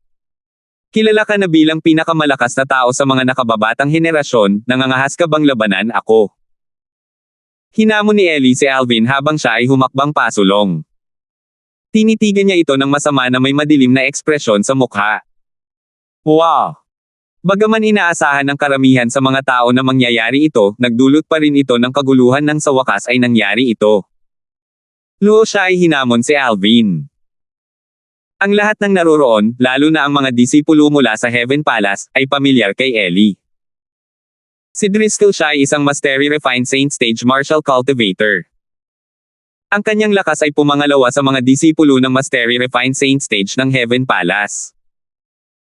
Kilala ka na bilang pinakamalakas na tao sa mga nakababatang henerasyon, nangangahas ka bang labanan ako? Hinamon ni Ellie si Alvin habang siya ay humakbang pasulong. Tinitigan niya ito ng masama na may madilim na ekspresyon sa mukha. Wow! Bagaman inaasahan ng karamihan sa mga tao na mangyayari ito, nagdulot pa rin ito ng kaguluhan nang sa wakas ay nangyari ito. Luo siya ay hinamon si Alvin. Ang lahat ng naroroon, lalo na ang mga disipulo mula sa Heaven Palace, ay pamilyar kay Ellie. Si Driscoll siya ay isang Mastery Refined Saint Stage Martial Cultivator. Ang kanyang lakas ay pumangalawa sa mga disipulo ng Mastery Refined Saint Stage ng Heaven Palace.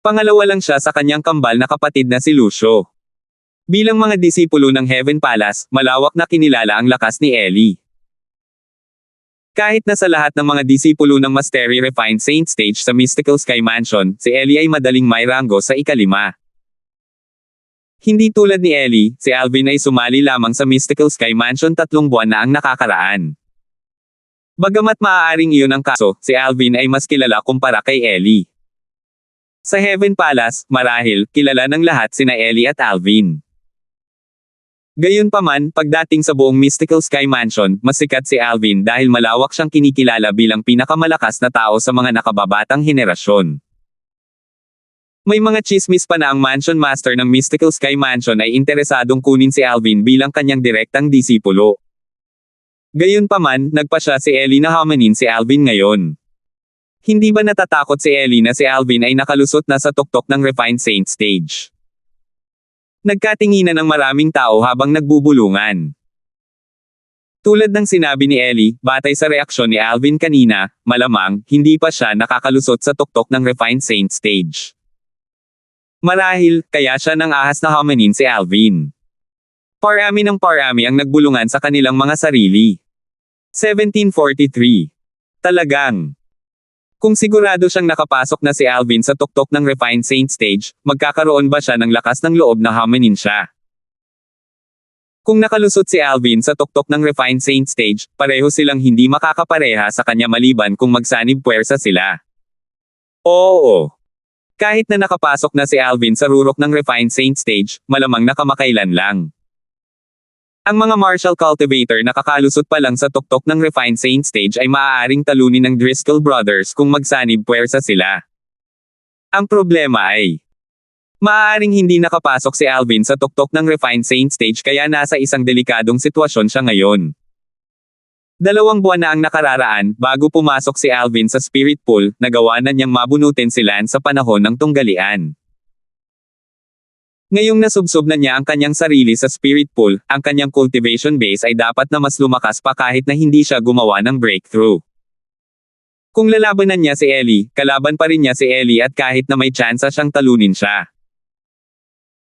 Pangalawa lang siya sa kanyang kambal na kapatid na si Lucio. Bilang mga disipulo ng Heaven Palace, malawak na kinilala ang lakas ni Ellie. Kahit na sa lahat ng mga disipulo ng Mastery Refined Saint Stage sa Mystical Sky Mansion, si Ellie ay madaling may ranggo sa ikalima. Hindi tulad ni Ellie, si Alvin ay sumali lamang sa Mystical Sky Mansion 3 buwan na ang nakakaraan. Bagamat maaaring iyon ang kaso, si Alvin ay mas kilala kumpara kay Ellie. Sa Heaven Palace, marahil, kilala ng lahat sina Ellie at Alvin. Gayunpaman, pagdating sa buong Mystical Sky Mansion, mas sikat si Alvin dahil malawak siyang kinikilala bilang pinakamalakas na tao sa mga nakababatang henerasyon. May mga chismis pa na ang Mansion Master ng Mystical Sky Mansion ay interesadong kunin si Alvin bilang kanyang direktang disipulo. Gayunpaman, nagpa siya si Ellie na hamanin si Alvin ngayon. Hindi ba natatakot si Ellie na si Alvin ay nakalusot na sa tuktok ng Refined Saint stage? Nagkatinginan ng maraming tao habang nagbubulungan. Tulad ng sinabi ni Ellie, batay sa reaksyon ni Alvin kanina, malamang, hindi pa siya nakakalusot sa tuktok ng Refined Saint stage. Marahil, kaya siya nang ahas na hominin si Alvin. Parami ng parami ang nagbulungan sa kanilang mga sarili. 1743. Talagang. Kung sigurado siyang nakapasok na si Alvin sa tuktok ng Refined Saint stage, magkakaroon ba siya ng lakas ng loob na hominin siya? Kung nakalusot si Alvin sa tuktok ng Refined Saint stage, pareho silang hindi makakapareha sa kanya maliban kung magsanib puwersa sila. Oo. Kahit na nakapasok na si Alvin sa rurok ng Refined Saint stage, malamang nakamakailan lang. Ang mga martial cultivator na kakalusot pa lang sa tuktok ng Refined Saint stage ay maaaring talunin ng Driscoll Brothers kung magsanib puwersa sila. Ang problema ay, maaaring hindi nakapasok si Alvin sa tuktok ng Refined Saint stage kaya nasa isang delikadong sitwasyon siya ngayon. 2 buwan na ang nakararaan bago pumasok si Alvin sa spirit pool, nagawa na niyang mabunutin si Lance sa panahon ng tunggalian. Ngayong nasubsob na niya ang kanyang sarili sa spirit pool, ang kanyang cultivation base ay dapat na mas lumakas pa kahit na hindi siya gumawa ng breakthrough. Kung lalabanan niya si Ellie, kalaban pa rin niya si Ellie at kahit na may tsansa siyang talunin siya.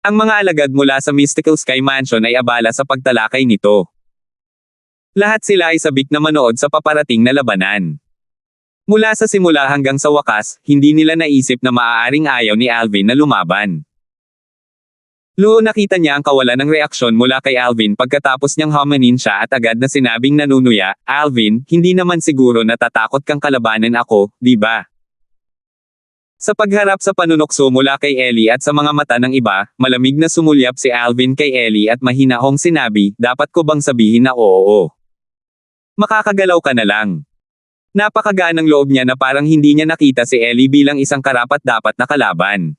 Ang mga alagad mula sa Mystical Sky Mansion ay abala sa pagtalakay nito. Lahat sila ay sabik na manood sa paparating na labanan. Mula sa simula hanggang sa wakas, hindi nila naisip na maaaring ayaw ni Alvin na lumaban. Luo nakita niya ang kawalan ng reaksyon mula kay Alvin pagkatapos niyang hominin siya at agad na sinabing nanunuya, Alvin, hindi naman siguro natatakot kang kalabanin ako, di ba? Sa pagharap sa panunokso mula kay Ellie at sa mga mata ng iba, malamig na sumulyap si Alvin kay Ellie at mahinahong sinabi, dapat ko bang sabihin na oo? Makakagalaw ka na lang. Napakagaan ng loob niya na parang hindi niya nakita si Ellie bilang isang karapat-dapat na kalaban.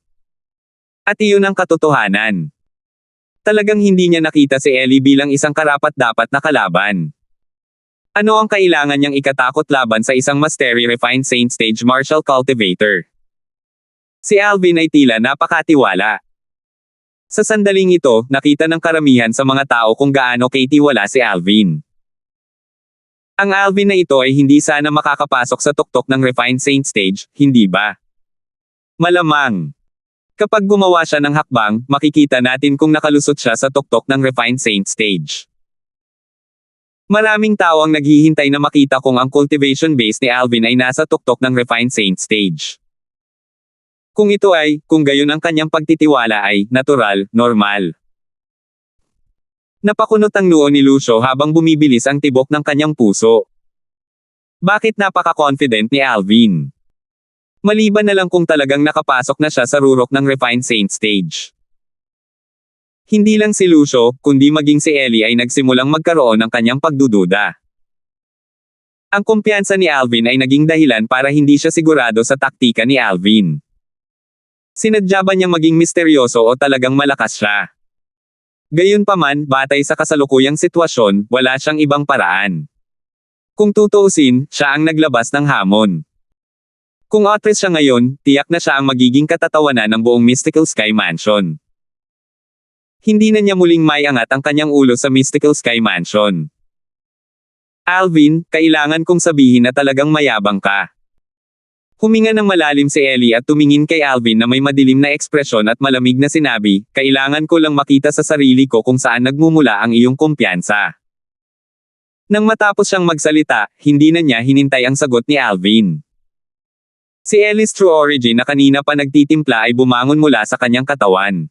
At iyon ang katotohanan. Talagang hindi niya nakita si Ellie bilang isang karapat-dapat na kalaban. Ano ang kailangan niyang ikatakot laban sa isang Mastery Refined Saint Stage Martial Cultivator? Si Alvin ay tila napakatiwala. Sa sandaling ito, nakita ng karamihan sa mga tao kung gaano kaitiwala si Alvin. Ang Alvin na ito ay hindi sana makakapasok sa tuktok ng Refined Saint Stage, hindi ba? Malamang. Kapag gumawa siya ng hakbang, makikita natin kung nakalusot siya sa tuktok ng Refined Saint stage. Maraming tao ang naghihintay na makita kung ang cultivation base ni Alvin ay nasa tuktok ng Refined Saint stage. Kung ito ay, kung gayon ang kanyang pagtitiwala ay, natural, normal. Napakunot ang noo ni Lucio habang bumibilis ang tibok ng kanyang puso. Bakit napaka-confident ni Alvin? Maliban na lang kung talagang nakapasok na siya sa rurok ng Refined Saint stage. Hindi lang si Lucio, kundi maging si Ellie ay nagsimulang magkaroon ng kanyang pagdududa. Ang kumpiyansa ni Alvin ay naging dahilan para hindi siya sigurado sa taktika ni Alvin. Sinadya ba niyang maging misteryoso o talagang malakas siya? Gayunpaman, batay sa kasalukuyang sitwasyon, wala siyang ibang paraan. Kung tutuusin, siya ang naglabas ng hamon. Kung actress siya ngayon, tiyak na siya ang magiging katatawanan ng buong Mystical Sky Mansion. Hindi na niya muling maiangat ang kanyang ulo sa Mystical Sky Mansion. Alvin, kailangan kong sabihin na talagang mayabang ka. Huminga ng malalim si Ellie at tumingin kay Alvin na may madilim na ekspresyon at malamig na sinabi, kailangan ko lang makita sa sarili ko kung saan nagmumula ang iyong kumpiyansa. Nang matapos siyang magsalita, hindi na niya hinintay ang sagot ni Alvin. Si Ellie's true origin na kanina pa nagtitimpla ay bumangon mula sa kanyang katawan.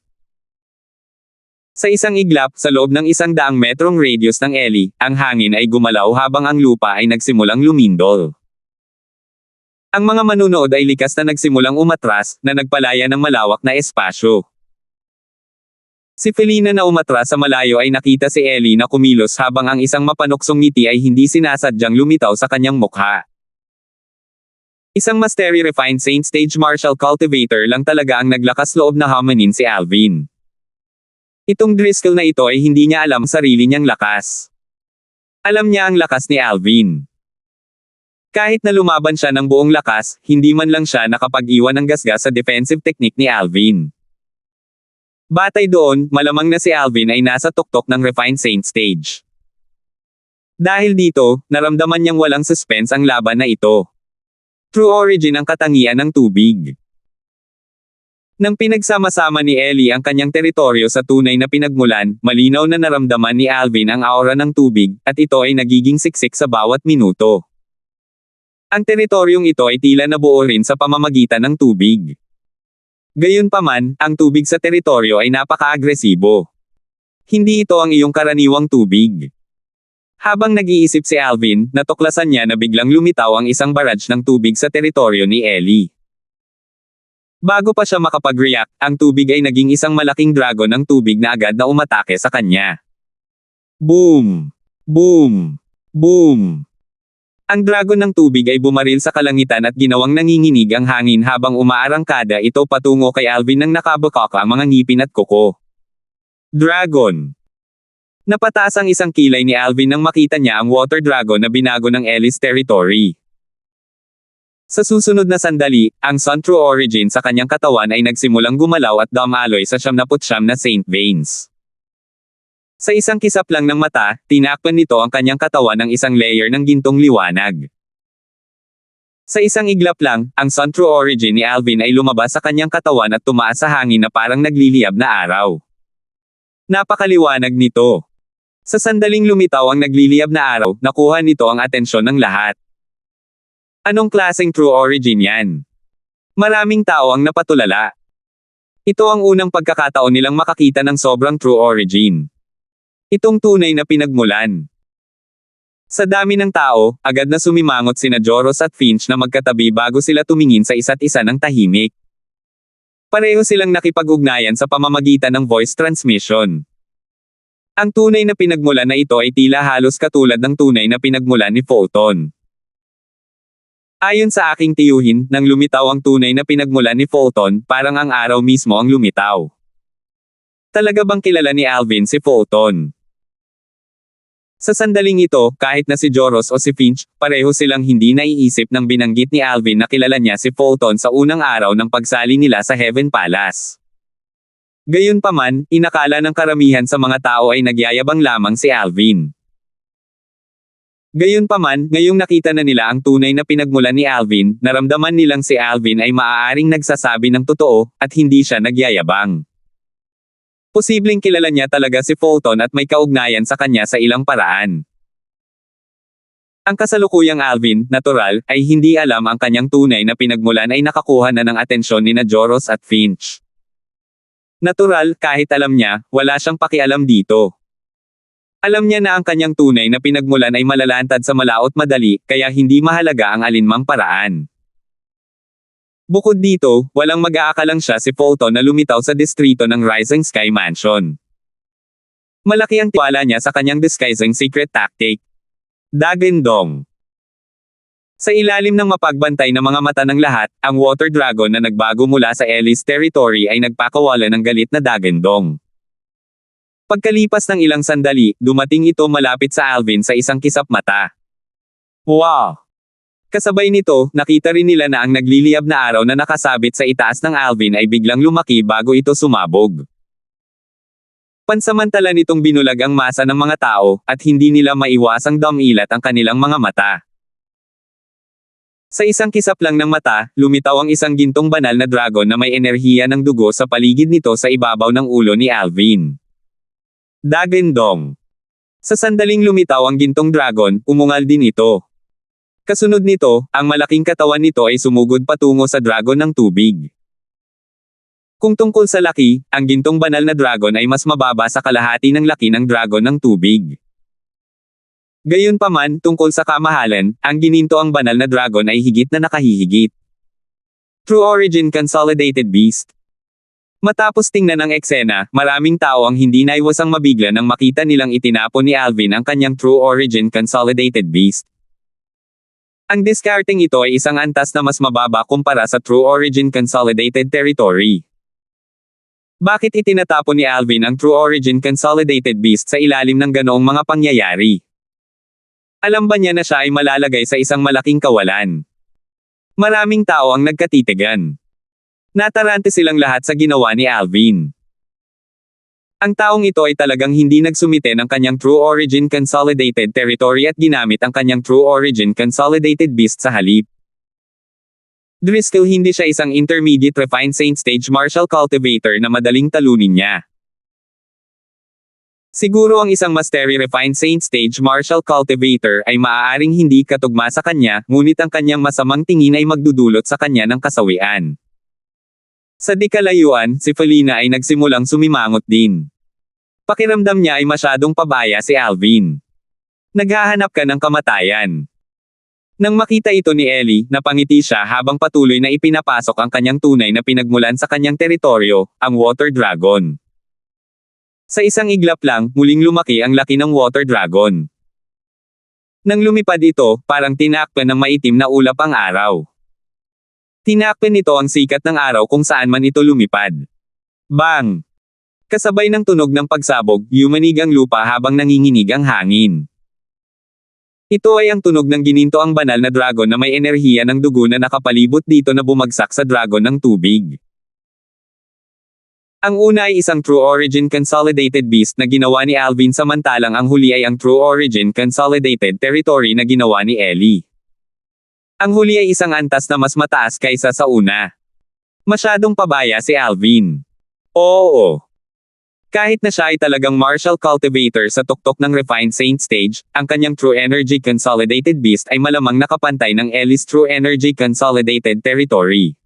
Sa isang iglap, sa loob ng 100 metrong radius ng Ellie, ang hangin ay gumalaw habang ang lupa ay nagsimulang lumindol. Ang mga manunood ay likas na nagsimulang umatras, na nagpalaya ng malawak na espasyo. Si Felina na umatras sa malayo ay nakita si Ellie na kumilos habang ang isang mapanuksong ngiti ay hindi sinasadyang lumitaw sa kanyang mukha. Isang Mastery Refined Saint Stage Martial Cultivator lang talaga ang naglakas loob na hominin si Alvin. Itong Driscoll na ito ay hindi niya alam sarili niyang lakas. Alam niya ang lakas ni Alvin. Kahit na lumaban siya ng buong lakas, hindi man lang siya nakapag-iwan ng gasgas sa defensive technique ni Alvin. Batay doon, malamang na si Alvin ay nasa tuktok ng Refined Saint stage. Dahil dito, naramdaman niyang walang suspense ang laban na ito. True Origin ang katangian ng tubig. Nang pinagsama-sama ni Ellie ang kanyang teritoryo sa tunay na pinagmulan, malinaw na naramdaman ni Alvin ang aura ng tubig, at ito ay nagiging siksik sa bawat minuto. Ang teritoryong ito ay tila nabuo rin sa pamamagitan ng tubig. Gayunpaman, ang tubig sa teritoryo ay napaka-agresibo. Hindi ito ang iyong karaniwang tubig. Habang nag-iisip si Alvin, natuklasan niya na biglang lumitaw ang isang barrage ng tubig sa teritoryo ni Ellie. Bago pa siya makapag-react, ang tubig ay naging isang malaking dragon ng tubig na agad na umatake sa kanya. Boom! Boom! Boom! Ang dragon ng tubig ay bumaril sa kalangitan at ginawang nanginginig ang hangin habang umaarangkada ito patungo kay Alvin nang nakabukak ang mga ngipin at kuko. Dragon! Napataas ang isang kilay ni Alvin nang makita niya ang water dragon na binago ng Ellie's territory. Sa susunod na sandali, ang Sun True Origin sa kanyang katawan ay nagsimulang gumalaw at dumaloy sa 79 na Saint Veins. Sa isang kisap lang ng mata, tinakpan nito ang kanyang katawan ng isang layer ng gintong liwanag. Sa isang iglap lang, ang Sun True Origin ni Alvin ay lumabas sa kanyang katawan at tumaas sa hangin na parang nagliliyab na araw. Napakaliwanag nito. Sa sandaling lumitaw ang nagliliyab na araw, nakuha nito ang atensyon ng lahat. Anong klaseng True Origin yan? Maraming tao ang napatulala. Ito ang unang pagkakataon nilang makakita ng sobrang True Origin. Itong tunay na pinagmulan. Sa dami ng tao, agad na sumimangot sina Joros at Finch na magkatabi bago sila tumingin sa isa't isa ng tahimik. Pareho silang nakipag-ugnayan sa pamamagitan ng voice transmission. Ang tunay na pinagmulan na ito ay tila halos katulad ng tunay na pinagmulan ni Fulton. Ayon sa aking tiyuhin, nang lumitaw ang tunay na pinagmulan ni Fulton, parang ang araw mismo ang lumitaw. Talaga bang kilala ni Alvin si Fulton? Sa sandaling ito, kahit na si Joros o si Finch, pareho silang hindi naiisip nang binanggit ni Alvin na kilala niya si Fulton sa unang araw ng pagsali nila sa Heaven Palace. Gayunpaman, inakala ng karamihan sa mga tao ay nagyayabang lamang si Alvin. Gayunpaman, ngayong nakita na nila ang tunay na pinagmulan ni Alvin, naramdaman nilang si Alvin ay maaaring nagsasabi ng totoo, at hindi siya nagyayabang. Posibleng kilala niya talaga si Fulton at may kaugnayan sa kanya sa ilang paraan. Ang kasalukuyang Alvin, natural, ay hindi alam ang kanyang tunay na pinagmulan ay nakakuha na ng atensyon ni Joros at Finch. Natural, kahit alam niya, wala siyang pakialam dito. Alam niya na ang kanyang tunay na pinagmulan ay malalantad sa malaot madali, kaya hindi mahalaga ang alinmang paraan. Bukod dito, walang mag-aakalang siya si Fulton na lumitaw sa distrito ng Rising Sky Mansion. Malaki ang tiwala niya sa kanyang disguising secret tactic. Dagendong. Sa ilalim ng mapagbantay na mga mata ng lahat, ang water dragon na nagbago mula sa Ellie's territory ay nagpakawala ng galit na Dagendong. Pagkalipas ng ilang sandali, dumating ito malapit sa Alvin sa isang kisap mata. Wow! Kasabay nito, nakita rin nila na ang nagliliyab na araw na nakasabit sa itaas ng Alvin ay biglang lumaki bago ito sumabog. Pansamantala nitong binulag ang masa ng mga tao, at hindi nila maiwasang dumilat ang kanilang mga mata. Sa isang kisap lang ng mata, lumitaw ang isang gintong banal na dragon na may enerhiya ng dugo sa paligid nito sa ibabaw ng ulo ni Alvin. Dagendong. Sa sandaling lumitaw ang gintong dragon, umungal din ito. Kasunod nito, ang malaking katawan nito ay sumugod patungo sa dragon ng tubig. Kung tungkol sa laki, ang gintong banal na dragon ay mas mababa sa kalahati ng laki ng dragon ng tubig. Gayunpaman, tungkol sa kamahalan, ang ginintoang banal na dragon ay higit na nakahihigit. True Origin Consolidated Beast. Matapos tingnan ang eksena, maraming tao ang hindi naiwasang mabigla nang makita nilang itinapon ni Alvin ang kanyang True Origin Consolidated Beast. Ang discarding ito ay isang antas na mas mababa kumpara sa True Origin Consolidated Territory. Bakit itinatapon ni Alvin ang True Origin Consolidated Beast sa ilalim ng ganoong mga pangyayari? Alam ba niya na siya ay malalagay sa isang malaking kawalan? Maraming tao ang nagkatitigan. Natarante silang lahat sa ginawa ni Alvin. Ang taong ito ay talagang hindi nagsumite ng kanyang True Origin Consolidated Territory at ginamit ang kanyang True Origin Consolidated Beast sa halip. Driscoll hindi siya isang intermediate refined saint stage martial cultivator na madaling talunin niya. Siguro ang isang mastery refined saint stage martial cultivator ay maaaring hindi katugma sa kanya, ngunit ang kanyang masamang tingin ay magdudulot sa kanya ng kasawian. Sa di kalayuan, si Felina ay nagsimulang sumimangot din. Pakiramdam niya ay masyadong pabaya si Alvin. Naghahanap ka ng kamatayan. Nang makita ito ni Ellie, napangiti siya habang patuloy na ipinapasok ang kanyang tunay na pinagmulan sa kanyang teritoryo, ang Water Dragon. Sa isang iglap lang, muling lumaki ang laki ng Water Dragon. Nang lumipad ito, parang tinakpan ng maitim na ulap ang araw. Tinakpan nito ang sikat ng araw kung saan man ito lumipad. Bang! Kasabay ng tunog ng pagsabog, yumanig ang lupa habang nanginginig ang hangin. Ito ay ang tunog ng gininto ang banal na dragon na may enerhiya ng dugo na nakapalibot dito na bumagsak sa dragon ng tubig. Ang una ay isang True Origin Consolidated Beast na ginawa ni Alvin samantalang ang huli ay ang True Origin Consolidated Territory na ginawa ni Ellie. Ang huli ay isang antas na mas mataas kaysa sa una. Masyadong pabaya si Alvin. Oo. Kahit na siya ay talagang martial cultivator sa tuktok ng Refined Saint Stage, ang kanyang True Energy Consolidated Beast ay malamang nakapantay ng Ellie's True Energy Consolidated Territory.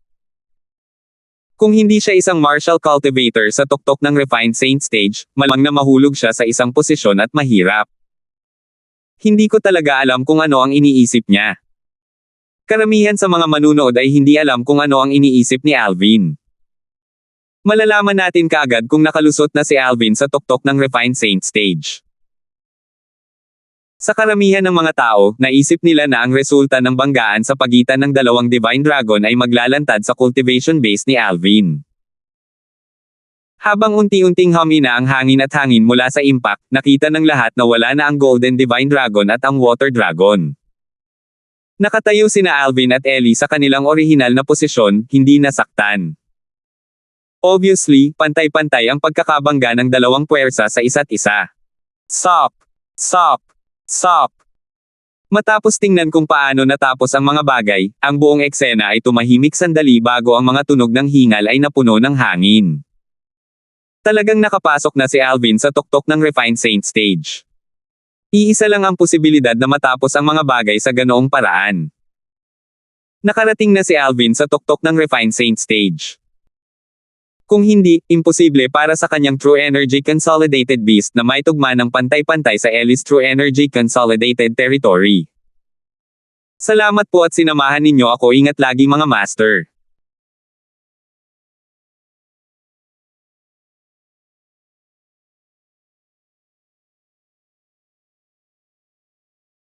Kung hindi siya isang martial cultivator sa tuktok ng Refined Saint Stage, malamang na mahulog siya sa isang posisyon at mahirap. Hindi ko talaga alam kung ano ang iniisip niya. Karamihan sa mga manunood ay hindi alam kung ano ang iniisip ni Alvin. Malalaman natin kaagad kung nakalusot na si Alvin sa tuktok ng Refined Saint Stage. Sa karamihan ng mga tao, naisip nila na ang resulta ng banggaan sa pagitan ng dalawang Divine Dragon ay maglalantad sa cultivation base ni Alvin. Habang unti-unting humina ang hangin at hangin mula sa impact, nakita ng lahat na wala na ang Golden Divine Dragon at ang Water Dragon. Nakatayo sina Alvin at Ellie sa kanilang orihinal na posisyon, hindi nasaktan. Obviously, pantay-pantay ang pagkakabangga ng dalawang puwersa sa isa't isa. Sop! Sop! Sop! Matapos tingnan kung paano natapos ang mga bagay, ang buong eksena ay tumahimik sandali bago ang mga tunog ng hingal ay napuno ng hangin. Talagang nakapasok na si Alvin sa tuktok ng Refined Saint Stage. Iisa lang ang posibilidad na matapos ang mga bagay sa ganoong paraan. Nakarating na si Alvin sa tuktok ng Refined Saint Stage. Kung hindi, imposible para sa kanyang True Energy Consolidated Beast na may tugma ng pantay-pantay sa Ellie's True Energy Consolidated Territory. Salamat po at sinamahan ninyo ako. Ingat lagi mga master.